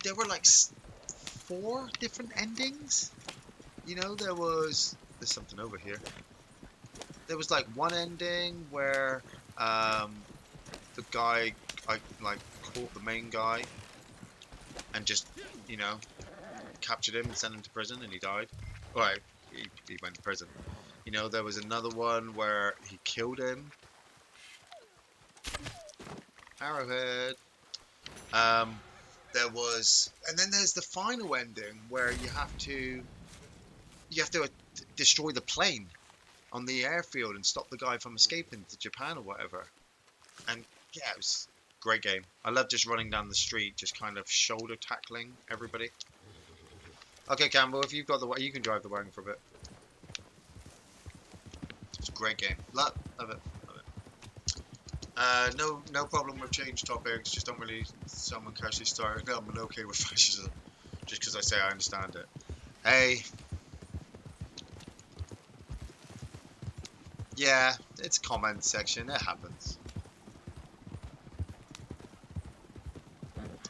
there were like 4 different endings. You know, there's something over here. There was like one ending where the guy, I like caught the main guy and just, you know, captured him and sent him to prison and he died. Right, he went to prison. You know, there was another one where he killed him. Arrowhead. There was, and then there's the final ending where you have to destroy the plane on the airfield and stop the guy from escaping to Japan or whatever. And yeah, it was a great game. I love just running down the street, just kind of shoulder tackling everybody. Okay, Campbell, if you've got the wagon, you can drive the wagon for a bit. It's a great game. Love it. Love it. No problem with change topics. Just don't really someone casually start. No, I'm okay with fascism, just because I say I understand it. Hey, yeah, it's comment section. It happens.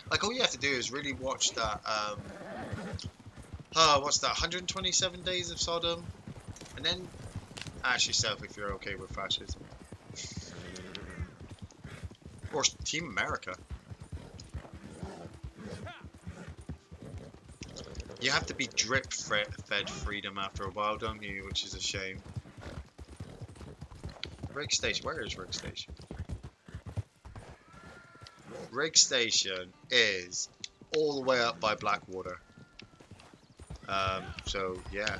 Like all you have to do is really watch that. What's that? 127 Days of Sodom, and then ask yourself if you're okay with fascism. Or Team America. You have to be drip-fed freedom after a while, don't you? Which is a shame. Rig Station. Where is Rig Station? Rig Station is all the way up by Blackwater. So, yeah.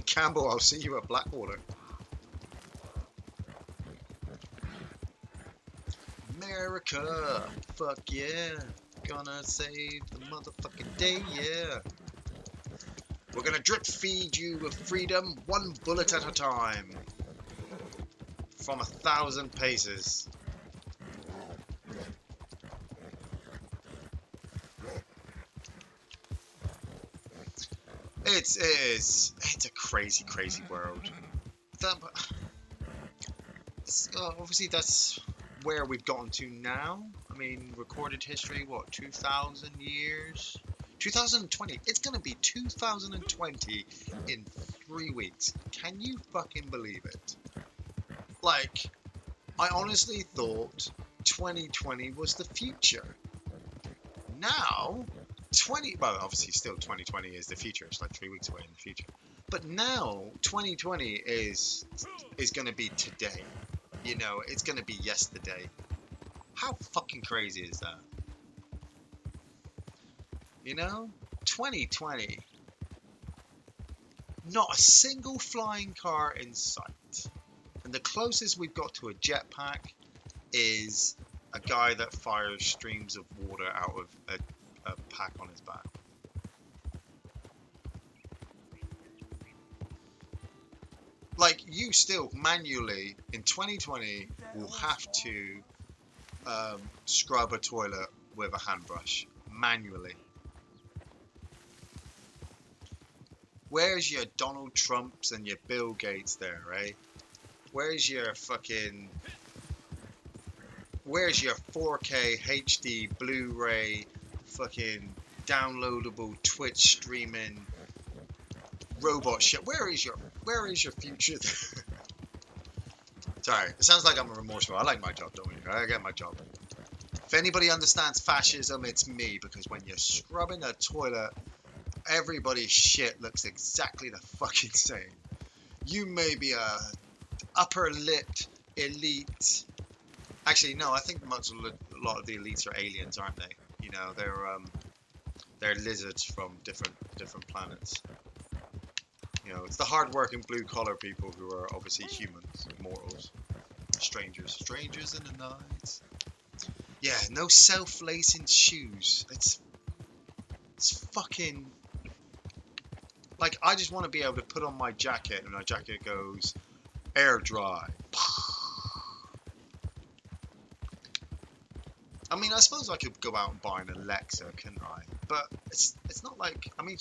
Campbell, I'll see you at Blackwater. America, fuck yeah, gonna save the motherfucking day, yeah. We're gonna drip feed you with freedom, 1 bullet at a time, from 1,000 paces. It's a crazy, crazy world. Obviously that's where we've gotten to now. I mean, recorded history, what, 2,000 years? 2020. It's gonna be 2020 in 3 weeks. Can you fucking believe it? Like, I honestly thought 2020 was the future. Now, well, obviously still 2020 is the future. It's like 3 weeks away in the future. But now, 2020 is gonna be today. You know, it's gonna be yesterday. How fucking crazy is that? You know? 2020. Not a single flying car in sight. And the closest we've got to a jetpack is a guy that fires streams of water out of a pack on his back. Like, you still manually, in 2020, will have to scrub a toilet with a handbrush. Manually. Where's your Donald Trumps and your Bill Gates there, right? Where's your 4K HD Blu-ray fucking downloadable Twitch streaming robot shit? Where is your future? Sorry, it sounds like I'm remorseful. I like my job, don't you? I get my job. If anybody understands fascism, it's me, because when you're scrubbing a toilet, everybody's shit looks exactly the fucking same. You may be a upper-lipped elite. Actually, no, I think a lot of the elites are aliens, aren't they? You know, they're lizards from different planets. You know, it's the hard-working blue-collar people who are obviously humans, mortals. Strangers in the night. Yeah, no self-lacing shoes. It's fucking... Like, I just want to be able to put on my jacket and my jacket goes air dry. I mean, I suppose I could go out and buy an Alexa, couldn't I? But it's not like... I mean...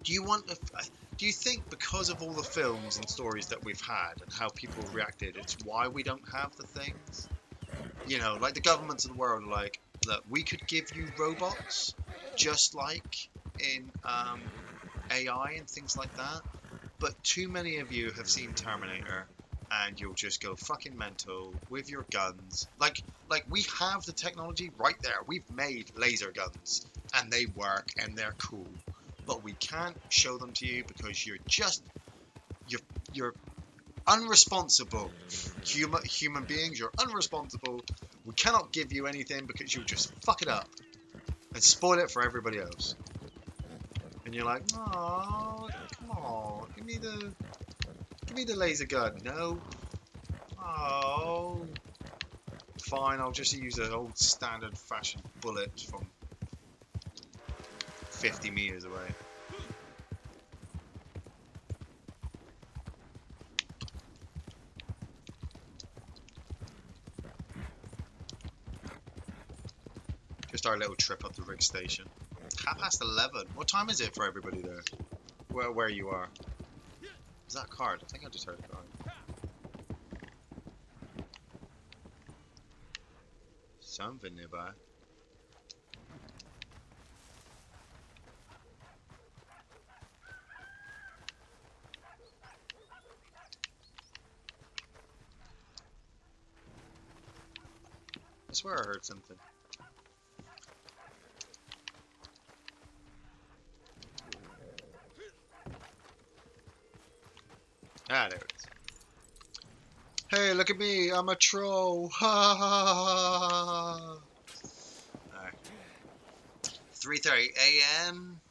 Do you think because of all the films and stories that we've had and how people reacted, it's why we don't have the things? You know, like the governments of the world are like, look, we could give you robots just like in AI and things like that, but too many of you have seen Terminator and you'll just go fucking mental with your guns. Like we have the technology right there. We've made laser guns and they work and they're cool. But we can't show them to you because you're unresponsible. Human beings, you're unresponsible. We cannot give you anything because you'll just fuck it up and spoil it for everybody else. And you're like, oh, come on, give me the laser gun. No. Oh. Fine, I'll just use an old standard fashioned bullet from 50 meters away. Just our little trip up the rig station. 11:30. What time is it for everybody there? Where you are? Is that a card? I think I just heard a card. Something nearby. I swear I heard something. Ah, there it is. Hey, look at me, I'm a troll. Ha ha ha. Alright. 3:30 AM.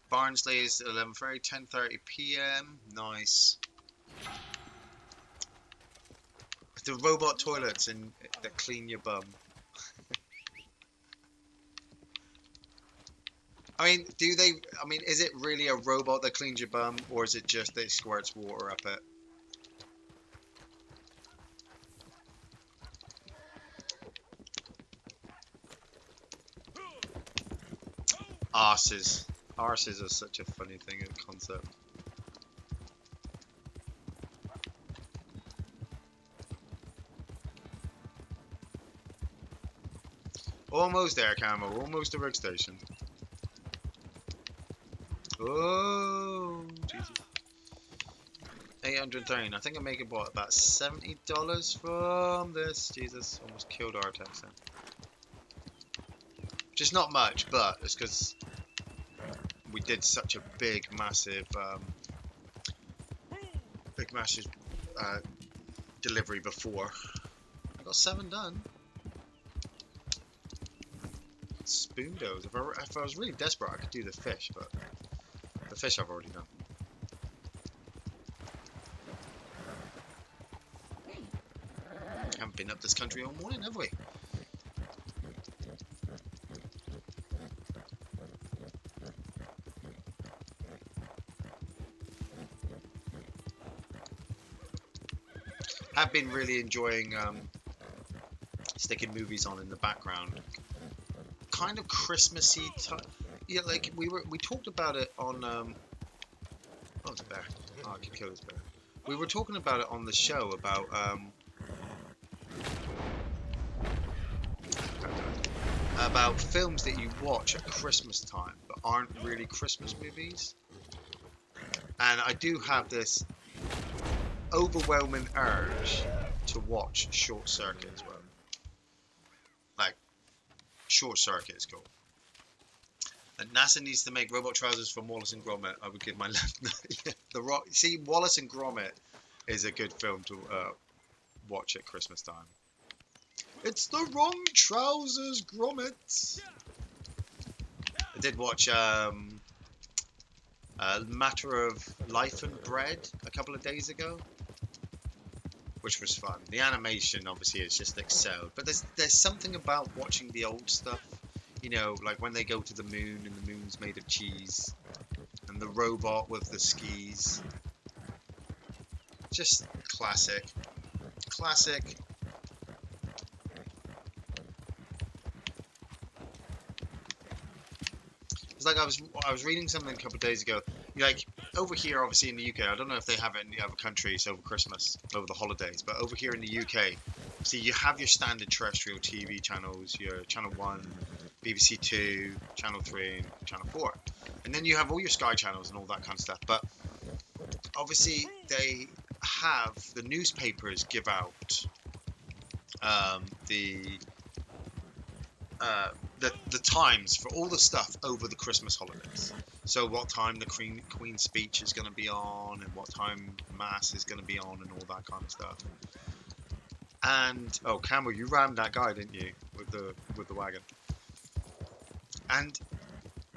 Barnsley is 11:30, 10:30 PM. Nice. The robot toilets that clean your bum. I mean, is it really a robot that cleans your bum, or is it just that it squirts water up it? Arses. Arses are such a funny thing, a concept. Almost there, Camo. Almost the rig station. Oh, Jesus. 813. I think I'm making what, about $70 from this. Jesus, almost killed our text then. Just not much, but it's because we did such a big, massive delivery before. I got 7 done. Spoondos. If I was really desperate, I could do the fish, but the fish I've already done. Haven't been up this country all morning, have we? I've been really enjoying sticking movies on in the background. Kind of Christmassy type. Yeah, like we talked about it on oh, it's a bear. Oh, I could kill this bear. We were talking about it on the show about films that you watch at Christmas time but aren't really Christmas movies. And I do have this overwhelming urge to watch Short Circuit as well. Like, Short Circuit is cool. And NASA needs to make robot trousers from Wallace and Gromit. I would give my left. See, Wallace and Gromit is a good film to watch at Christmas time. It's the wrong trousers, Gromit. I did watch Matter of Life and Bread a couple of days ago. which was fun. The animation obviously is just excelled, but there's something about watching the old stuff, you know, like when they go to the moon and the moon's made of cheese, and the robot with the skis. Just classic. Classic. It's like I was reading something a couple of days ago. Like over here, obviously in the UK, I don't know if they have it in the other countries over Christmas, over the holidays, but over here in the UK, see you have your standard terrestrial TV channels, your Channel 1, BBC 2, Channel 3, and Channel 4. And then you have all your Sky channels and all that kind of stuff. But obviously they have, the newspapers give out the times for all the stuff over the Christmas holidays. So what time the Queen's speech is going to be on, and what time Mass is going to be on, and all that kind of stuff. And oh, Campbell, you rammed that guy, didn't you, with the wagon? And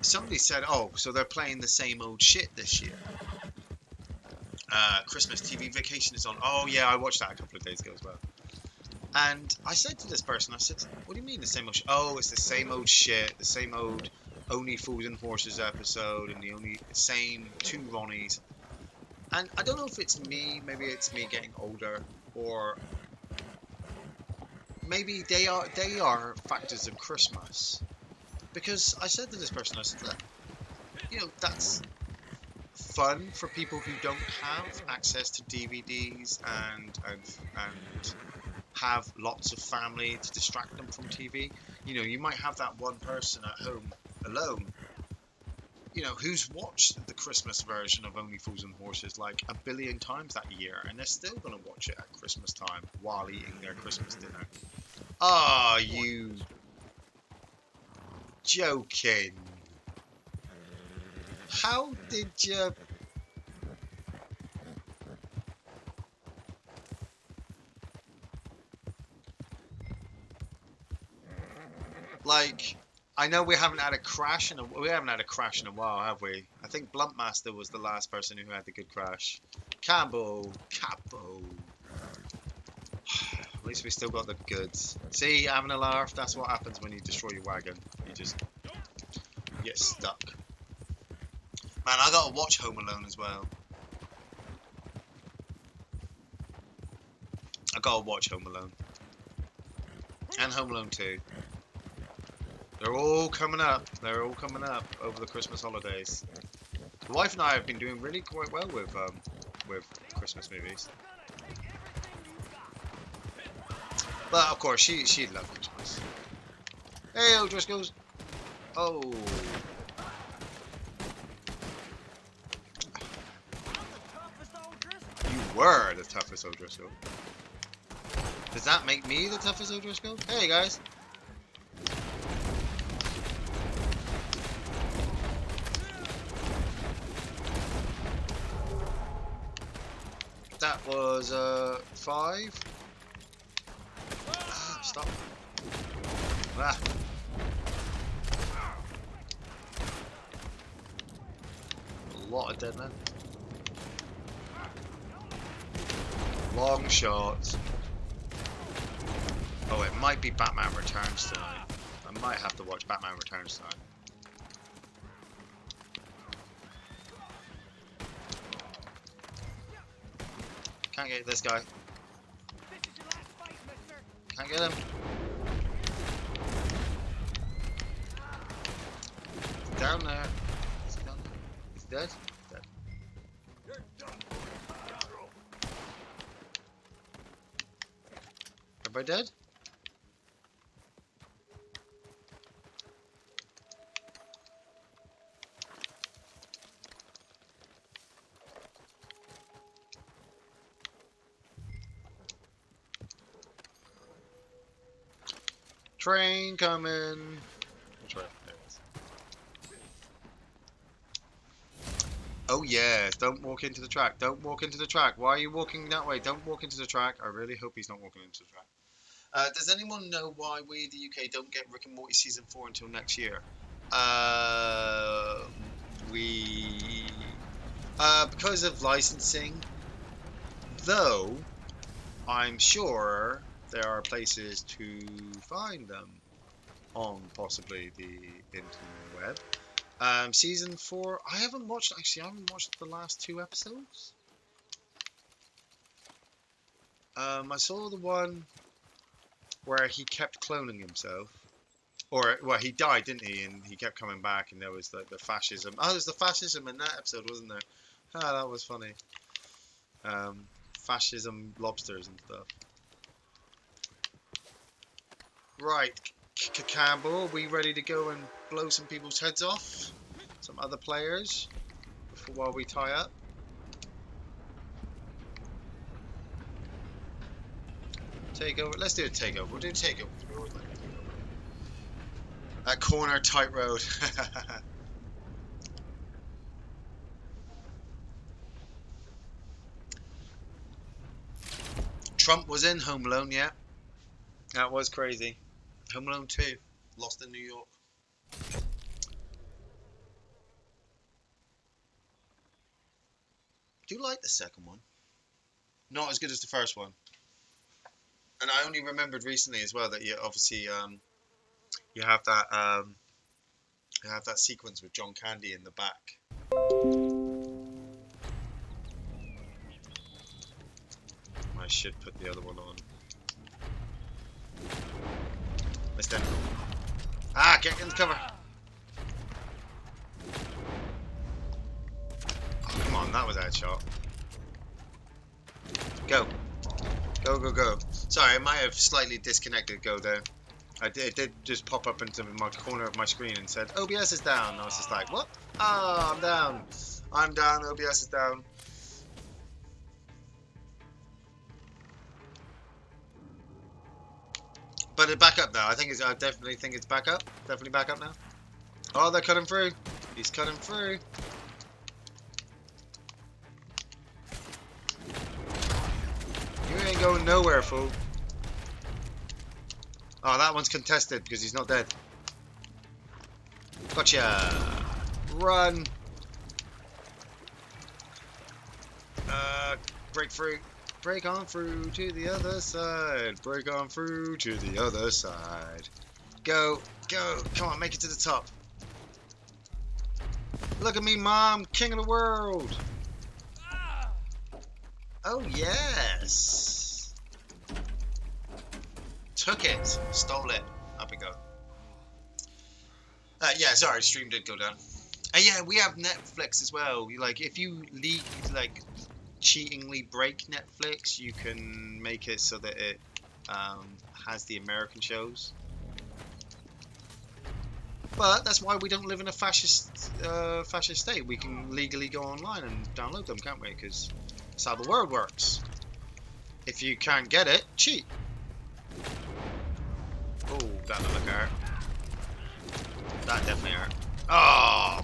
somebody said, oh, so they're playing the same old shit this year. Christmas TV Vacation is on. Oh yeah, I watched that a couple of days ago as well. And I said to this person, I said, what do you mean the same old shit? Oh, it's the same old shit, the same old Only Fools and Horses episode, and the same two Ronnies. And I don't know if it's me, maybe it's me getting older, or maybe they are factors of Christmas. Because I said to this person, I said, look, you know, that's fun for people who don't have access to DVDs and have lots of family to distract them from TV. You know, you might have that one person at home alone, you know, who's watched the Christmas version of Only Fools and Horses like a billion times that year, and they're still going to watch it at Christmas time while eating their Christmas dinner. Ah, you joking? How did you... Like, I know we haven't had a crash in a while, have we? I think Bluntmaster was the last person who had the good crash. Capo. At least we still got the goods. See, having a laugh, that's what happens when you destroy your wagon. You just get stuck. Man, I gotta watch Home Alone as well. I gotta watch Home Alone. And Home Alone 2. They're all coming up. They're all coming up over the Christmas holidays. The wife and I have been doing really quite well with Christmas movies. But of course, she loves Christmas. Hey, O'Driscoll's. Oh. You were the toughest O'Driscoll. Does that make me the toughest O'Driscoll? Hey guys. That was 5. Stop. Ah. A lot of dead men. Long shots. Oh, it might be Batman Returns tonight. I might have to watch Batman Returns tonight. Can't get this guy. Can't get him. He's down there. Is he down there? He's dead? Dead. Everybody dead? Train coming. Which way? There it is. Oh yes, don't walk into the track. Don't walk into the track. Why are you walking that way? Don't walk into the track. I really hope he's not walking into the track. Does anyone know why we in the UK don't get Rick and Morty season 4 until next year? Because of licensing. Though I'm sure there are places to find them on possibly the interweb. Season 4, I haven't watched the last 2 episodes. I saw the one where he kept cloning himself. Or, well, he died, didn't he? And he kept coming back, and there was the fascism. Oh, there's the fascism in that episode, wasn't there? Ah, that was funny. Fascism lobsters and stuff. Right, Campbell, we ready to go and blow some people's heads off? Some other players? While we tie up? Takeover? Let's do a takeover. We'll do a takeover. We always like a takeover. That corner, tight road. Trump was in Home Alone, yeah. That was crazy. Home Alone 2. Lost in New York. Do you like the second one? Not as good as the first one. And I only remembered recently as well that you obviously you have that sequence with John Candy in the back. I should put the other one on. Missed him. Ah, get in the cover. Oh, come on, that was a headshot. Go. Go, go, go. Sorry, I might have slightly disconnected go there. It did just pop up into my corner of my screen and said, OBS is down. I was just like, what? Ah, I'm down. I'm down, OBS is down. But it's back up now. I definitely think it's back up. Definitely back up now. Oh, they're cutting through. He's cutting through. You ain't going nowhere, fool. Oh, that one's contested because he's not dead. Gotcha. Run. Break through. Break on through to the other side. Break on through to the other side. Go. Go. Come on, make it to the top. Look at me, Mom. King of the world. Oh, yes. Took it. Stole it. Up we go. Yeah, sorry. Stream did go down. Yeah, we have Netflix as well. Like, if you cheatingly break Netflix, you can make it so that it has the American shows. But that's why we don't live in a fascist state. We can legally go online and download them, can't we? Because that's how the world works. If you can't get it, cheat. Oh, that looked like hurt. That definitely hurt. Oh!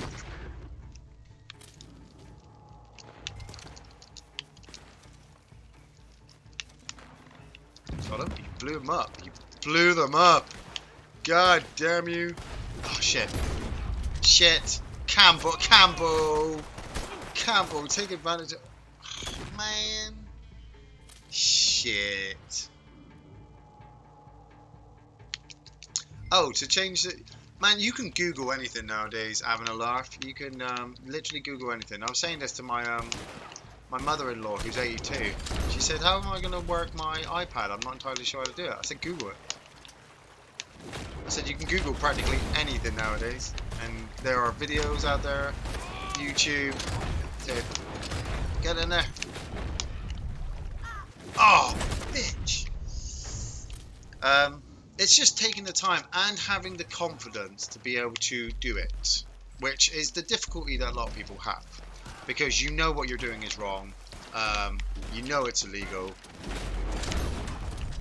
Got him. You blew them up. You blew them up. God damn you. Oh, shit. Shit. Campbell. Campbell, take advantage of... Oh, man. Shit. Oh, to change the... Man, you can Google anything nowadays, having a laugh. You can literally Google anything. I was saying this to my my mother-in-law, who's 82. She said, how am I going to work my iPad? I'm not entirely sure how to do it. I said, Google it. I said, you can Google practically anything nowadays. And there are videos out there, YouTube. Dude, get in there. Oh, bitch. It's just taking the time and having the confidence to be able to do it, which is the difficulty that a lot of people have, because you know what you're doing is wrong, you know it's illegal.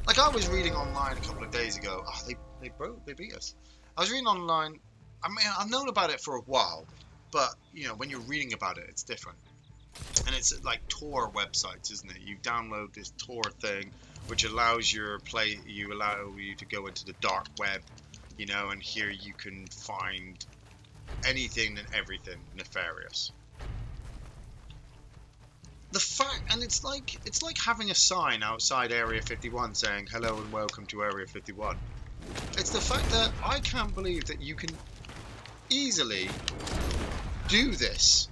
Like I was reading online a couple of days ago. Oh, they beat us. I was reading online. I mean, I've known about it for a while, but you know, when you're reading about it, it's different. And it's like Tor websites, isn't it? You download this Tor thing, which allows you to go into the dark web, you know, and here you can find anything and everything nefarious. the fact, and it's like having a sign outside Area 51 saying hello and welcome to Area 51. It's the fact that I can't believe that you can easily do this.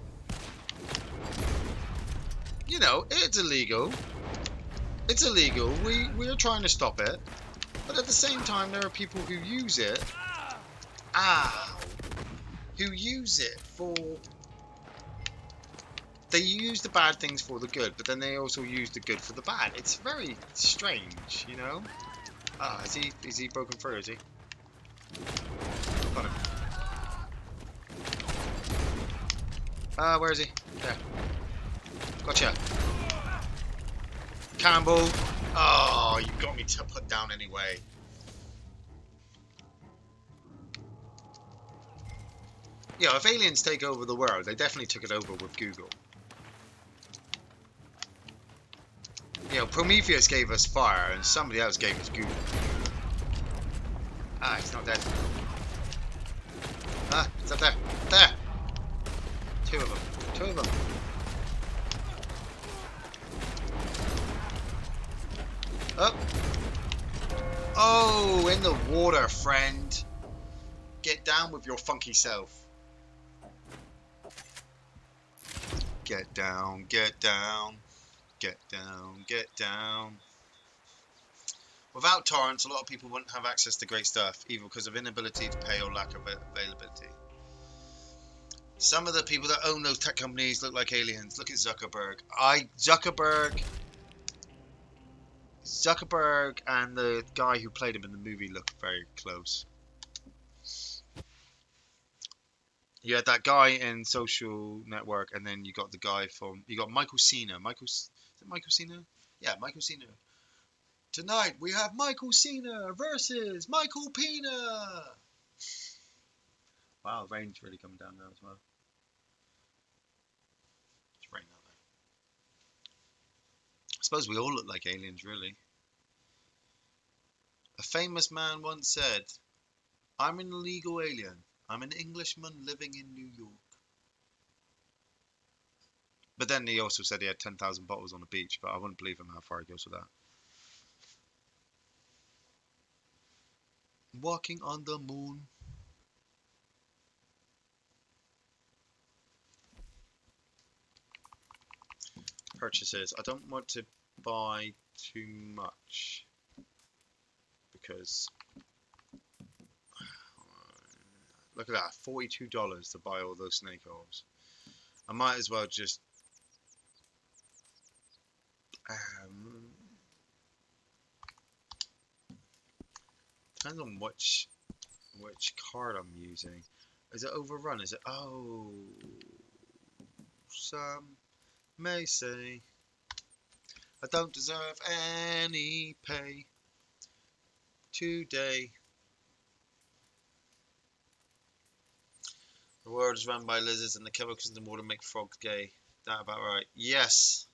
You know, it's illegal. It's illegal. We're trying to stop it. But at the same time, there are people who use it. Who use it for... They use the bad things for the good, but then they also use the good for the bad. It's very strange, you know? Is he broken through, is he? Got him. Where is he? There. Gotcha. Cannonball. Oh, you got me to put down anyway. Yeah, if aliens take over the world, they definitely took it over with Google. You know, Prometheus gave us fire, and somebody else gave us Google. He's not dead. It's up there. There! Two of them. Two of them. Oh! Oh, in the water, friend. Get down with your funky self. Get down, get down. Get down, get down. Without torrents, a lot of people wouldn't have access to great stuff, either because of inability to pay or lack of availability. Some of the people that own those tech companies look like aliens. Look at Zuckerberg. Zuckerberg and the guy who played him in the movie look very close. You had that guy in Social Network, and then you got the guy from... You got Michael Cena. Is it Michael Cena? Yeah, Michael Cena. Tonight, we have Michael Cena versus Michael Pena. Wow, rain's really coming down now as well. It's raining out there. I suppose we all look like aliens, really. A famous man once said, "I'm an illegal alien. I'm an Englishman living in New York." But then he also said he had 10,000 bottles on the beach, but I wouldn't believe him how far he goes with that. Walking on the moon. Purchases. I don't want to buy too much because look at that, $42 to buy all those snake oils. I might as well just depends on which card I'm using. Is it overrun? Is it? Oh, some may say I don't deserve any pay today. The world is run by lizards, and the chemicals in the water make frogs gay. That about right? Yes.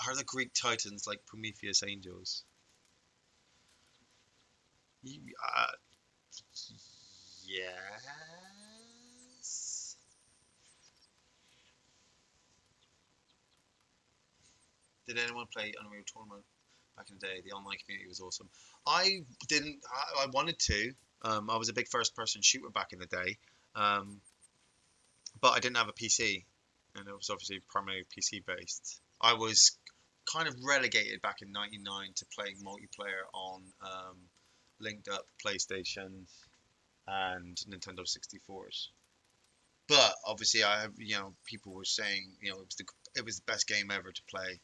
Are the Greek titans like Prometheus angels? Yes. Did anyone play Unreal Tournament back in the day? The online community was awesome. I didn't. I wanted to. I was a big first-person shooter back in the day, but I didn't have a PC, and it was obviously primarily PC-based. I was kind of relegated back in '99 to playing multiplayer on linked up PlayStations and Nintendo 64s. But obviously, people were saying, it was the best game ever to play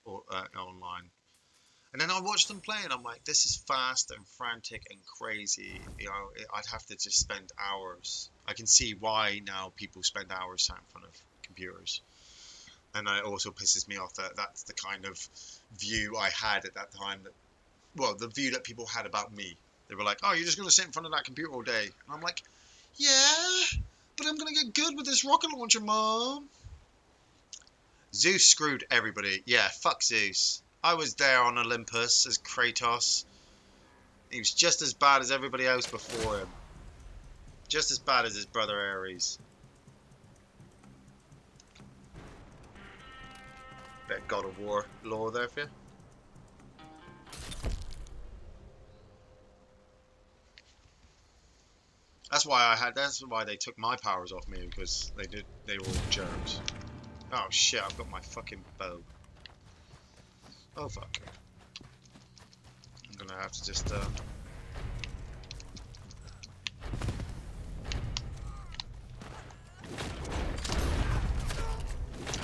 online. And then I watched them play, and I'm like, this is fast and frantic and crazy. I'd have to just spend hours. I can see why now people spend hours sat in front of computers. And it also pisses me off that that's the kind of view I had at that time. The view that people had about me. They were like, "Oh, you're just going to sit in front of that computer all day." And I'm like, "Yeah, but I'm going to get good with this rocket launcher, Mom." Zeus screwed everybody. Yeah, fuck Zeus. I was there on Olympus as Kratos. He was just as bad as everybody else before him. Just as bad as his brother Ares. Bit of God of War lore there for you. That's why they took my powers off me, because they were all germs. Oh shit, I've got my fucking bow. Oh fuck. I'm gonna have to just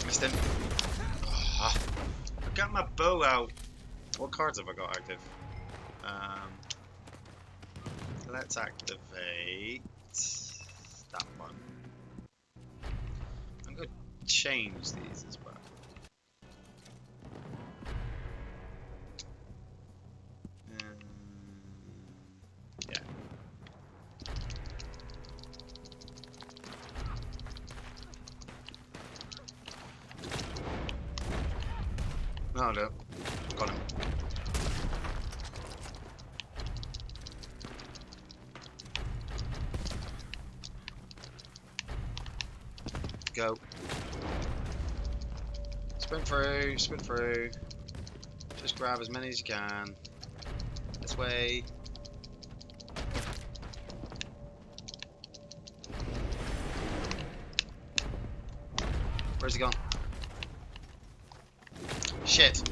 missed him. Ah, I've got my bow out. What cards have I got active? Let's activate that one. I'm going to change these as well. Yeah. No, no. Got him. Go. Sprint through, sprint through. Just grab as many as you can. This way. Where's he gone? Shit.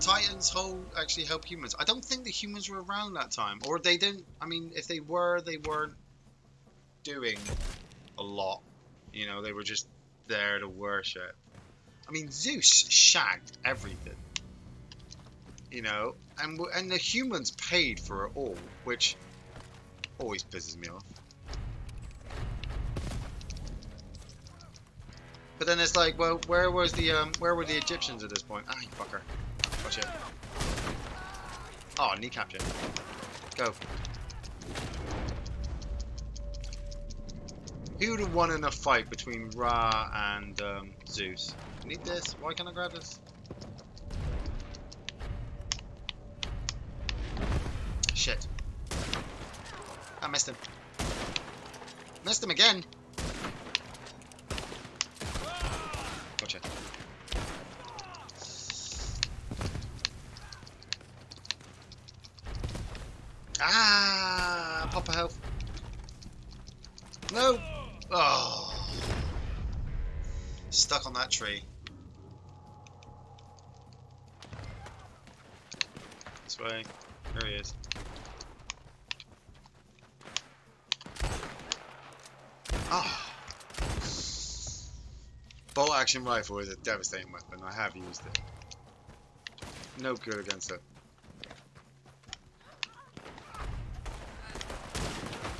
Titans actually help humans. I don't think the humans were around that time, or they didn't. I mean, if they were, they weren't doing a lot. You know, they were just there to worship. I mean, Zeus shagged everything. You know, and the humans paid for it all, which always pisses me off. But then it's like, well, where were the Egyptians at this point? Ah, you fucker. Gotcha. Oh, kneecap you. Go. Who would have won in a fight between Ra and Zeus? Need this? Why can't I grab this? Shit. I missed him. Missed him again. Gotcha. Ah, pop a health. No. Oh. Stuck on that tree. This way. There he is. Ah. Bolt action rifle is a devastating weapon. I have used it. No good against it.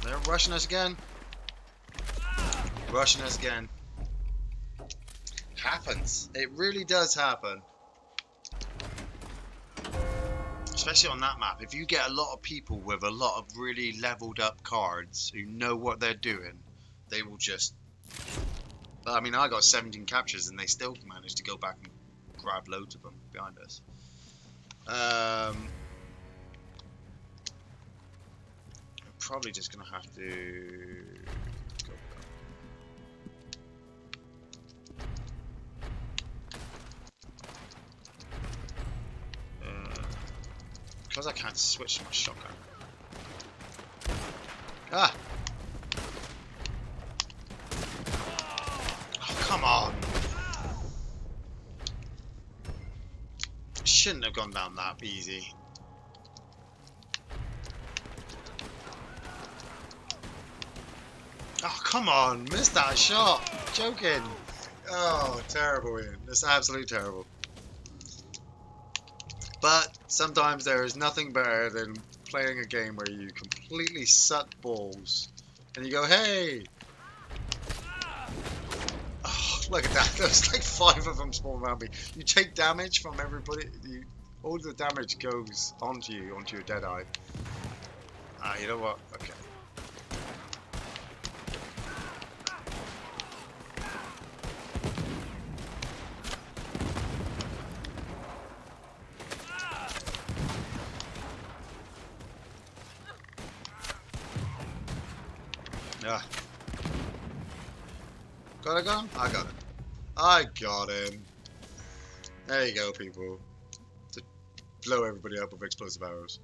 They're rushing us again. Rushing us again. Happens. It really does happen. Especially on that map. If you get a lot of people with a lot of really leveled up cards who know what they're doing, they will just... I mean, I got 17 captures and they still managed to go back and grab loads of them behind us. Probably just gonna have to go because I can't switch to my shotgun. Ah! Oh, come on! Shouldn't have gone down that easy. Oh, come on, missed that shot. Joking. Oh, terrible, Ian. That's absolutely terrible. But sometimes there is nothing better than playing a game where you completely suck balls and you go, hey! Oh, look at that. There's like 5 of them spawn around me. You take damage from everybody. All the damage goes onto you, onto your dead eye. Ah, you know what? Okay. Ah. Got him? I got him. I got him. There you go, people. To blow everybody up with explosive arrows.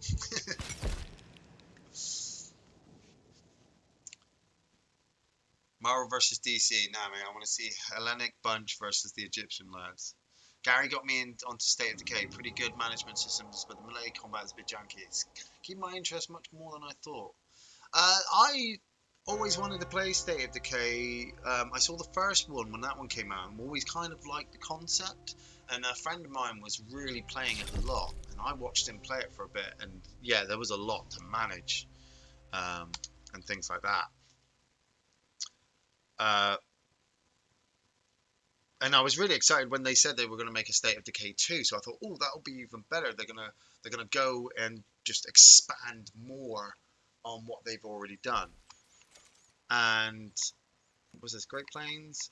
Marvel versus DC. Nah, man, I want to see Hellenic Bunch versus the Egyptian lads. Gary got me onto State of Decay. Pretty good management systems, but the melee combat is a bit janky. It's keeping my interest much more than I thought. I always wanted to play State of Decay. I saw the first one when that one came out and always kind of liked the concept. And a friend of mine was really playing it a lot, and I watched him play it for a bit. And yeah, there was a lot to manage and things like that. And I was really excited when they said they were going to make a State of Decay 2. So I thought, oh, that'll be even better. They're gonna go and just expand more on what they've already done. And was this Great Plains?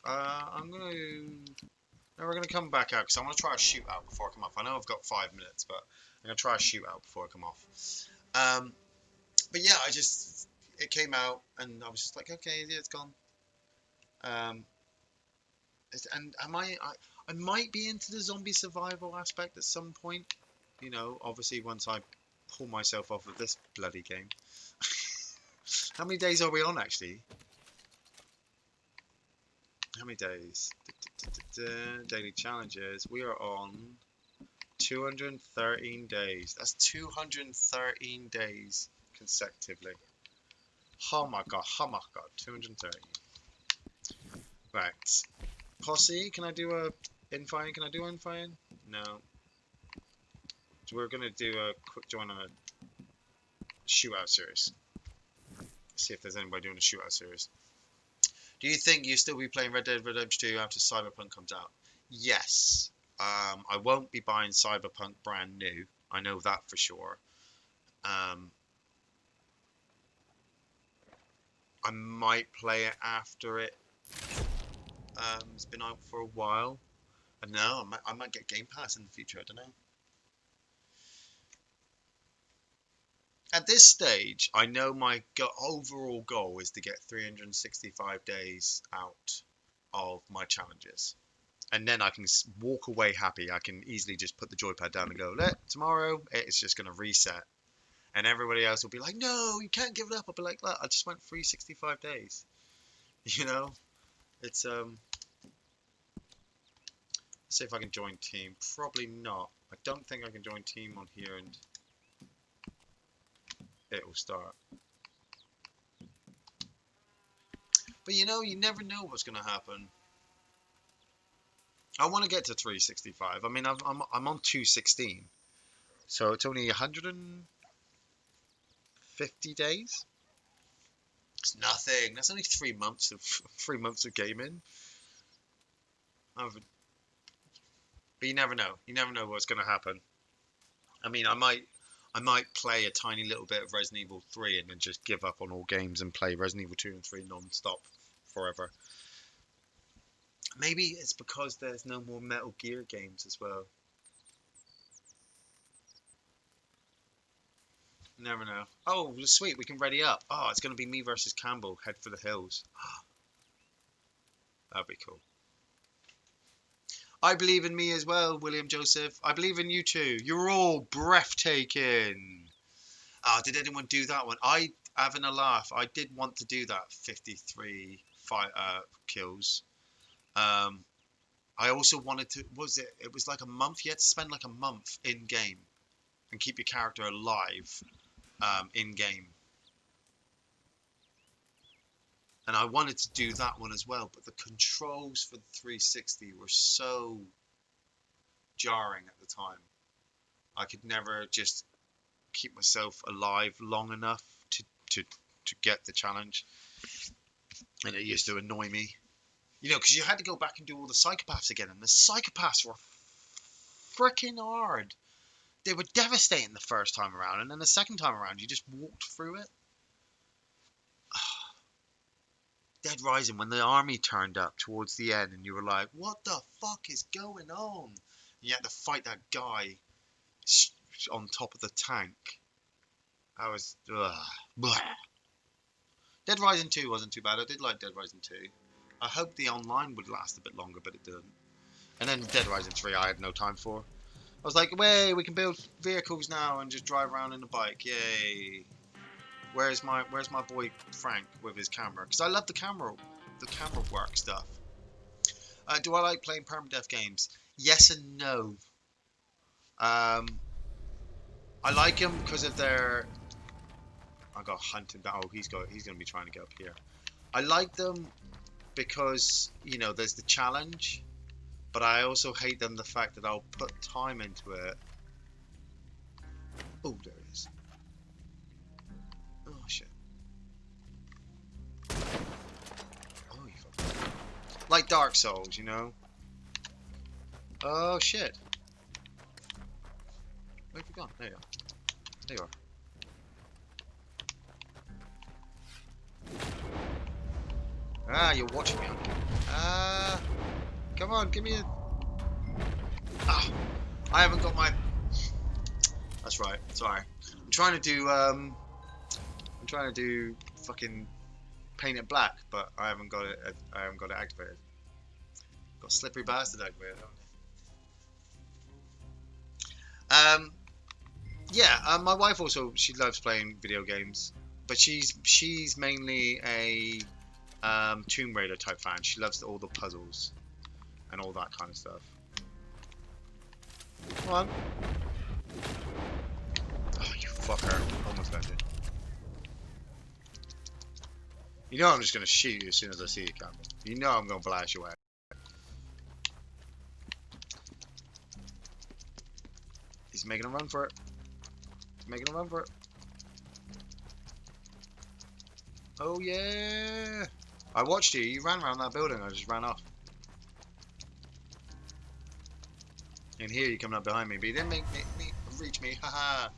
We're gonna come back out because I want to try a shootout before I come off. I know I've got 5 minutes, but I'm gonna try a shootout before I come off. But yeah, it came out and I was just like, okay, yeah, it's gone. And I might be into the zombie survival aspect at some point. You know, obviously once I pull myself off of this bloody game. How many days are we on actually? How many days? Daily challenges. We are on 213 days. That's 213 days consecutively. Oh my god, 213. Right. Posse, can I do a infighting? Can I do infighting? No. So we're gonna do a quick join on a shootout series. See if there's anybody doing a shootout series. Do you think you'll still be playing Red Dead Redemption 2 after Cyberpunk comes out? Yes. I won't be buying Cyberpunk brand new. I know that for sure. I might play it after it's been out for a while. I don't know. I might get Game Pass in the future. I don't know. At this stage, I know my overall goal is to get 365 days out of my challenges. And then I can walk away happy. I can easily just put the joypad down and go, tomorrow it's just going to reset. And everybody else will be like, no, you can't give it up. I'll be like, look, I just went 365 days. You know? It's, see if I can join team. Probably not. I don't think I can join team on here and it will start. But you know, you never know what's going to happen. I want to get to 365. I mean, I'm on 216. So it's only 150 days. It's nothing. That's only 3 months of gaming. But you never know. You never know what's going to happen. I mean, I might play a tiny little bit of Resident Evil 3 and then just give up on all games and play Resident Evil 2 and 3 non-stop forever. Maybe it's because there's no more Metal Gear games as well. Never know. Oh, sweet, we can ready up. Oh, it's going to be me versus Campbell. Head for the hills. That'd be cool. I believe in me as well, William Joseph. I believe in you too. You're all breathtaking. Did anyone do that one? Having a laugh. I did want to do that 53 kills. I also wanted to. It was like a month. You had to spend like a month in game and keep your character alive in game. And I wanted to do that one as well, but the controls for the 360 were so jarring at the time. I could never just keep myself alive long enough to get the challenge. And it used to annoy me. You know, because you had to go back and do all the psychopaths again, and the psychopaths were freaking hard. They were devastating the first time around, and then the second time around, you just walked through it. Dead Rising, when the army turned up towards the end, and you were like, what the fuck is going on? And you had to fight that guy on top of the tank. I was, Dead Rising 2 wasn't too bad. I did like Dead Rising 2. I hoped the online would last a bit longer, but it didn't. And then Dead Rising 3 I had no time for. I was like, way, we can build vehicles now and just drive around in a bike. Yay. Where's my boy Frank with his camera? Because I love the camera work stuff. Do I like playing permadeath games? Yes and no. I like them because of their... I got hunted down. Oh, he's going to be trying to get up here. I like them because, you know, there's the challenge. But I also hate them the fact that I'll put time into it. Oh, there it is. Oh, shit. Oh, you fuck. Like Dark Souls, you know? Oh, shit. Where have you gone? There you are. There you are. Ah, you're watching me. Ah. Come on, give me a... Ah, I haven't got my... That's right, sorry. I'm trying to do fucking paint it black, but I haven't got it activated. Got Slippery Bastard activated, haven't I? Yeah, my wife also, she loves playing video games, but she's mainly a Tomb Raider type fan. She loves all the puzzles and all that kind of stuff. Come on. Oh, you fucker. Almost got it. You know I'm just going to shoot you as soon as I see you, Campbell. You know I'm going to blast you out. He's making a run for it. He's making a run for it. Oh, yeah. I watched you. You ran around that building. I just ran off. And here you coming up behind me, but you didn't reach me, haha.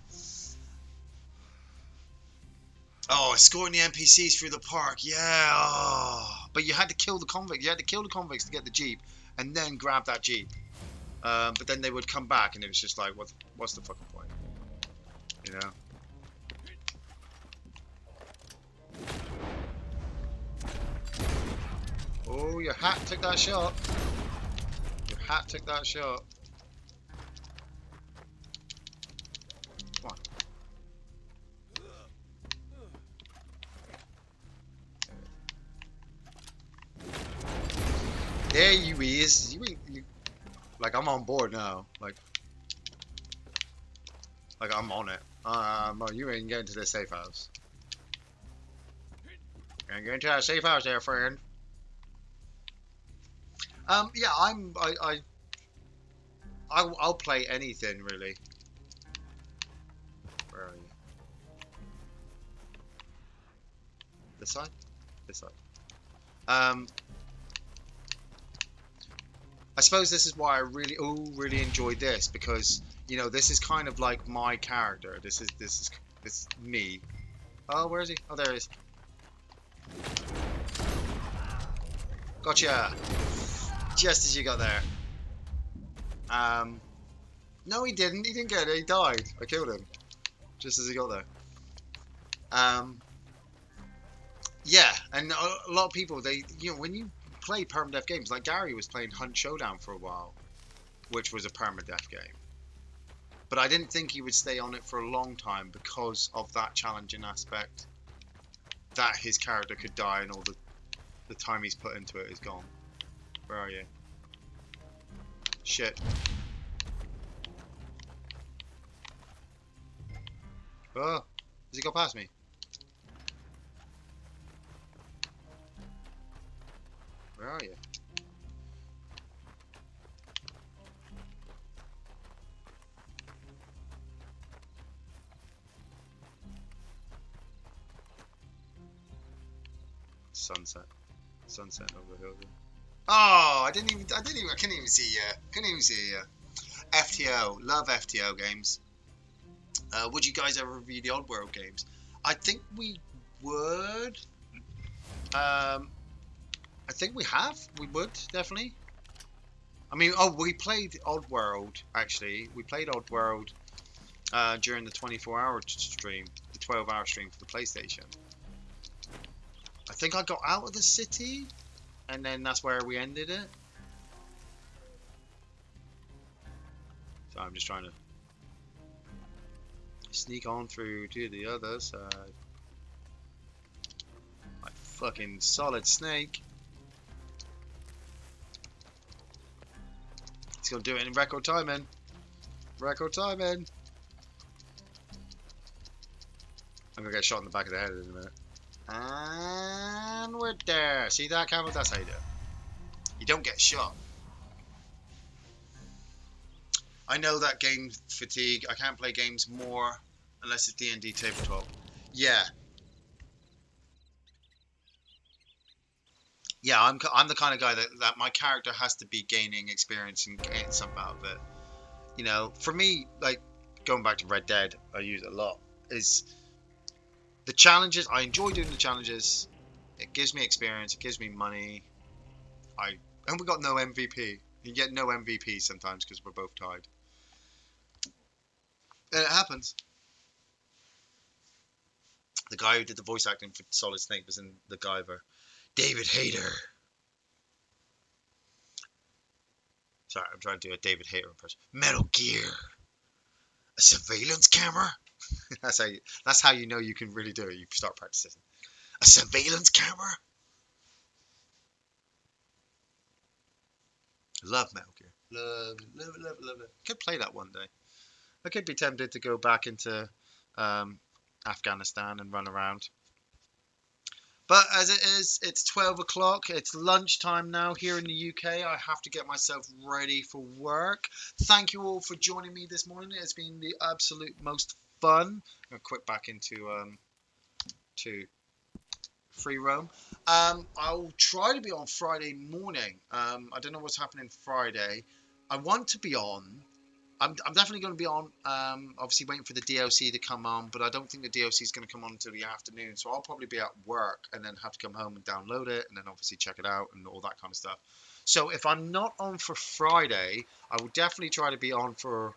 Oh, escorting the NPCs through the park, yeah. Oh. But you had to kill the convicts. You had to kill the convicts to get the jeep, and then grab that jeep. But then they would come back, and it was just like, what's the fucking point? You know. Oh, your hat took that shot. Your hat took that shot. Come on. There you is. You like I'm on board now. Like I'm on it. Oh, you ain't getting to the safe house. You ain't getting to that safe house there, friend. Yeah, I'll play anything really. Where are you? This side? This side. I suppose this is why I really enjoyed this, because you know this is kind of like my character. This is me. Oh, where is he? Oh, there he is. Gotcha. Just as you got there. No, he didn't. He didn't get it. He died. I killed him just as he got there. Yeah, and a lot of people, when you play permadeath games, like Gary was playing Hunt Showdown for a while, which was a permadeath game. But I didn't think he would stay on it for a long time because of that challenging aspect. That his character could die and all the time he's put into it is gone. Where are you? Shit. Oh, has he got past me? Where are you? Sunset over the hill. Oh, I couldn't even see you. FTO, love FTO games. Would you guys ever review the Oddworld games? I think we would. I think we have. We would, definitely. I mean, we played Oddworld, actually. We played Oddworld during the 24-hour stream, the 12-hour stream for the PlayStation. I think I got out of the city, and then that's where we ended it. So I'm just trying to sneak on through to the other side. Like fucking Solid Snake. He's gonna do it in record timing. Record timing. I'm gonna get shot in the back of the head in a minute. And we're there. See that, Campbell? That's how you do it. You don't get shot. I know that game fatigue. I can't play games more unless it's D&D tabletop. Yeah. Yeah, I'm the kind of guy that my character has to be gaining experience and getting something out of it. You know, for me, like going back to Red Dead, I use it a lot. Is the challenges. I enjoy doing the challenges. It gives me experience. It gives me money. And we got no MVP. You get no MVP sometimes because we're both tied. And it happens. The guy who did the voice acting for Solid Snake was in The Guyver. David Hayter. Sorry, I'm trying to do a David Hayter impression. Metal Gear. A surveillance camera? that's how you know you can really do it. You start practicing. A surveillance camera? Love Metal Gear. Love it. Could play that one day. I could be tempted to go back into Afghanistan and run around. But as it is, it's 12 o'clock. It's lunchtime now here in the UK. I have to get myself ready for work. Thank you all for joining me this morning. It's been the absolute most fun. I'm going to quit back into to free roam. I'll try to be on Friday morning. I don't know what's happening Friday. I want to be on. I'm definitely going to be on, obviously waiting for the DLC to come on, but I don't think the DLC is going to come on until the afternoon, so I'll probably be at work and then have to come home and download it and then obviously check it out and all that kind of stuff. So if I'm not on for Friday, I will definitely try to be on for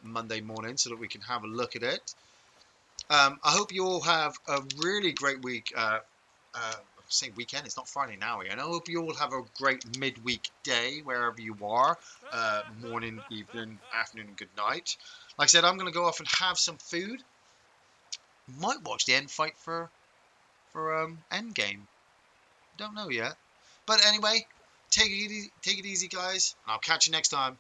Monday morning so that we can have a look at it. I hope you all have a really great week. Say weekend, it's not Friday now, and I hope you all have a great midweek day wherever you are, morning, evening, afternoon, and good night. Like I said, I'm going to go off and have some food. Might watch the end fight for Endgame. Don't know yet, but anyway, take it easy, guys, and I'll catch you next time.